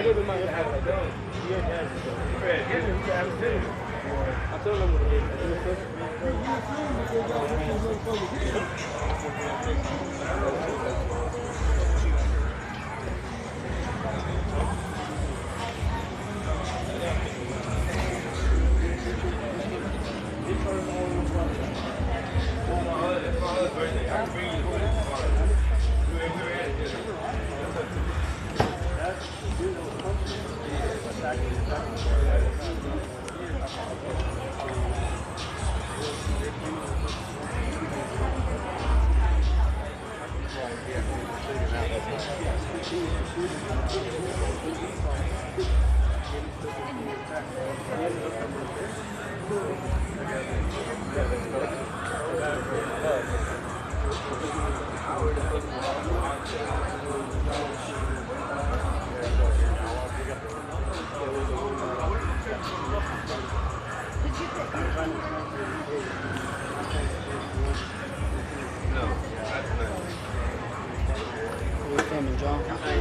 gave him my iPad, like, yo, your dad. I told him what it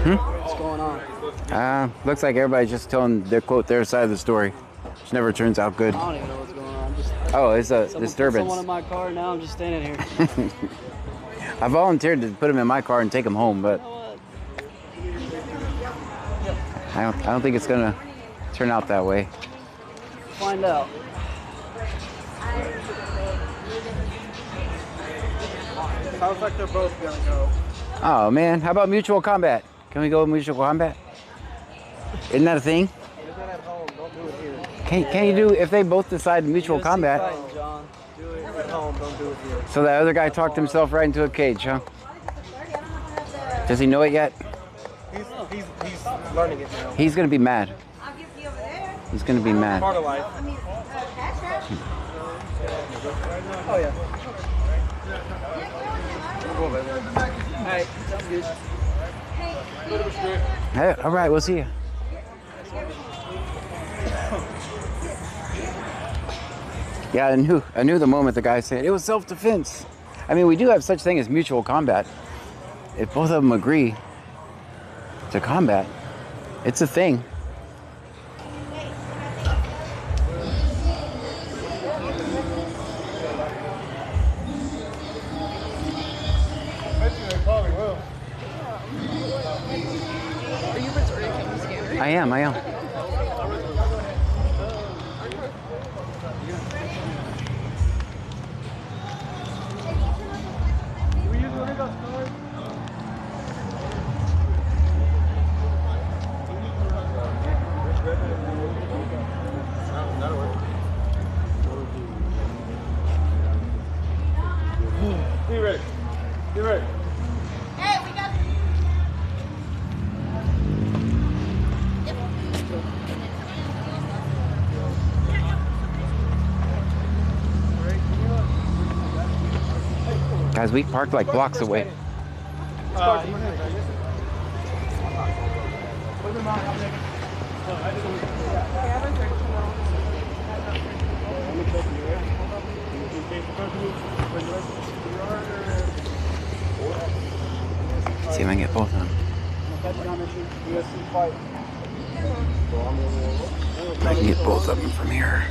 What's going on? Looks like everybody's just telling their side of the story, which never turns out good. I don't even know what's going on. It's a disturbance. Someone in my car. Now I'm just standing here. I volunteered to put him in my car and take him home, but I don't think it's gonna turn out that way. Find out. Sounds like they're both gonna go. Oh man, how about mutual combat? Can we go mutual combat? Isn't that a thing? Do that at home. Don't do it here. Can you do if they both decide mutual combat? Fighting, John. Do it at home. Don't do it here. So that other guy talked himself right into a cage, huh? Does he know it yet? He's learning it now. He's gonna be mad. He's gonna be mad. Part of life. Oh yeah. Alright, sounds good. Hey, all right, we'll see you. Yeah, I knew the moment the guy said it was self-defense. I mean, we do have such thing as mutual combat. If both of them agree to combat, it's a thing. I am. Be ready. Be ready. Hey, we got. Guys, we parked like blocks away. See if I can get both of them. UFC fight. I can get both of them from here.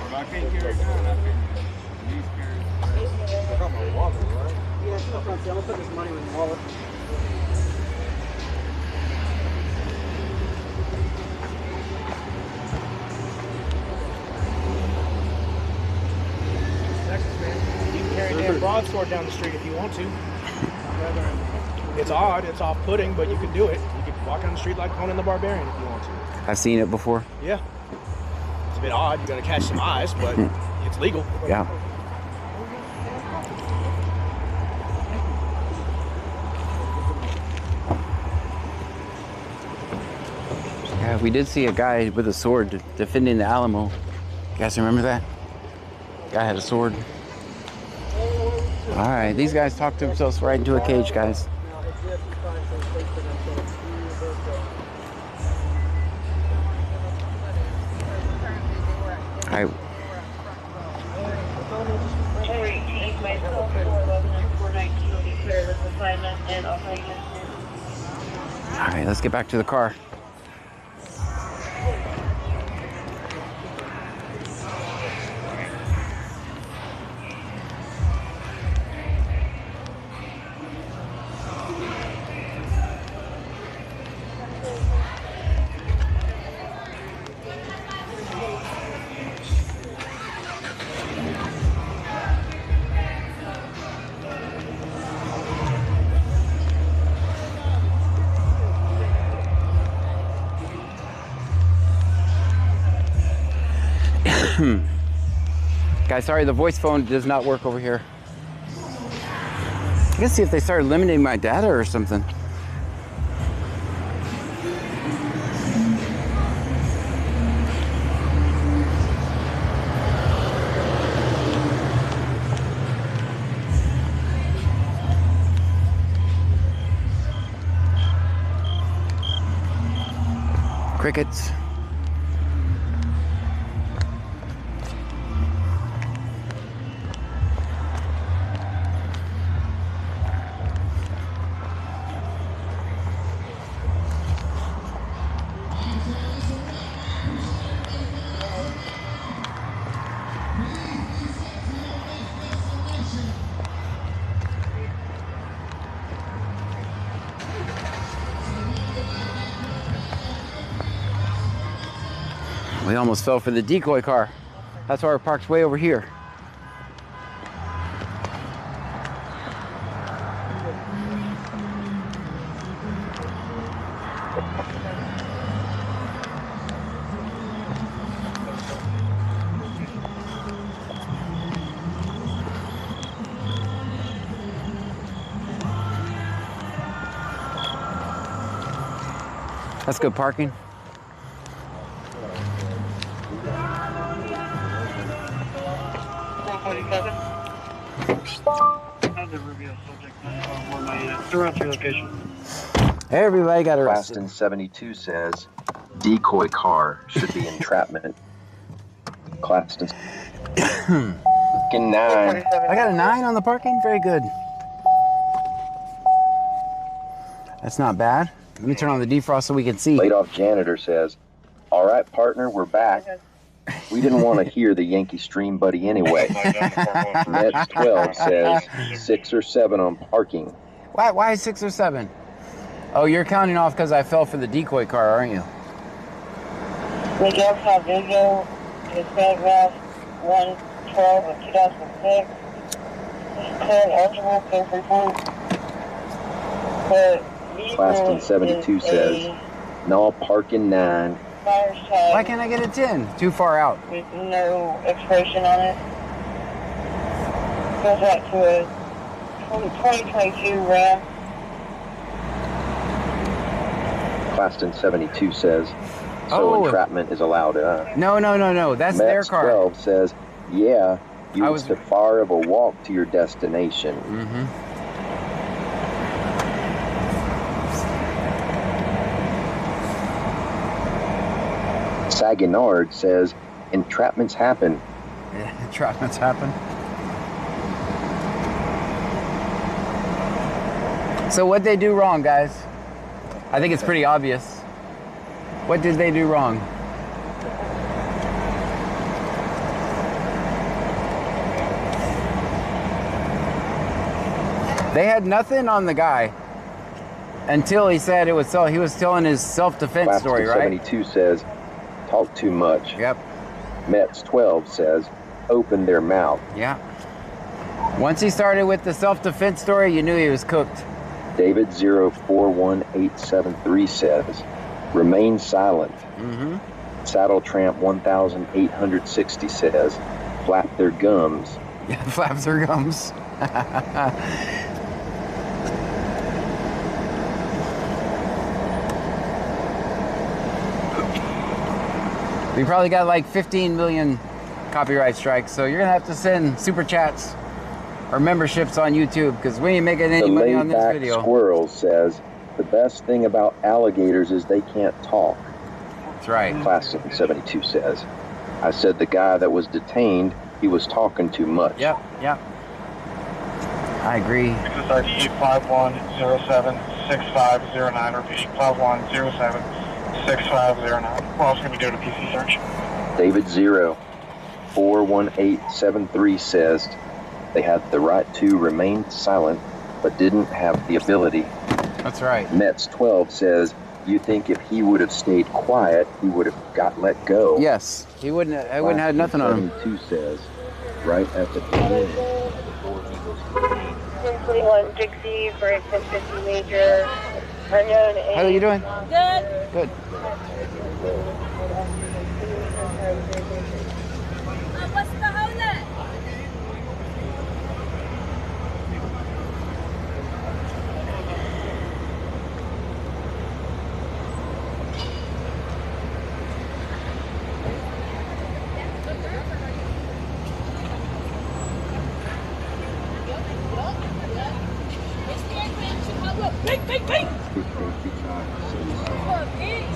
I can't carry it down. I can at least carry it. I got my wallet, right? Yeah, it's not fancy. I'm gonna put this money in the wallet. Texas, man. You can carry a damn broadsword down the street if you want to. It's odd, it's off-putting, but you can do it. You can walk down the street like Conan the Barbarian if you want to. I've seen it before. Yeah. It's a bit odd. You gotta catch some eyes, but it's legal. Yeah. Yeah, we did see a guy with a sword defending the Alamo. You guys remember that? Guy had a sword. All right, these guys talk to themselves right into a cage, guys. All right. All right, let's get back to the car. Guys, sorry, the voice phone does not work over here. I guess see if they start limiting my data or something. Crickets. We almost fell for the decoy car. That's why we're parked way over here. That's good parking. Everybody got arrested. Claston 72 says decoy car should be entrapment. Claston 9. I got a 9 on the parking. Very good. That's not bad. Let me turn on the defrost so we can see. Laid off janitor says, "All right, partner, we're back. We didn't want to hear the Yankee Stream buddy anyway." Nets 12 says 6 or 7 on parking. Why 6 or 7? Oh, you're counting off because I fell for the decoy car, aren't you? We just have video. It's paragraph 112 of 2006. Current eligible for report. Claston 72 says, "No parking 9. Why can't I get a 10? Too far out. With no expiration on it. Goes back to a 2022 Ram. Claston 72 says, "So entrapment is allowed." No. That's their Mets car. 12 says, "Yeah, you was too far of a walk to your destination." Saginard says, entrapments happen. Yeah, entrapments happen. So what'd they do wrong, guys? I think it's pretty obvious. What did they do wrong? They had nothing on the guy until he said it was so. He was telling his self-defense story, right? 72 says, talk too much. Yep. Mets 12 says, open their mouth. Yeah. Once he started with the self-defense story, you knew he was cooked. David 041873 says, remain silent. Mm-hmm. Saddle Tramp 1860 says, flap their gums. Yeah, flaps their gums. We probably got like 15 million copyright strikes, so you're gonna have to send super chats or memberships on YouTube because we ain't making any money on this video. Squirrel says, the best thing about alligators is they can't talk. That's right. Class 72 says, I said the guy that was detained, he was talking too much. Yep, yep. I agree. RT 51076509, repeating 51076509. We're also going to be doing a PC search. David 041873 says they had the right to remain silent, but didn't have the ability. That's right. Mets 12 says, you think if he would have stayed quiet, he would have got let go? Yes, he wouldn't. I wouldn't have nothing on him. 72 says, right at the beginning, before he was detained. 1021 Dixie for a 1050 major. Unknown. How are you doing? Good. Good. What's the hold up?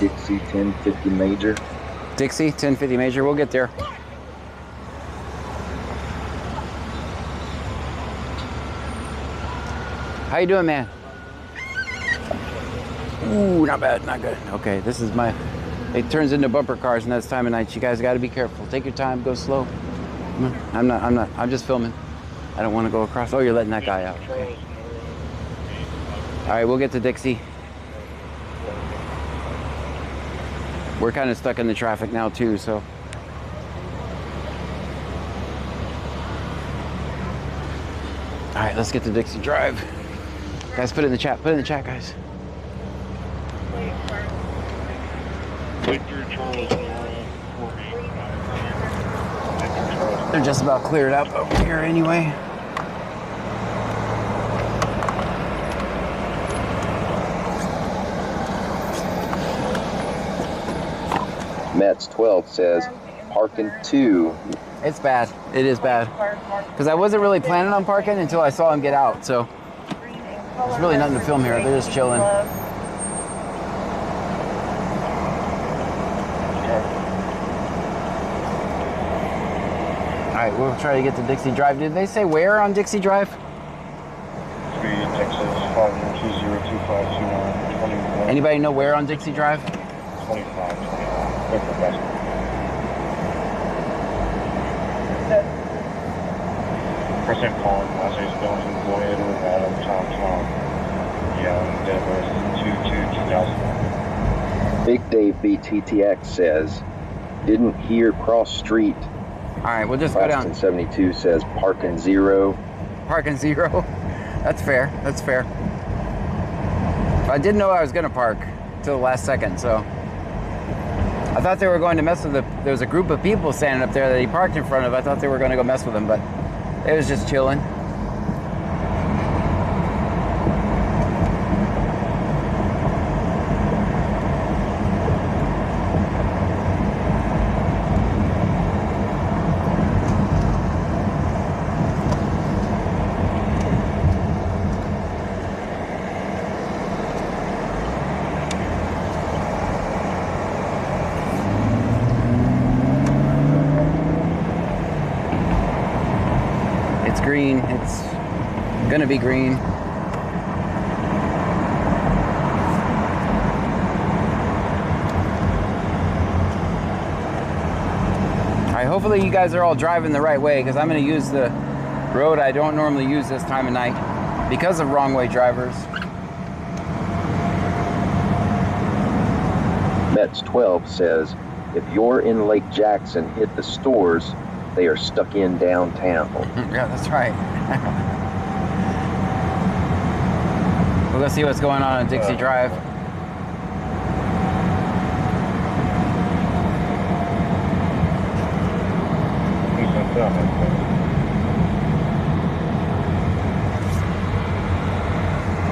Dixie 1050 major. Dixie 1050 major. We'll get there. How you doing, man? Ooh, not bad, not good. Okay, this is my. It turns into bumper cars in this time of night. You guys got to be careful. Take your time. Go slow. I'm not. I'm just filming. I don't want to go across. Oh, you're letting that guy out. Okay. All right, we'll get to Dixie. We're kind of stuck in the traffic now too, so. All right, let's get to Dixie Drive. Guys, put it in the chat. Put it in the chat, guys. They're just about cleared up over here anyway. Mets 12 says, parking 2. It's bad. It is bad. Because I wasn't really planning on parking until I saw him get out, so. There's really nothing to film here. They're just chilling. All right, we'll try to get to Dixie Drive. Did they say where on Dixie Drive? 3 Texas 5202529. Anybody know where on Dixie Drive? 25. Person calling, last name's Billings, Boyd, Adam, Tom, Young, Denver, 22-2000. Big Dave BTTX says, didn't hear cross street. All right, we'll just go down. Boston 72 says, parking 0. Parking 0. That's fair. That's fair. I didn't know I was going to park till the last second, so. I thought they were going to mess with there was a group of people standing up there that he parked in front of. I thought they were going to go mess with him, but it was just chilling. Gonna be green. Alright, hopefully you guys are all driving the right way, because I'm gonna use the road I don't normally use this time of night because of wrong way drivers. Mets 12 says, if you're in Lake Jackson, hit the stores. They are stuck in downtown. Yeah, that's right. We'll go see what's going on Dixie Drive.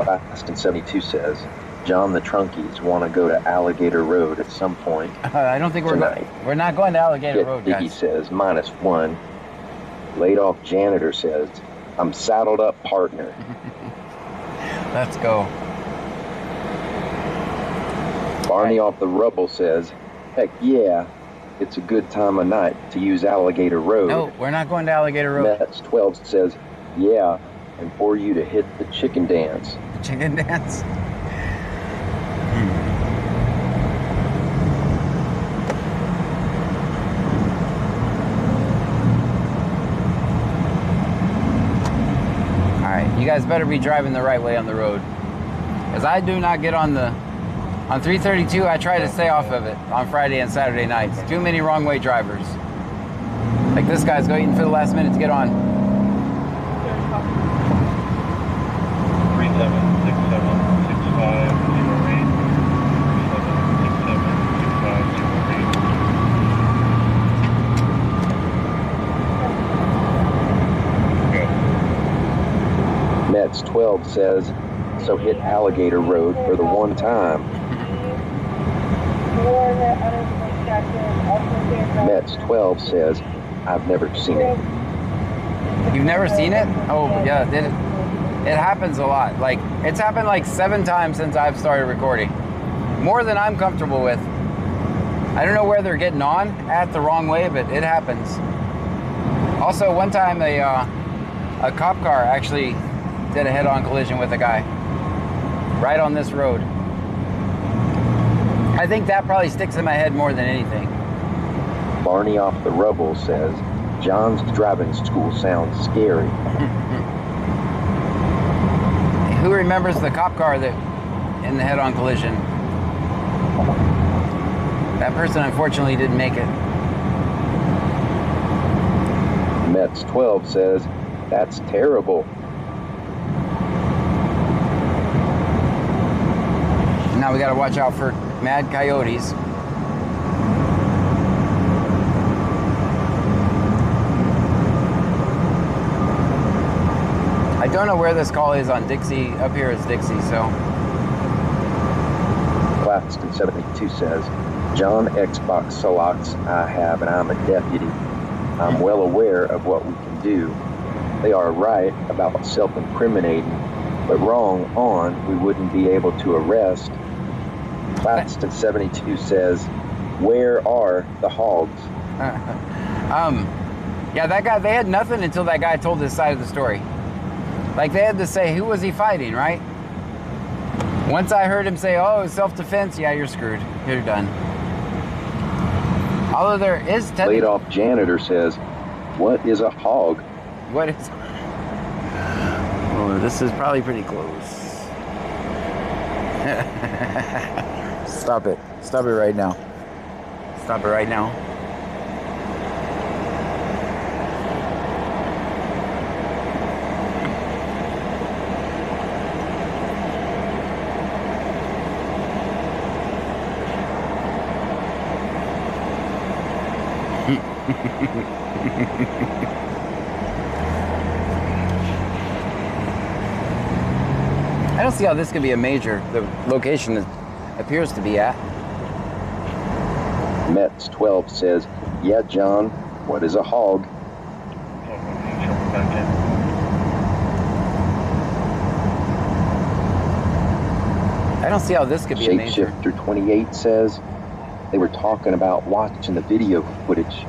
Boston 72 says, John the Trunkies want to go to Alligator Road at some point. I don't think we're not going to Alligator Road, Diggy guys. says, -1. Laid off janitor says, I'm saddled up, partner. Let's go. Barney off the rubble says, heck yeah, it's a good time of night to use Alligator Road. No, we're not going to Alligator Road. Mets 12 says, yeah, and for you to hit the chicken dance. The chicken dance? You guys better be driving the right way on the road, because I do not get on 332. I try to stay off of it on Friday and Saturday nights. Too many wrong way drivers. Like this guy's waiting for the last minute to get on. 12 says, so hit Alligator Road for the one time. Mets 12 says, I've never seen it. You've never seen it? Oh, yeah, it happens a lot. Like, it's happened like 7 times since I've started recording. More than I'm comfortable with. I don't know where they're getting on at the wrong way, but it happens. Also, one time a cop car actually did a head-on collision with a guy right on this road. I think that probably sticks in my head more than anything. Barney off the rubble says, John's driving school sounds scary. Who remembers the cop car that in the head-on collision? That person unfortunately didn't make it. Mets 12 says, that's terrible. Now we got to watch out for mad coyotes. I don't know where this call is on Dixie. Up here is Dixie, so. Claxton 72 says, John Xbox Salox I have, and I'm a deputy. I'm well aware of what we can do. They are right about self-incriminating, but wrong on we wouldn't be able to arrest. Claxton 72 says, where are the hogs? Yeah, that guy, they had nothing until that guy told his side of the story. Like, they had to say, who was he fighting, right? Once I heard him say, oh, it's self-defense, yeah, you're screwed. You're done. Although there is... Laid off janitor says, what is a hog? What is... Oh, this is probably pretty close. Stop it. Stop it right now. Stop it right now. I don't see how this could be a major. The location it appears to be at. Mets 12 says, yeah, John, what is a hog? I don't see how this could be a major. Shapeshifter 28 says, they were talking about watching the video footage.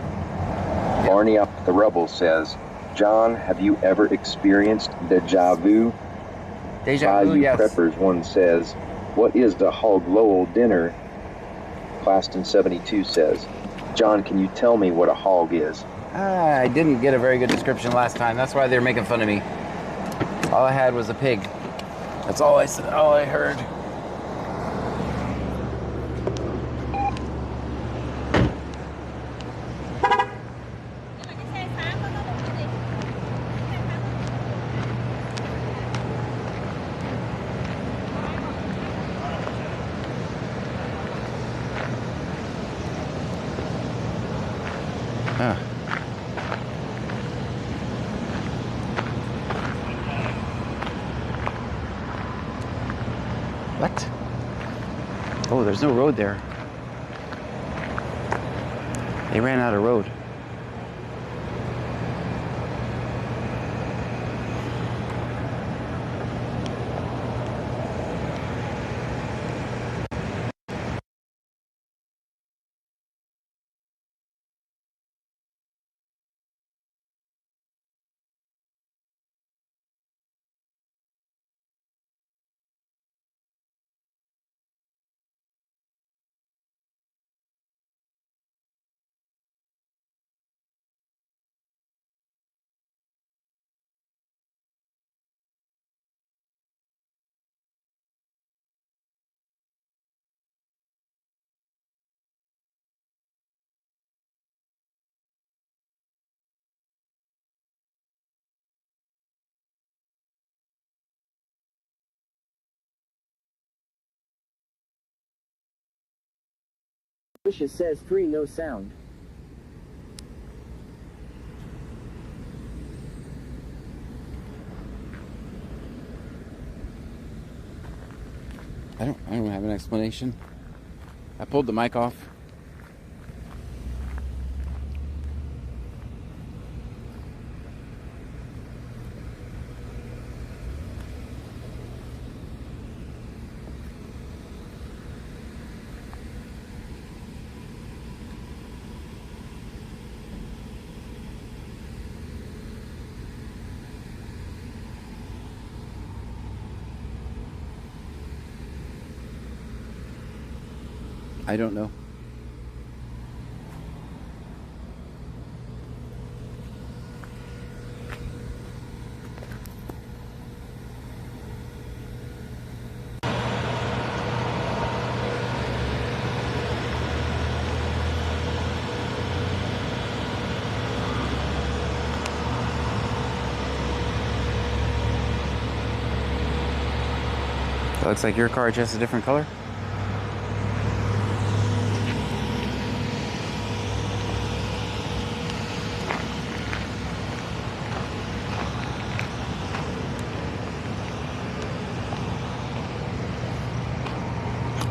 Barney up the rubble says, John, have you ever experienced deja vu? Deja vu, Bayou yes. Preppers one says, what is the Hog Lowell dinner? Claston 72 says, John, can you tell me what a hog is? I didn't get a very good description last time. That's why they're making fun of me. All I had was a pig. That's all I said. All I heard. What? Oh, there's no road there. They ran out of road. Wishes says 3 no sound. I don't have an explanation. I pulled the mic off. I don't know. It looks like your car just a different color.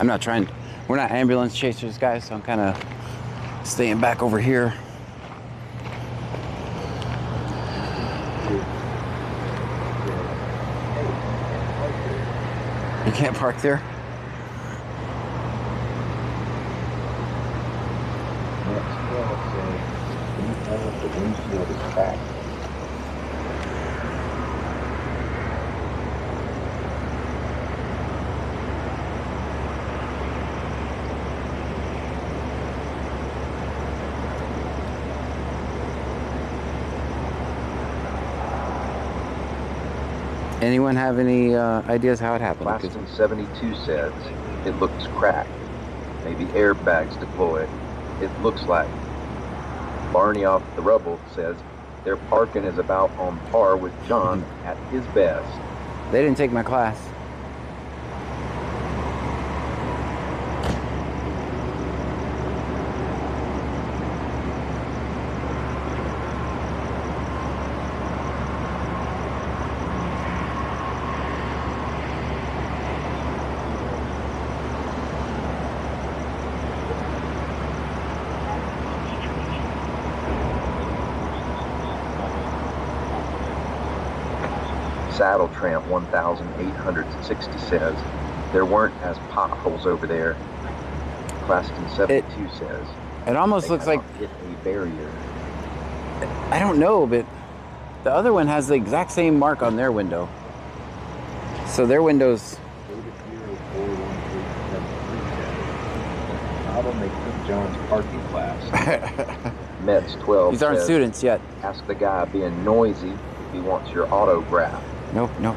I'm not trying, we're not ambulance chasers, guys, so I'm kind of staying back over here. You can't park there? The windshield is cracked. Anyone have any ideas how it happened? Claston 72 says it looks cracked. Maybe airbags deployed. It looks like. Barney off the rubble says their parking is about on par with John at his best. They didn't take my class. Saddle Tramp 1860 says there weren't as potholes over there. Claston 72 says it almost looks like hit a barrier. I don't know, but The other one has the exact same mark on their window. So their windows. Problem they took John's parking class. Mets 12 These aren't says, students yet. Ask the guy being noisy if he wants your autograph. Nope, nope.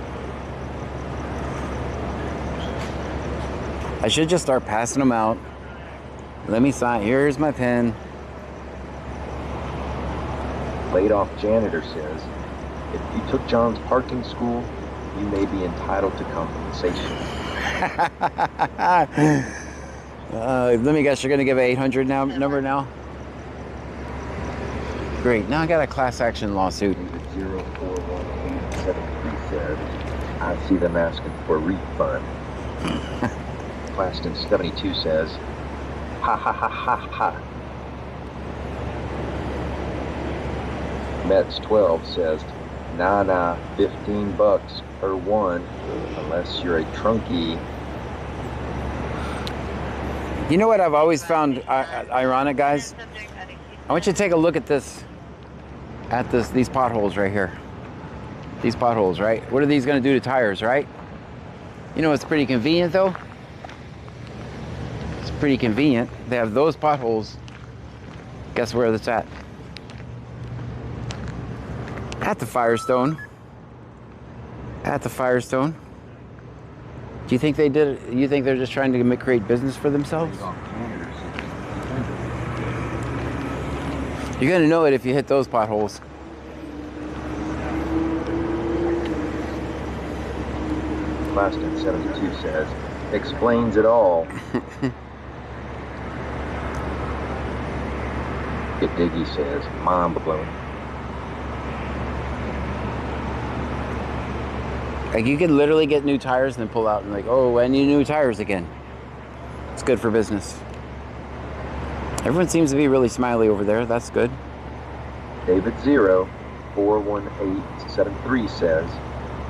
I should just start passing them out. Let me sign. Here's my pen. Laid off janitor says, if you took John's parking school, you may be entitled to compensation. Let me guess, you're going to give an 800 number now? Great. Now I got a class action lawsuit. 041873 says, I see them asking for a refund. Claston 72 says, ha ha ha ha ha. Mets 12 says, nah, 15 bucks per one, unless you're a trunky. You know what I've always found ironic, guys? I want you to take a look at this, these potholes right here. These potholes, right? What are these going to do to tires, right? You know, it's pretty convenient, though. It's pretty convenient. They have those potholes. Guess where that's at? At the Firestone. At the Firestone. Do you think they did it? You think they're just trying to create business for themselves? You're gonna know it if you hit those potholes. Claston 72 says, explains it all. Get Diggy says, mind blowing. Like, you can literally get new tires and then pull out and like, oh, I need new tires again. It's good for business. Everyone seems to be really smiley over there. That's good. David 041873 says,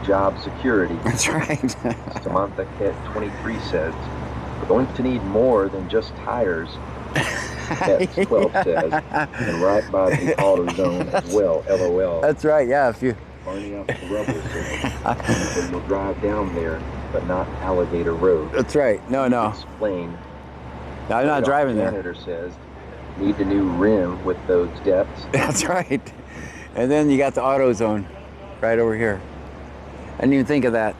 job security. That's right. Samantha Ket 23 says, we're going to need more than just tires. Ket 12 says, and right by the AutoZone as well, LOL. That's right, yeah. If you Barney out the rubber so you'll drive down there, but not Alligator Road. That's right. No. Explain. No, I'm not driving there. Janitor says, need the new rim with those depths. That's right. And then you got the AutoZone right over here. I didn't even think of that.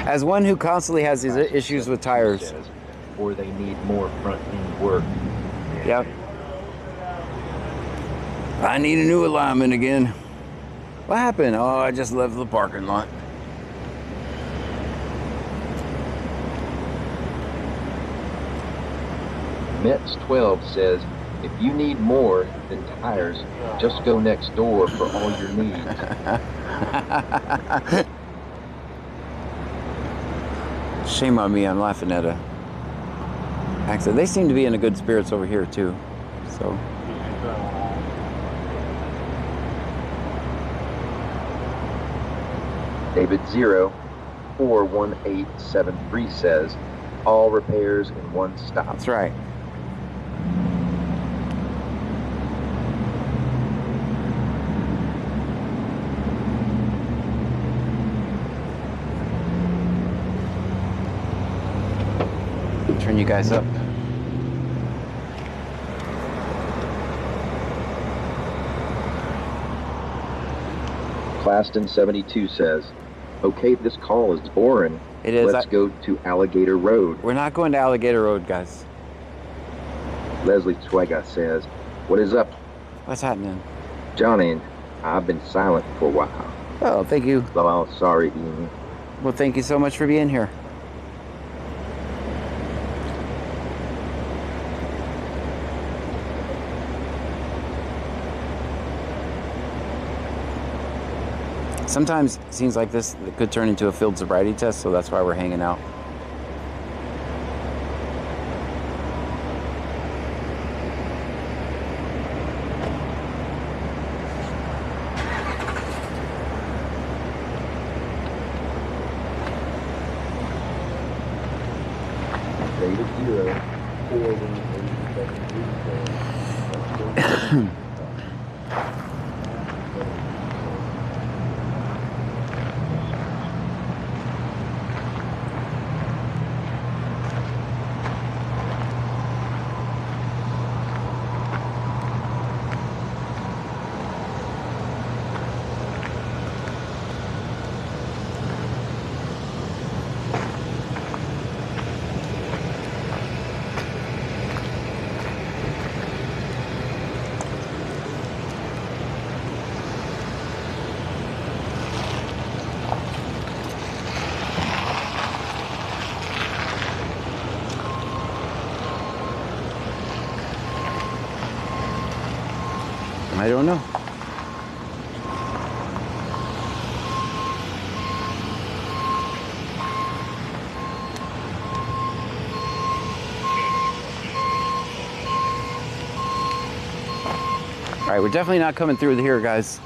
As one who constantly has these issues with tires. Says, or they need more front end work. Yep. I need a new alignment again. What happened? Oh, I just left the parking lot. Mets 12 says, if you need more than tires, just go next door for all your needs. Shame on me, I'm laughing at a accident. They seem to be in a good spirits over here too. So David 041873 says, all repairs in one stop. That's right. Turn you guys up. Claston 72 says, okay, this call is boring. It is. Let's go to Alligator Road. We're not going to Alligator Road, guys. Leslie Twega says, what is up? What's happening? Johnny, I've been silent for a while. Oh, thank you. Oh, sorry, Ian. Well, thank you so much for being here. Sometimes scenes like this could turn into a field sobriety test, so that's why we're hanging out. David 041873 says, I don't know. All right, we're definitely not coming through here, guys.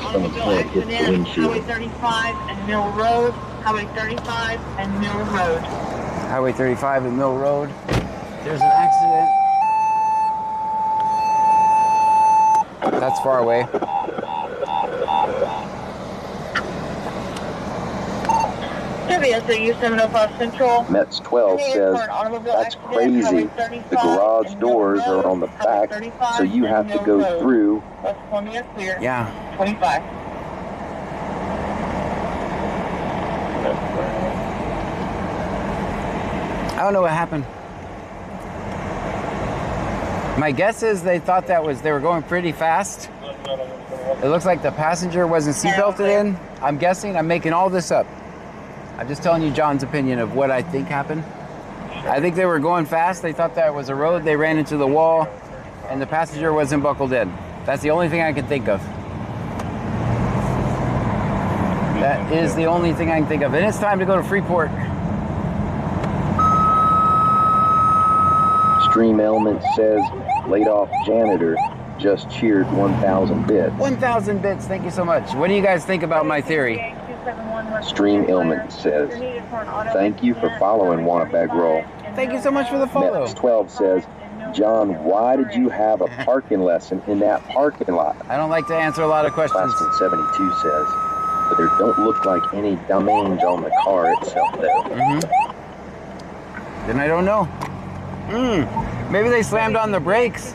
Automobile accident, Highway 35 and Mill Road, Highway 35 and Mill Road. Highway 35 and Mill Road. There's an accident. That's far away. WSAU 705 Central. Mets 12 says, that's crazy. The garage doors are on the back, so you have to go through. Yeah. 25. I don't know what happened. My guess is they thought they were going pretty fast. It looks like the passenger wasn't seatbelted in. I'm guessing, I'm making all this up. I'm just telling you John's opinion of what I think happened. I think they were going fast. They thought that was a road. They ran into the wall, and the passenger wasn't buckled in. That's the only thing I can think of. That is the only thing I can think of. And it's time to go to Freeport. Stream Element says, laid off janitor just cheered 1,000 bits. 1,000 bits, thank you so much. What do you guys think about my theory? Stream Element says, thank you for following Wannabag Roll. Thank you so much for the follow. Mets 12 says, John, why did you have a parking lesson in that parking lot? I don't like to answer a lot of questions. Plastic 72 says, but there don't look like any damage on the car itself though. Then I don't know. Maybe they slammed on the brakes.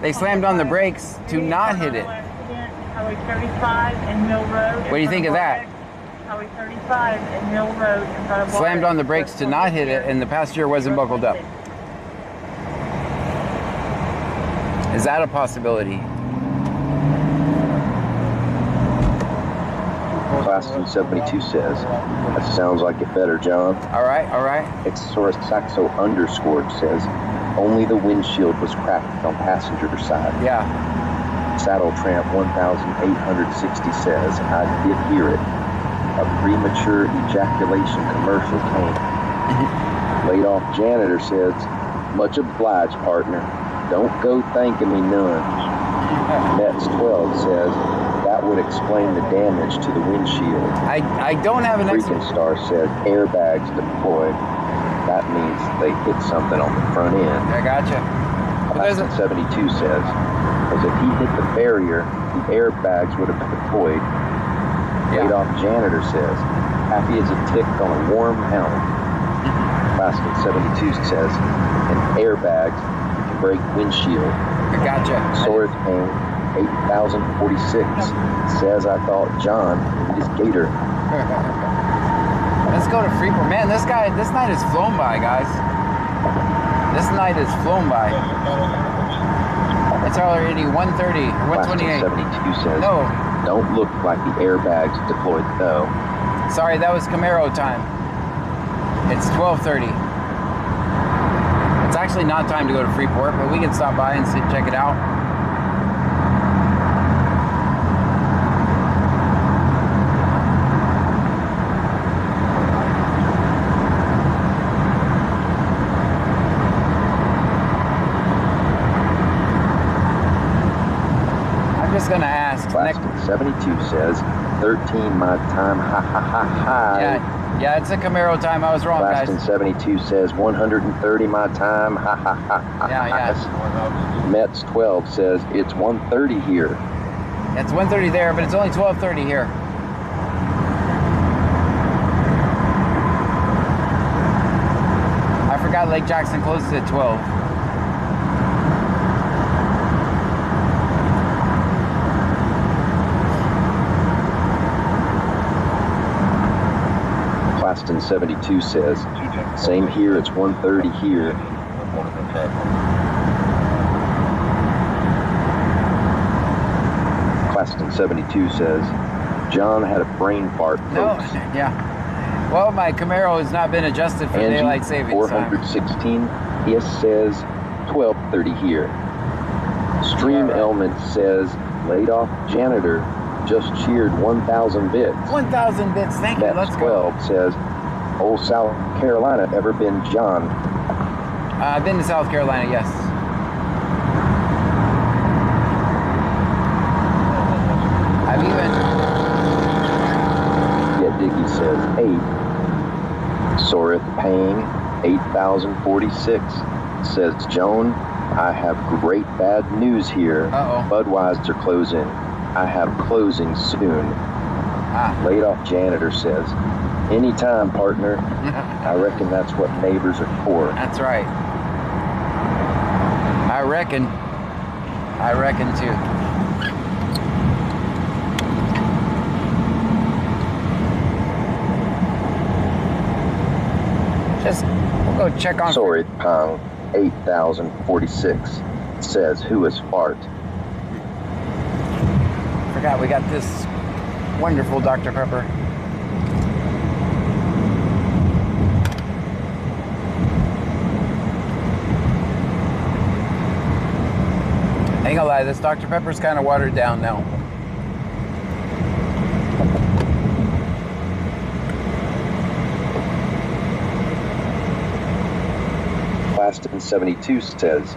They slammed on the brakes to not hit it. Highway 35 and Mill Road. What do you think of that? Highway 35 and Mill Road in front of Slammed on the brakes to not hit it, and the passenger wasn't buckled up. Is that a possibility? Plastic 72 says, that sounds like it better, John. All right, all right. Exosaurus Saxo underscored says, only the windshield was cracked on passenger side. Yeah. Saddle Tramp 1860 says, I did hear it. A premature ejaculation commercial came. Laid off janitor says, much obliged, partner. Don't go thanking me none. Mets 12 says, that would explain the damage to the windshield. I don't have an Freaking Star says, airbags deployed. That means they hit something on the front end. I gotcha. Plastic 72 says, because if he hit the barrier, the airbags would have been deployed. Laid off janitor says, happy as a tick on a warm helm. Plastic 72 says, and airbags can break windshield. I gotcha. Swords Pain 8046 says, I thought John is Gator. Let's go to Freeport. Man, this night has flown by, guys. This night has flown by. It's already 1:30 or 1:28. 72 says, no. Don't look like the airbags deployed though. Sorry, that was Camaro time. It's 12:30. It's actually not time to go to Freeport, but we can stop by and check it out. Gonna ask. Plastic 72 says 13 my time, ha ha ha ha. Yeah, it's a Camaro time. I was wrong, Plastic guys. 72 says 130 my time, ha ha ha ha. Yeah. Mets 12 says it's 1:30 here. It's 1:30 there, but it's only 12:30 here. I forgot Lake Jackson closes at 12. Plaston 72 says, same here, it's 1:30 here. Plaston 72 says, John had a brain fart, No, folks. yeah. Well, my Camaro has not been adjusted for Angie, daylight savings time. 416, yes, says 12:30 here. Stream Element says, laid off janitor just cheered 1,000 bits. 1,000 bits, thank you, let's go. 12 says, old South Carolina ever been John? I've been to South Carolina, yes. I've even... Yeah, Diggy says 8. Soreth Paying, 8,046, says, Joan, I have great bad news here. Budweiser closing. I have closing soon. Laid off janitor says, anytime, partner. I reckon that's what neighbors are for. That's right. I reckon too. Just, we'll go check on... Sorry, Pong, 8,046, says, who is fart? Forgot we got this wonderful Dr. Pepper. I ain't gonna lie, this Dr. Pepper's kind of watered down now. Plaston 72 says,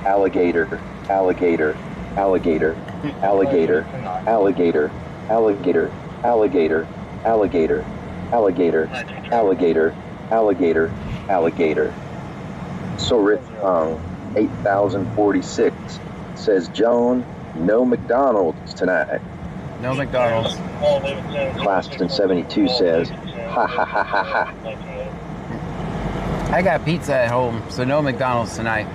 alligator, alligator, alligator, alligator, alligator, alligator, alligator, alligator, alligator, alligator, alligator, alligator. Sorith Pong, 8,046, says, Joan, no McDonald's tonight. No McDonald's. Plaston 72 says, ha ha ha ha ha. I got pizza at home, so no McDonald's tonight.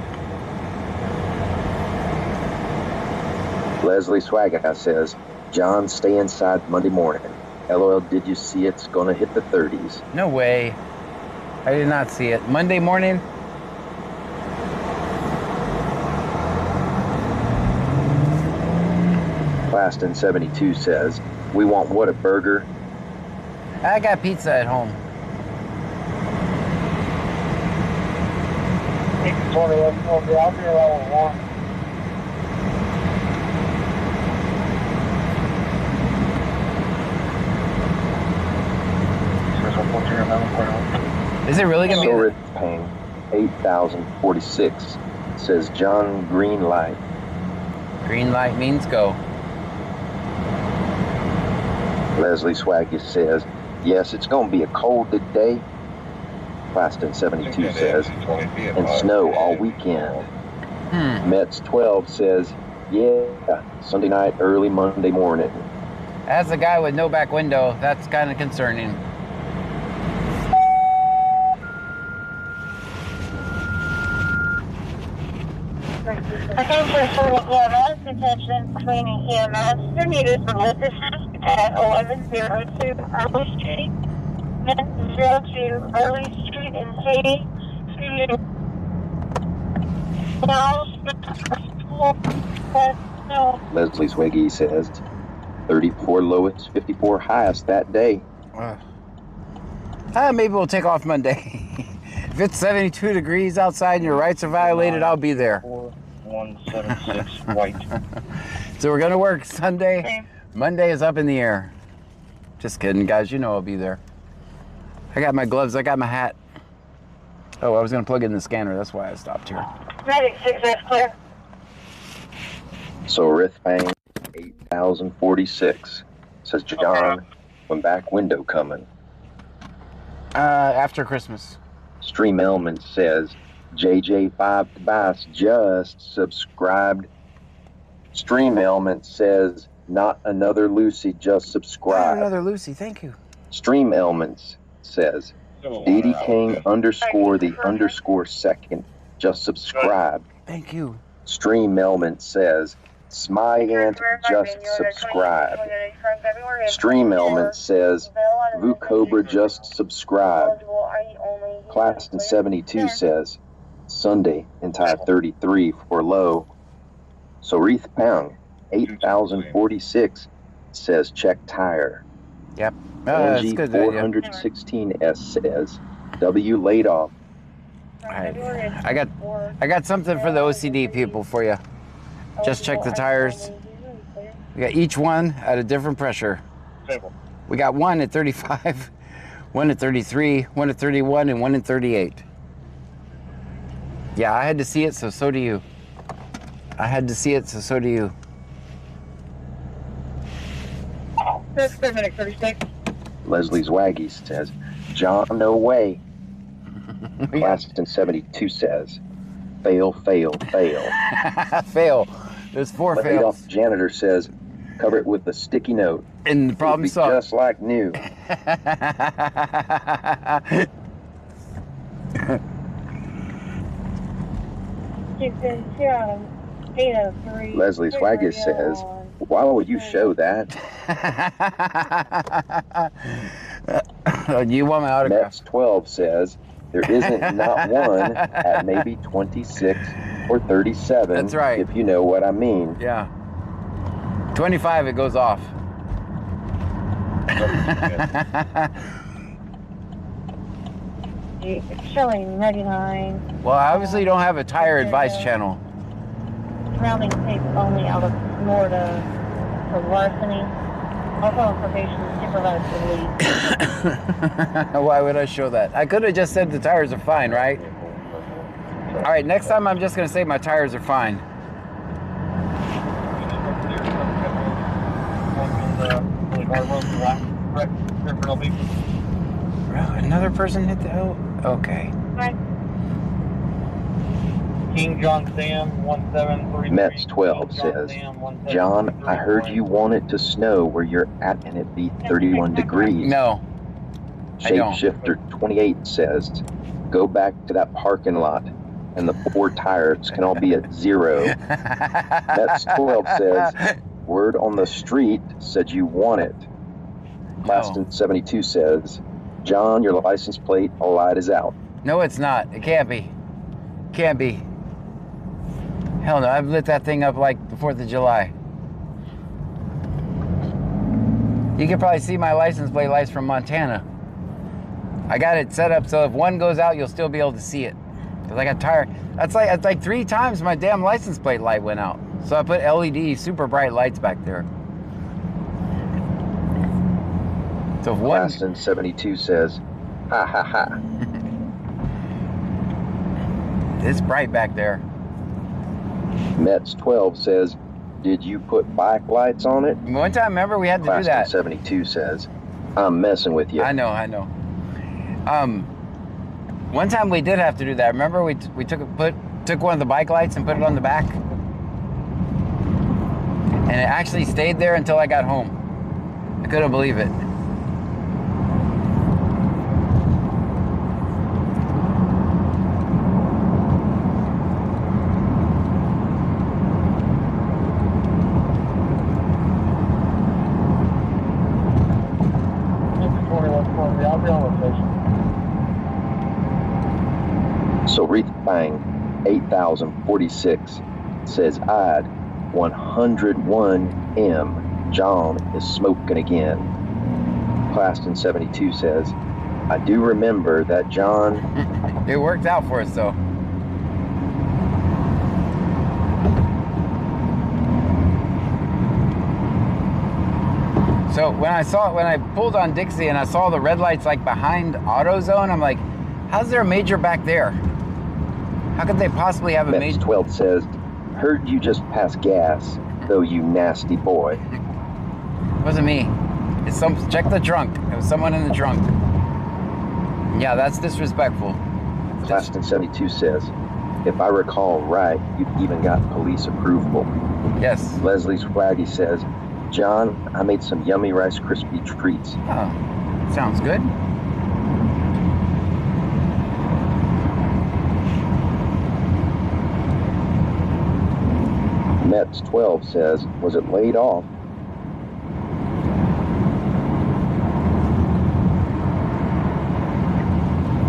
Leslie Swagga says, John, stay inside Monday morning. LOL, did you see it's gonna hit the 30s? No way. I did not see it. Monday morning? Plaston 72 says, we want what, a burger? I got pizza at home. 20, I'll be around 1. Is it really gonna be? Sorith Payne, 8,046, says John green light. Green light means go. Leslie Swaggy says, yes, it's gonna be a cold day. Plaston 72 says, and snow all weekend. Mets 12 says, yeah, Sunday night, early Monday morning. As a guy with no back window, that's kind of concerning. Looking for full EMS attention cleaning EMS. You're needed for logistics at 1102 Early Street, 02 Early Street in Haiti. Leslie Swaggy says, 34 lowest, 54 highest that day. Maybe we'll take off Monday. If it's 72 degrees outside and your rights are violated, I'll be there. 4176 white. So we're gonna work Sunday. Monday is up in the air. Just kidding, guys. You know I'll be there. I got my gloves. I got my hat. Oh, I was gonna plug in the scanner. That's why I stopped here. Medic 6, that's clear. So Rithbang 8,046 says, John, when back window coming? After Christmas. Stream Element says, JJ5 Tobias just subscribed. Stream Element says, not another Lucy, just subscribe. Not another Lucy, thank you. Stream Elements says, DD King underscore the underscore second, just subscribe. Thank you. Stream Element says, Smyant just subscribe. Stream Element says, Vu Cobra just subscribe. Claxton 72 says, Sunday entire 33 for low. So Reeth Pound 8046 says check tire. Yep. Angie That's good idea. 416S says W laid off. All right. I got something for the OCD people for you. Just check the tires. We got each one at a different pressure. We got one at 35, one at 33, one at 31, and one at 38. Yeah, I had to see it, so do you. I had to see it, so do you. Leslie Zwaggy says, John, no way. Claston 72 says, fail, fail, fail. Fail. There's 4 Laid fails. off janitor says, cover it with a sticky note. And the problem solved. Just like new. Leslie Swagger says, why would you show that? You want my autograph? Mets 12 says, there isn't not one at maybe 26 or 37. That's right. If you know what I mean. Yeah. 25, it goes off. Showing 99. Well, I obviously don't have a tire advice channel. Surrounding states only out of Florida for larceny. Also on probation, supervised release. Why would I show that? I could have just said the tires are fine, right? All right, next time I'm just going to say my tires are fine. Another person hit the L? Okay. King John Sam 173. Mets 12 says, John, I heard you want it to snow where you're at and it be 31 degrees. No. Shapeshifter 28 says, go back to that parking lot and the 4 tires can all be at 0. Mets 12 says, word on the street said you want it. Claston 72 says, John, your license plate light is out. No, it's not. It can't be. Can't be. Hell no, I've lit that thing up like the 4th of July. You can probably see my license plate lights from Montana. I got it set up so if one goes out, you'll still be able to see it. Because I got tired. That's like 3 times my damn license plate light went out. So I put LED super bright lights back there. So if one... Claston 72 says, ha ha ha. It's bright back there. Mets 12 says, did you put bike lights on it? One time, remember, we had to do that. 72 says, I'm messing with you. I know. One time we did have to do that. Remember, we took one of the bike lights and put it on the back? And it actually stayed there until I got home. I couldn't believe it. So Bang 8046 says, I'd 101M. John is smoking again. Claston 72 says, I do remember that John... It worked out for us, though. So when I pulled on Dixie and I saw the red lights like behind AutoZone, I'm like, how's there a major back there? How could they possibly have a Mets major? 12 says, heard you just passed gas, though, you nasty boy. It wasn't me. It's check the trunk. It was someone in the trunk. Yeah, that's disrespectful. Claston 72 says, if I recall right, you even got police approval. Yes. Leslie Swaggy says, John, I made some yummy Rice Krispie treats. Oh, sounds good. Mets 12 says, was it laid off?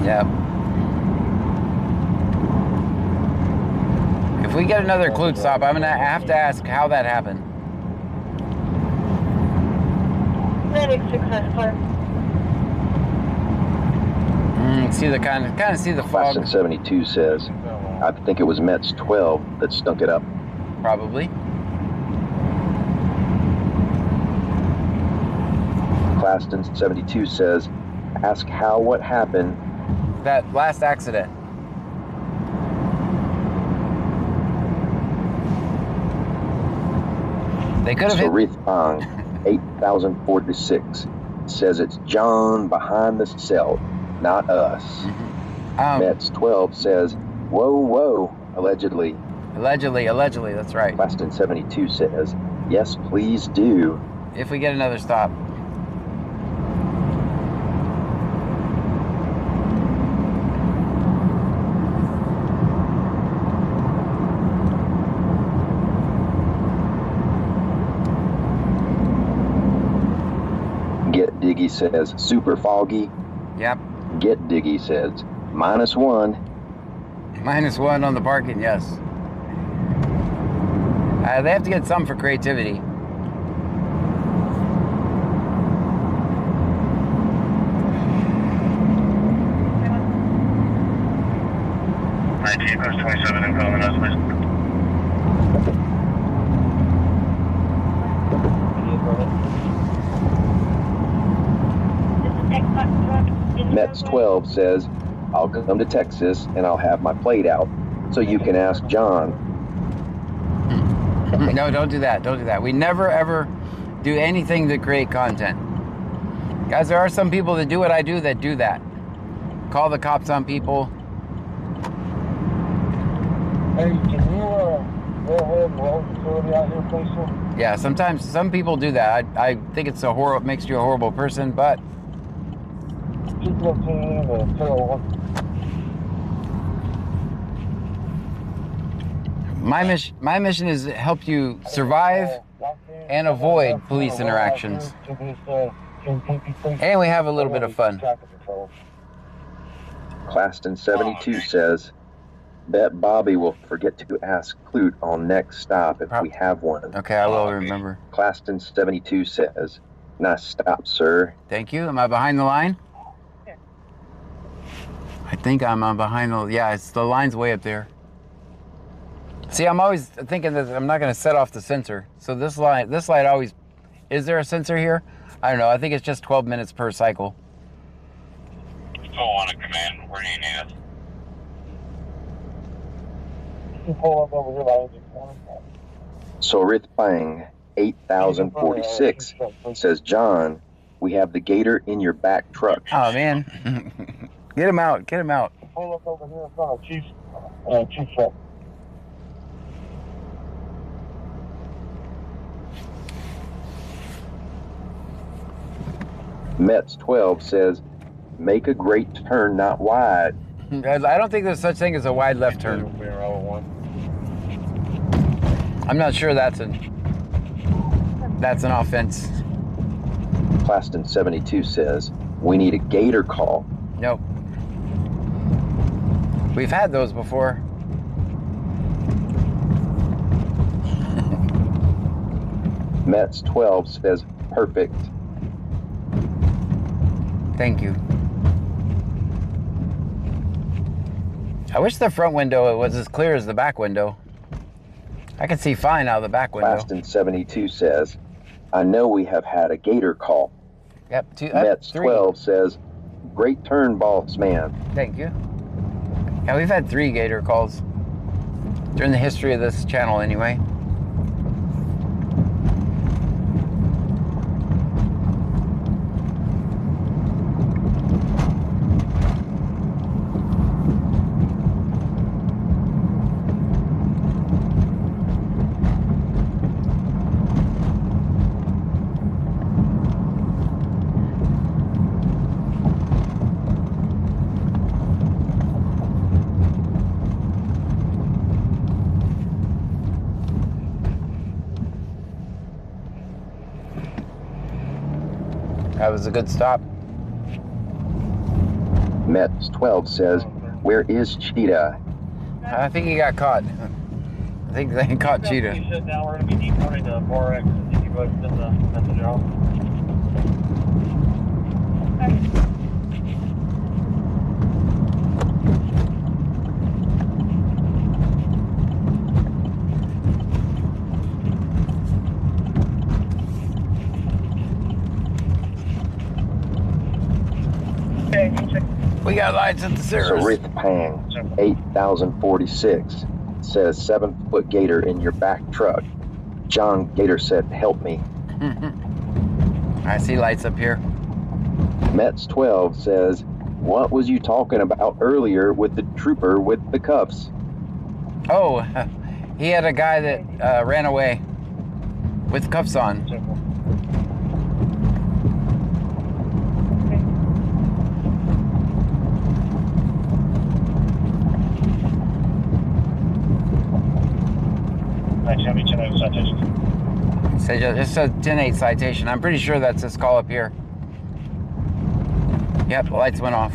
Yeah. If we get another clue stop, I'm gonna have to ask how that happened. Medic 694. See the kind of see the fog. Claxton 72 says, I think it was Mets 12 that stunk it up. Probably. Claxton 72 says, ask Hal what happened. That last accident. They could have hit. Sarith Bang, 8046, says it's John behind the cell, not us. Mets 12 says, whoa, whoa, allegedly. Allegedly, that's right. Claxton 72 says, yes, please do. If we get another stop. Get Diggy says, super foggy. Yep. Get Diggy says, -1. -1 on the parking, yes. They have to get some for creativity. Cars 27 and calling us, please. Mets 12 says, I'll come to Texas and I'll have my plate out so you can ask John. No, don't do that. Don't do that. We never, ever do anything to create content. Guys, there are some people that do what I do that do that. Call the cops on people. Hey, can you go ahead and roll the facility out here, please, sir? Yeah, sometimes some people do that. I think it's a horrible, makes you a horrible person, but 215 and 201. my mission is to help you survive and avoid police interactions. And we have a little bit of fun. Claxton 72 says, bet Bobby will forget to ask Clute on next stop if we have one. Okay, I will remember. Claxton 72 says, nice stop, sir. Thank you. Am I behind the line? I think I'm on behind the, yeah, it's the line's way up there. See, I'm always thinking that I'm not going to set off the sensor. So this light always, is there a sensor here? I don't know. I think it's just 12 minutes per cycle. Still on a command. Where do you need us? You pull up over here by engine 20. Sorith Bang, 8046, says, John, we have the Gator in your back truck. Oh, man. Get him out. Get him out. Pull up over here in front of Chief's truck. Mets 12 says, make a great turn, not wide. Guys, I don't think there's such thing as a wide left turn. I'm not sure that's an offense. Claxton 72 says, we need a Gator call. Nope. We've had those before. Mets 12 says, perfect. Thank you. I wish the front window was as clear as the back window. I can see fine out of the back window. Claxton 72 says, I know we have had a Gator call. Yep. Mets 3. 12 says, great turn, boss man. Thank you. Yeah, we've had 3 Gator calls during the history of this channel anyway. That was a good stop. Mets 12 says, where is Cheetah? I think he got caught. I think they caught Cheetah. Now we're going to be deporting to Borax and you guys send the message out. We got lights at the service. Sarith Pang, 8046, says 7-foot gator in your back truck. John Gator said, help me. I see lights up here. Mets 12 says, what was you talking about earlier with the trooper with the cuffs? Oh, he had a guy that ran away with cuffs on. Say just a 10-8 citation. I'm pretty sure that's this call up here. Yep, the lights went off.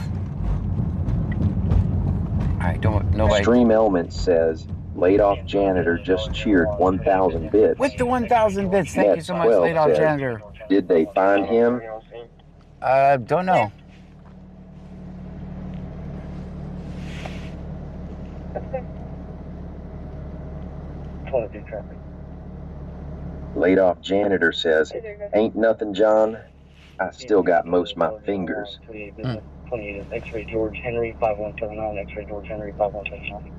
I don't. Nobody. Extreme Elements says, laid off janitor just cheered 1,000 bits. With the 1,000 bits, thank you so much, laid off janitor. Did they find him? Don't know. Laid off janitor says, ain't nothing, John. I still got most of my fingers. 28 X-ray George Henry 5179, X-ray George Henry 5179.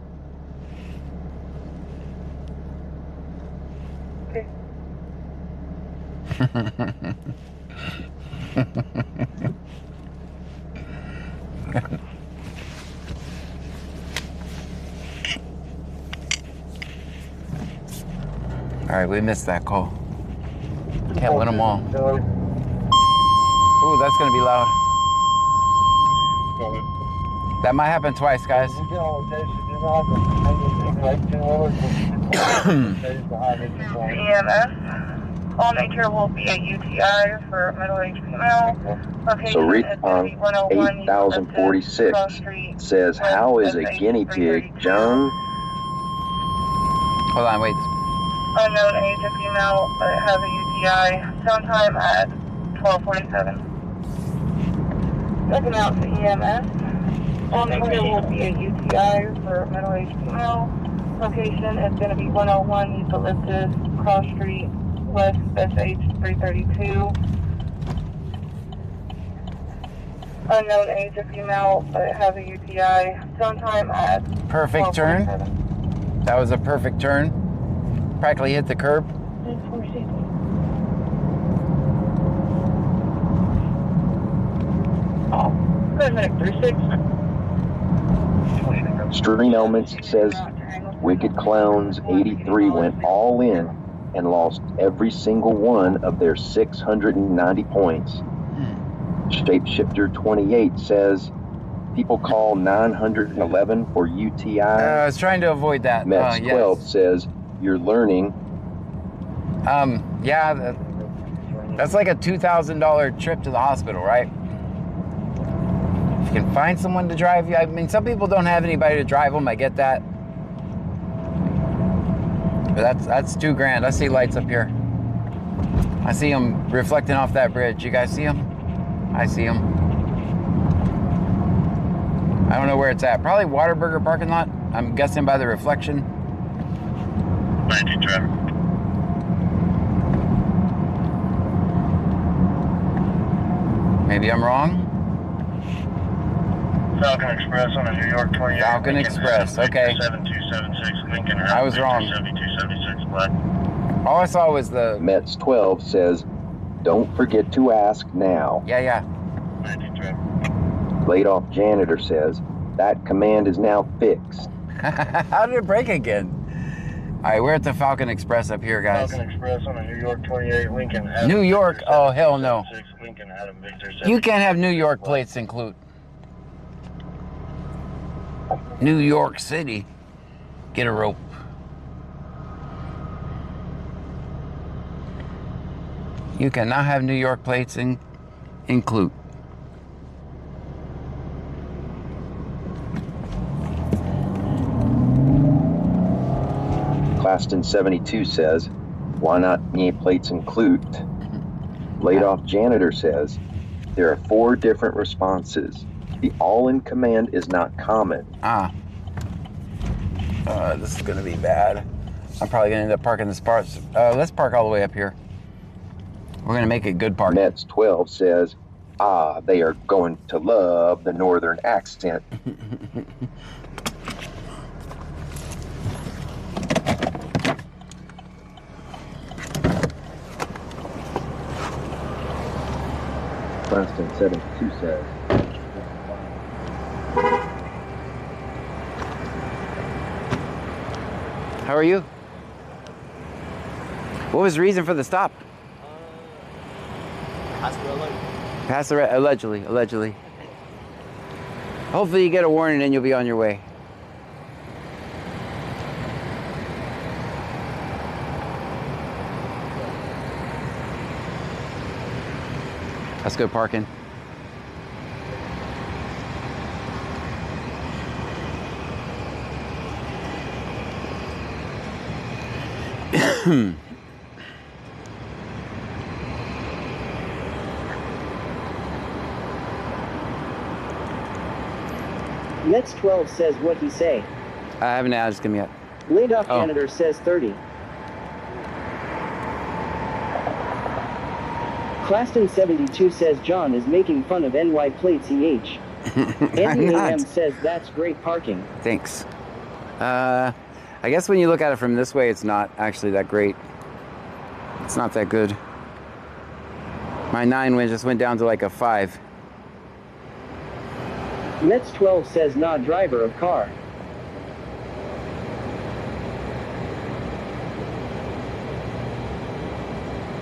All right, we missed that call. Can't win them all. Ooh, that's gonna be loud. That might happen twice, guys. EMS. All nature will be a UTI for middle-aged female. Sarith Pang, 8046, says, how is a guinea pig, John? Hold on, wait. Unknown age of female, but has a UTI. Sometime at 12:47. Checking out to EMS. All nature will be a UTI for middle-aged female. Location is going to be 101 Eucalyptus, Cross Street, West SH 332. Unknown age of female, but has a UTI. Sometime at Perfect turn. That was a perfect turn. Practically hit the curb. Good minute, 36. Extreme Elements says, Wicked Clowns 83 went all in and lost every single one of their 690 points. Shapeshifter 28 says, people call 911 for UTI. I was trying to avoid that. Mets 12 says, you're learning. Yeah, that's like a $2,000 trip to the hospital, right? If you can find someone to drive you. I mean, some people don't have anybody to drive them. I get that. But that's $2,000. I see lights up here. I see them reflecting off that bridge. You guys see them? I see them. I don't know where it's at. Probably Whataburger parking lot. I'm guessing by the reflection. 19 traffic. Maybe I'm wrong. Falcon Express on a New York 28. Falcon Lincoln Express, okay. 7276 Lincoln. I was wrong. 7276 black. All I saw was the Mets 12 says, don't forget to ask now. Yeah. 19 traffic. Laid off janitor says, that command is now fixed. How did it break again? All right, we're at the Falcon Express up here, guys. Falcon Express on a New York 28 Lincoln. New York? Oh, hell no. Lincoln, Adam Victor, You can't have New York plates include. New York City. Get a rope. You cannot have New York plates include. Claston 72 says, why not nameplates include? Laid off janitor says, There are 4 different responses. The all in command is not common. This is gonna be bad. I'm probably gonna end up parking the spots. Let's park all the way up here. We're gonna make it good parking. Mets 12 says, they are going to love the northern accent. Preston 72 says, How are you? What was the reason for the stop? Allegedly. Hopefully you get a warning and you'll be on your way. That's good parking. Mets 12 says what he say. I haven't asked him yet. Laid off janitor says 30. Claston 72 says John is making fun of NY plates EH. Andy AM says that's great parking. Thanks. I guess when you look at it from this way, it's not actually that great. It's not that good. My 9 just went down to like a 5. Mets 12 says not driver of car.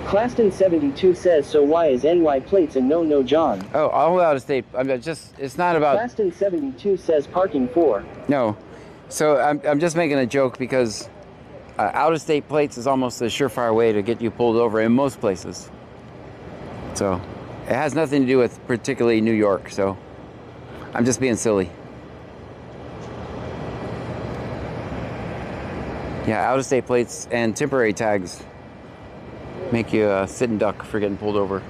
Claston 72 says so why is NY plates a no John? Oh, all out of state. It's not about. Claston 72 says parking 4. No. So I'm just making a joke because out of state plates is almost a surefire way to get you pulled over in most places. So it has nothing to do with particularly New York. So I'm just being silly. Yeah, out of state plates and temporary tags make you sit and duck for getting pulled over.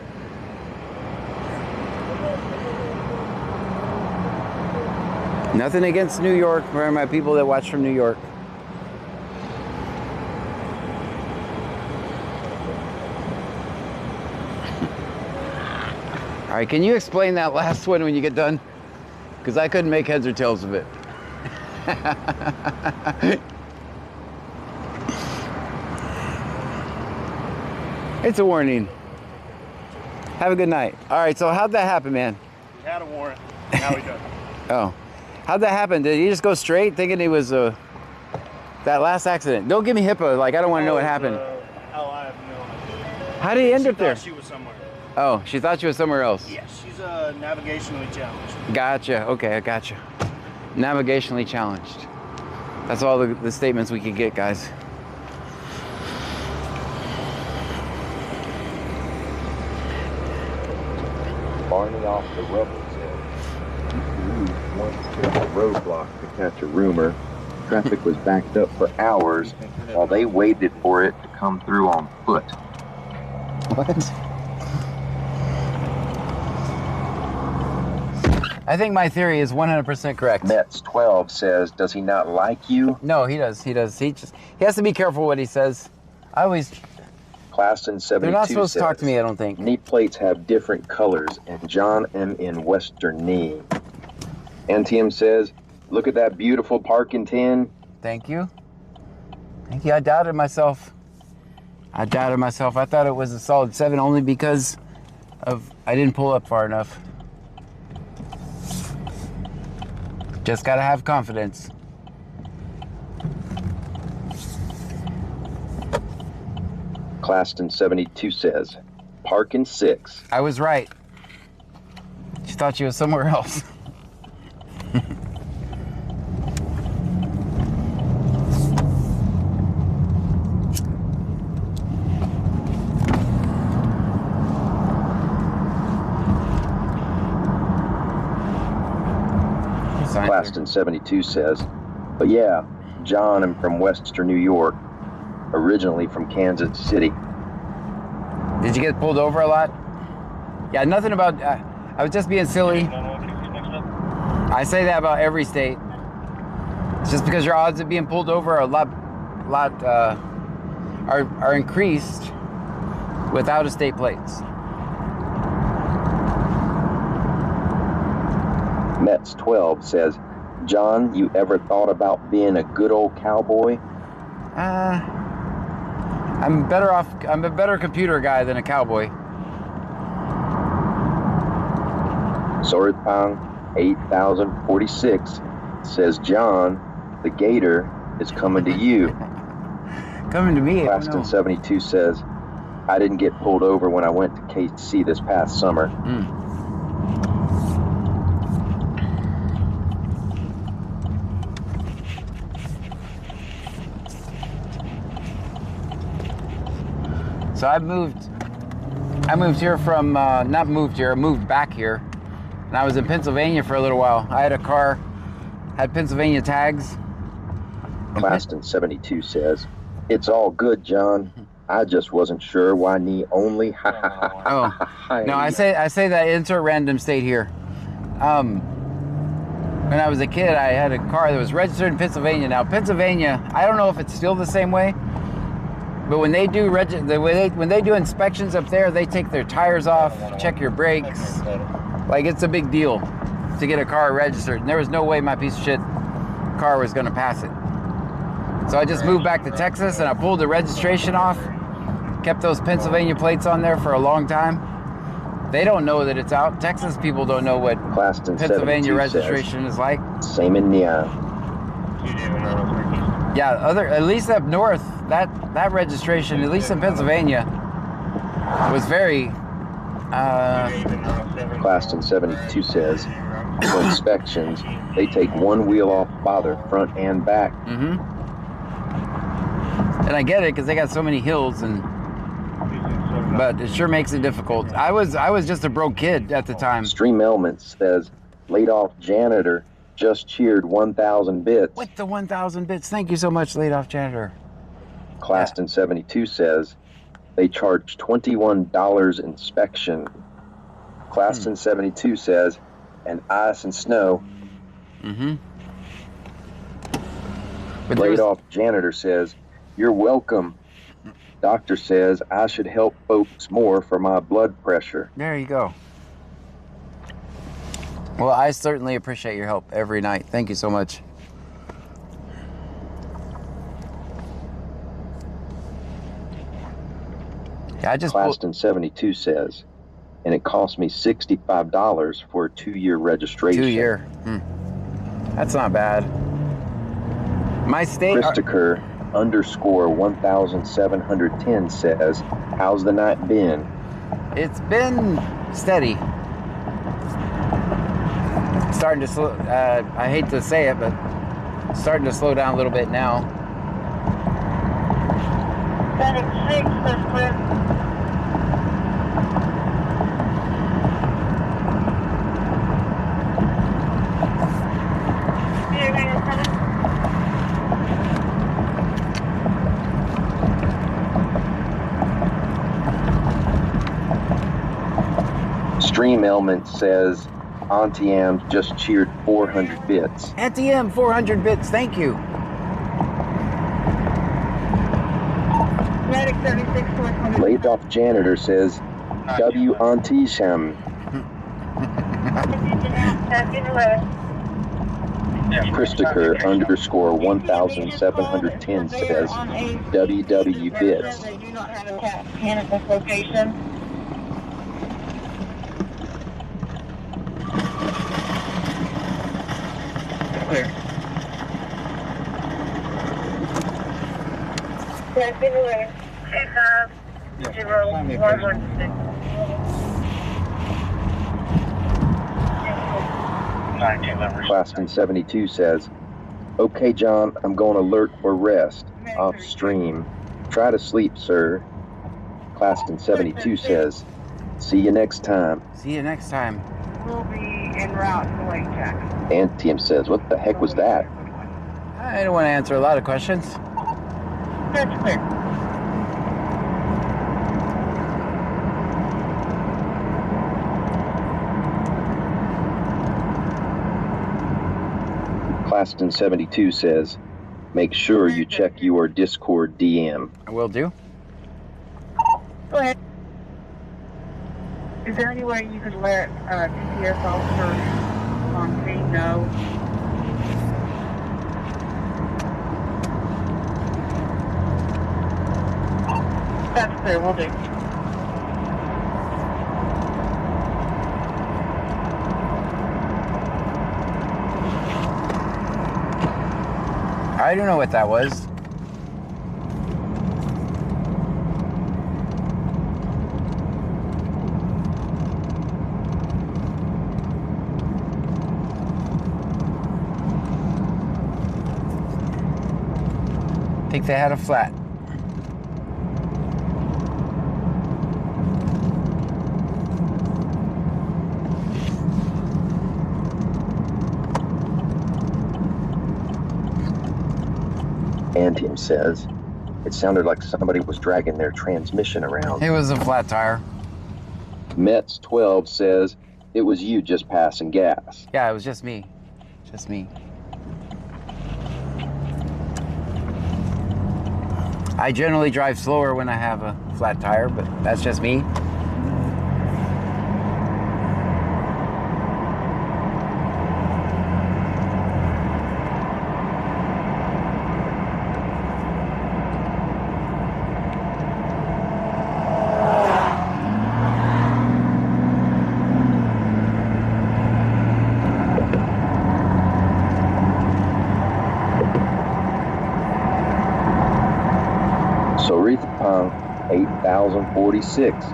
Nothing against New York, for my people that watch from New York. All right, can you explain that last one when you get done? Because I couldn't make heads or tails of it. It's a warning. Have a good night. All right, so how'd that happen, man? He had a warrant. Now he doesn't. Oh. How'd that happen? Did he just go straight thinking he was that last accident? Don't give me HIPAA. Like, I don't want to know what happened. I have no idea. How did he end up there? She was somewhere. Oh, she thought she was somewhere else. Yes, she's navigationally challenged. Gotcha. Okay, I gotcha. Navigationally challenged. That's all the statements we could get, guys. Barney off the rubble said, once took a roadblock to catch a rumor. Traffic was backed up for hours while they waited for it to come through on foot. What? I think my theory is 100% correct. Mets 12 says, does he not like you? No, he does. He does. He has to be careful what he says. I always... Claston 72 They're not supposed says, to talk to me, I don't think. knee plates have different colors, and John am in Western knee. NTM says, look at that beautiful parking tin. Thank you. Thank you. I doubted myself. I thought it was a solid 7 only because I didn't pull up far enough. Just gotta have confidence. Claston 72 says, parking 6. I was right. She thought she was somewhere else. Claston 72 says, but yeah, John, I'm from Western New York, originally from Kansas City. Did you get pulled over a lot? Yeah, nothing about... I was just being silly. I say that about every state. It's just because your odds of being pulled over are are increased with out-of-state plates. Mets 12 says, John, you ever thought about being a good old cowboy? I'm better off. I'm a better computer guy than a cowboy. Soripang 8046 says, John, the gator is coming to you. Coming to me. Claston 72 says, I didn't get pulled over when I went to KC this past summer. So I moved here from, not moved here, I moved back here. And I was in Pennsylvania for a little while. I had a car, had Pennsylvania tags. Claston 72 says, it's all good, John. I just wasn't sure why knee only. Oh, no, I say that insert random state here. When I was a kid, I had a car that was registered in Pennsylvania. Now, Pennsylvania, I don't know if it's still the same way, but when they do when they do inspections up there, they take their tires off, check your brakes. Like, it's a big deal to get a car registered. And there was no way my piece of shit car was going to pass it. So I just moved back to Texas and I pulled the registration off, kept those Pennsylvania plates on there for a long time. They don't know that it's out. Texas people don't know what Claston Pennsylvania registration is like. Same in Nia. Yeah, at least up north, that registration, at least in Pennsylvania, was very. Claston 72 says, for inspections, they take one wheel off bother, front and back. And I get it because they got so many hills, but it sure makes it difficult. I was just a broke kid at the time. Stream Elements says, laid off janitor just cheered 1,000 bits. With the 1,000 bits, thank you so much, laid off janitor. Claston 72 says, they charge $21 inspection. Claston 72 says, and ice and snow. Laid off janitor says, you're welcome. Doctor says I should help folks more for my blood pressure. There you go. Well, I certainly appreciate your help every night. Thank you so much. Yeah, Claston 72 says, and it cost me $65 for a 2-year registration. 2-year. That's not bad. My state. Christopher _1710 says, how's the night been? It's been steady. Starting to slow. I hate to say it, but starting to slow down a little bit now. 76, that's clear. Stream Element says, Auntie Am just cheered 400 bits. Auntie M, 400 bits, thank you. Medic 36, Laid off janitor says, W Auntie Sham. Christopher _1710 says, WW bits. They do not have a cannabis location. Clear. Anyway, 25016. Claston 72 says, okay, John, I'm going alert for rest. Off stream. Try to sleep, sir. Claston 72 says, see you next time. See you next time. We'll be en route to Lake Jackson. Antiem says, what the heck was that? I don't want to answer a lot of questions. That's clear. Claston 72 says, make sure you check your Discord DM. I will do. Go ahead. Is there any way you could let DPS officers on scene know? That's clear, we'll do. I don't know what that was. I think they had a flat. Antium says, it sounded like somebody was dragging their transmission around. It was a flat tire. Mets 12 says, it was you just passing gas. Yeah, it was just me. Just me. I generally drive slower when I have a flat tire, but that's just me. So Pong 8046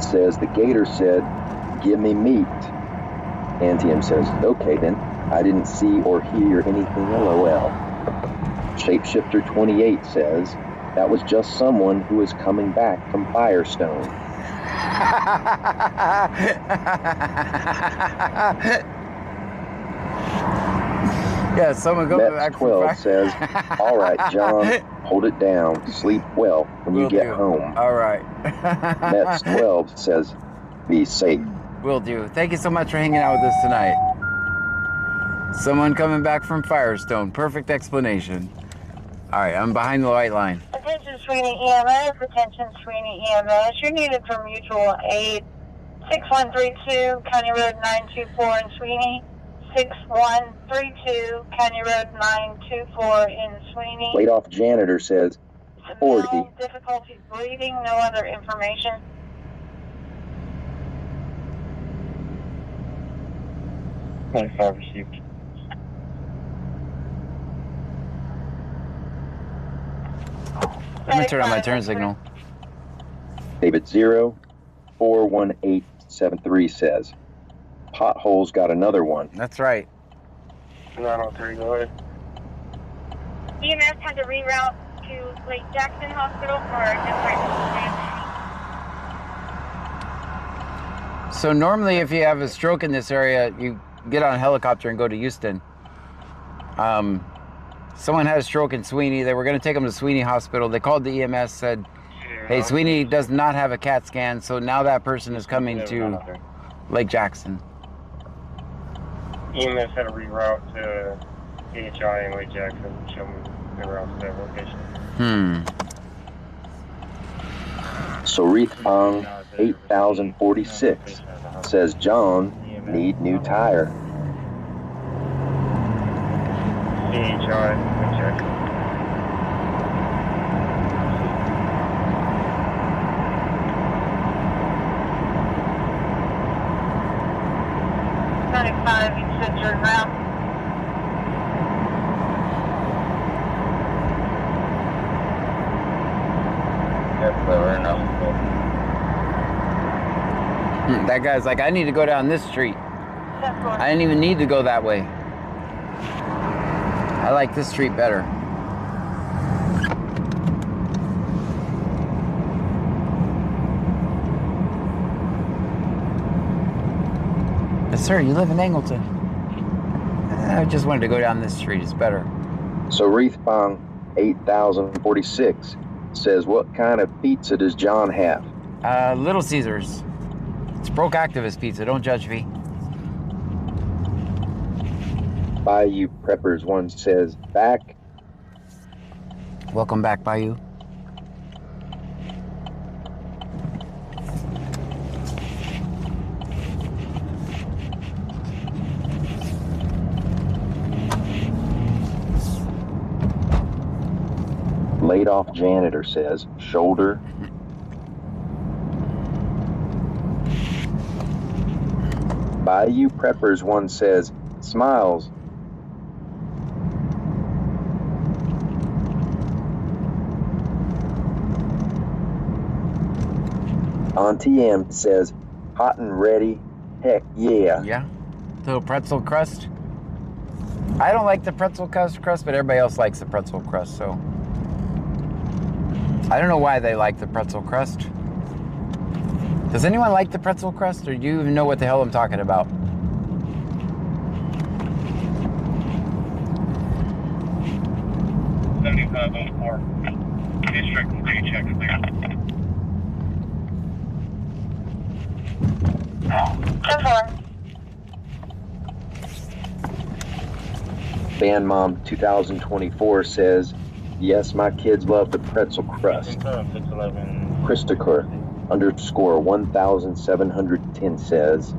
says the gator said, give me meat. Antium says, okay then, I didn't see or hear anything, LOL. Shapeshifter 28 says, that was just someone who is coming back from Firestone. Yeah, someone go back from 12 says, all right, John, hold it down. Sleep well when you get home. All right. Mets 12 says, be safe. Will do. Thank you so much for hanging out with us tonight. Someone coming back from Firestone. Perfect explanation. All right, I'm behind the white line. Attention Sweeney EMS, attention Sweeney EMS. You're needed for mutual aid. 6132, County Road 924 in Sweeney. 6132, County Road 924 in Sweeney. Laid off janitor says, 40. No difficulty breathing, no other information. Received. I'm gonna turn on my turn signal. David 0-41873 says, potholes got another one. That's right. 903, go ahead. EMS had to reroute to Lake Jackson Hospital for a different. So normally if you have a stroke in this area, you get on a helicopter and go to Houston. Someone had a stroke in Sweeney. They were going to take him to Sweeney Hospital. They called the EMS, said, hey, Sweeney does not have a CAT scan, so now that person is coming to Lake Jackson. EMS had to reroute to AHI in Lake Jackson. Show me the route to that location. So Pong 8046 says, John, need new tire. AHI, Lake Jackson. You said your route. That guy's like, I need to go down this street. I didn't even need to go that way. I like this street better. Yes, sir, you live in Angleton. I just wanted to go down this street. It's better. So Pong 8046 says, what kind of pizza does John have? Little Caesars. It's broke activist pizza. Don't judge me. Bayou Preppers one says, back. Welcome back, Bayou. Laid off janitor says, shoulder. Bayou Preppers one says, smiles. Auntie M says, hot and ready. Heck yeah. Yeah. Little pretzel crust. I don't like the pretzel crust, but everybody else likes the pretzel crust, so. I don't know why they like the pretzel crust. Does anyone like the pretzel crust, or do you even know what the hell I'm talking about? District 3, check clear. 10-4. Band Mom 2024 says, yes, my kids love the pretzel crust. Christopher _ 1710 says,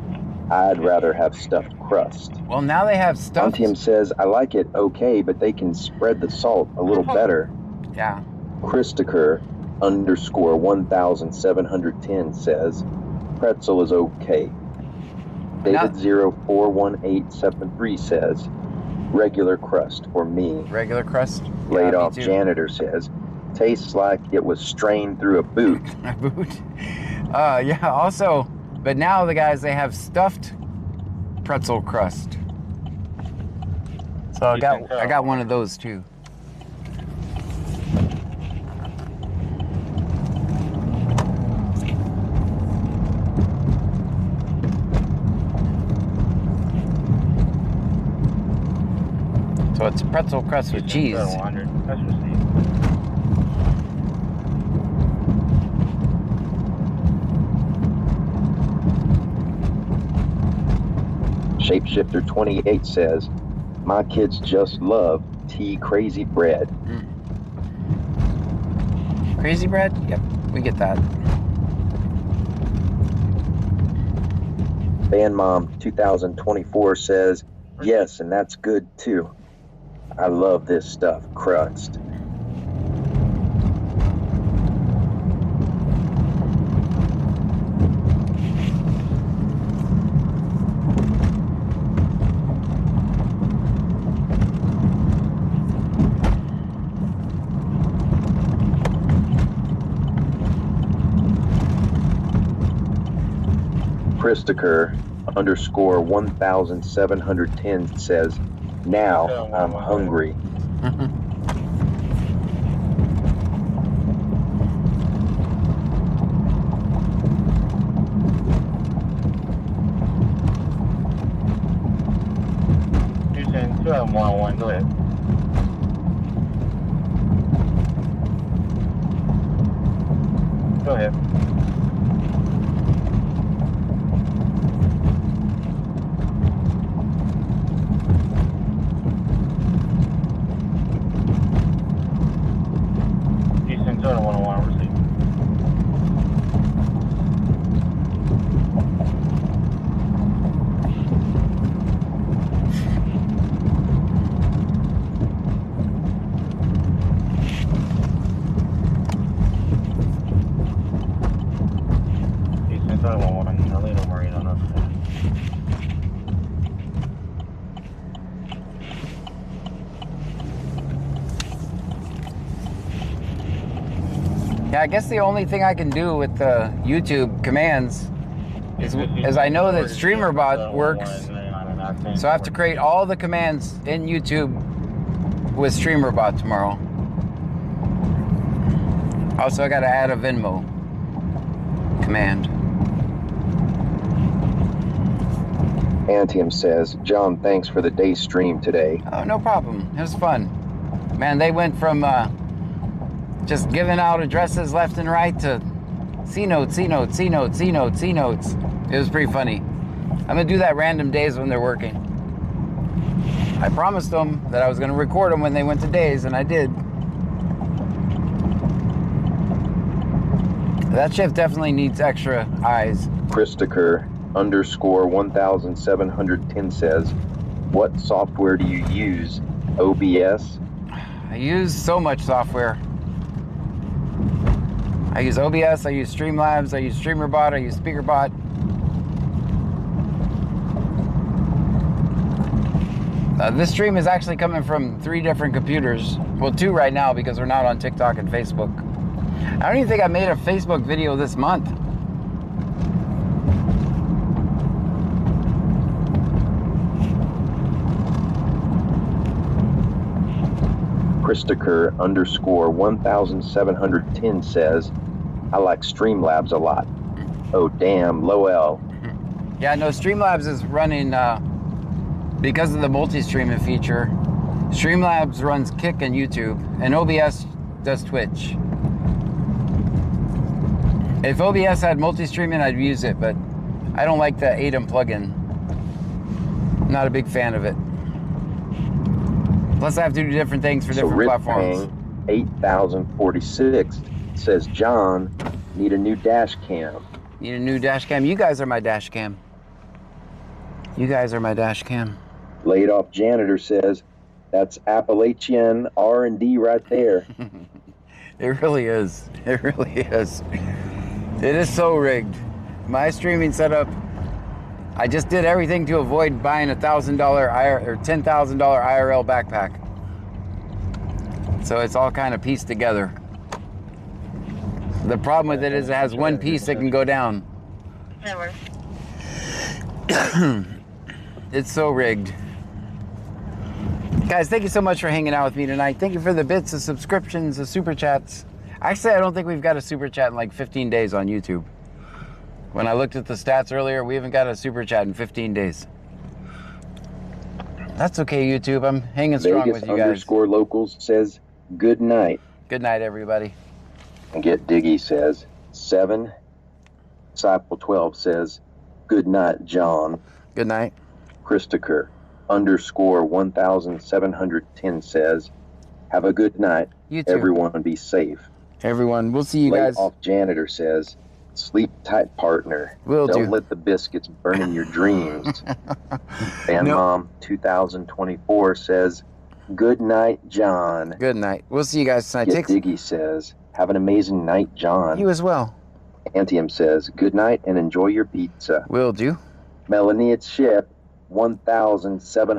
I'd rather have stuffed crust. Well, now they have stuffed. Auntie M says, I like it okay, but they can spread the salt a little better. Yeah. Christopher _ 1710 says, pretzel is okay. David 041873 says, regular crust for me. Regular crust? Laid Yeah, off janitor says, tastes like it was strained through a boot. A boot? Yeah, also, but now the guys, they have stuffed pretzel crust. So I got one of those too. So it's pretzel crust with cheese. Shapeshifter 28 says, my kids just love tea crazy bread. Crazy bread? Yep, we get that. Band Mom 2024 says, yes, and that's good too. I love this stuff, crust. Christopher _ 1710 says, now I'm hungry. Houston 211, go ahead. Go ahead. Houston 211, receive. Houston 211, Alito Marine on us. Yeah, I guess the only thing I can do with the YouTube commands is I know that StreamerBot works, so I have to create all the commands in YouTube with StreamerBot tomorrow. Also, I got to add a Venmo command. Antium says, John, thanks for the day stream today. Oh, no problem. It was fun. Man, they went from just giving out addresses left and right to C notes, C notes, C notes, C notes, C notes. It was pretty funny. I'm gonna do that random days when they're working. I promised them that I was going to record them when they went to Days, and I did. That shift definitely needs extra eyes. Christopher _1710 says, what software do you use? OBS? I use so much software. I use OBS, I use Streamlabs, I use StreamerBot, I use SpeakerBot. This stream is actually coming from 3 different computers. Well, 2 right now because we're not on TikTok and Facebook. I don't even think I made a Facebook video this month. Christopher _1710 says, I like Streamlabs a lot. Oh, damn, Lowell. Yeah, no, Streamlabs is running, because of the multi-streaming feature, Streamlabs runs Kick and YouTube, and OBS does Twitch. If OBS had multi-streaming, I'd use it, but I don't like the ADEM plugin. Not a big fan of it. Plus, I have to do different things for different platforms. 8046 says, John, need a new dash cam. Need a new dash cam? You guys are my dash cam. You guys are my dash cam. Laid off janitor says, that's Appalachian R&D right there. It really is. It really is. It is so rigged. My streaming setup, I just did everything to avoid buying a $1,000 or $10,000 IRL backpack. So it's all kind of pieced together. The problem with it is it has one piece that can go down. It's so rigged. Guys, thank you so much for hanging out with me tonight. Thank you for the bits, the subscriptions, the super chats. Actually, I don't think we've got a super chat in like 15 days on YouTube. When I looked at the stats earlier, we haven't got a super chat in 15 days. That's okay, YouTube. I'm hanging strong Vegas with you guys. _locals says, good night. Good night, everybody. And Get Diggy says, 7. Disciple 12 says, good night, John. Good night. Christopher _1710 says, have a good night. You too. Everyone be safe. Everyone, we'll see you guys. Laid off janitor says, sleep tight, partner. Will do. Don't let the biscuits burn in your dreams. Fan Mom 2024 says, good night, John. Good night. We'll see you guys tonight. Get Diggy says, have an amazing night, John. You as well. Antium says, good night and enjoy your pizza. Will do. Melanie, it's ship 1,700.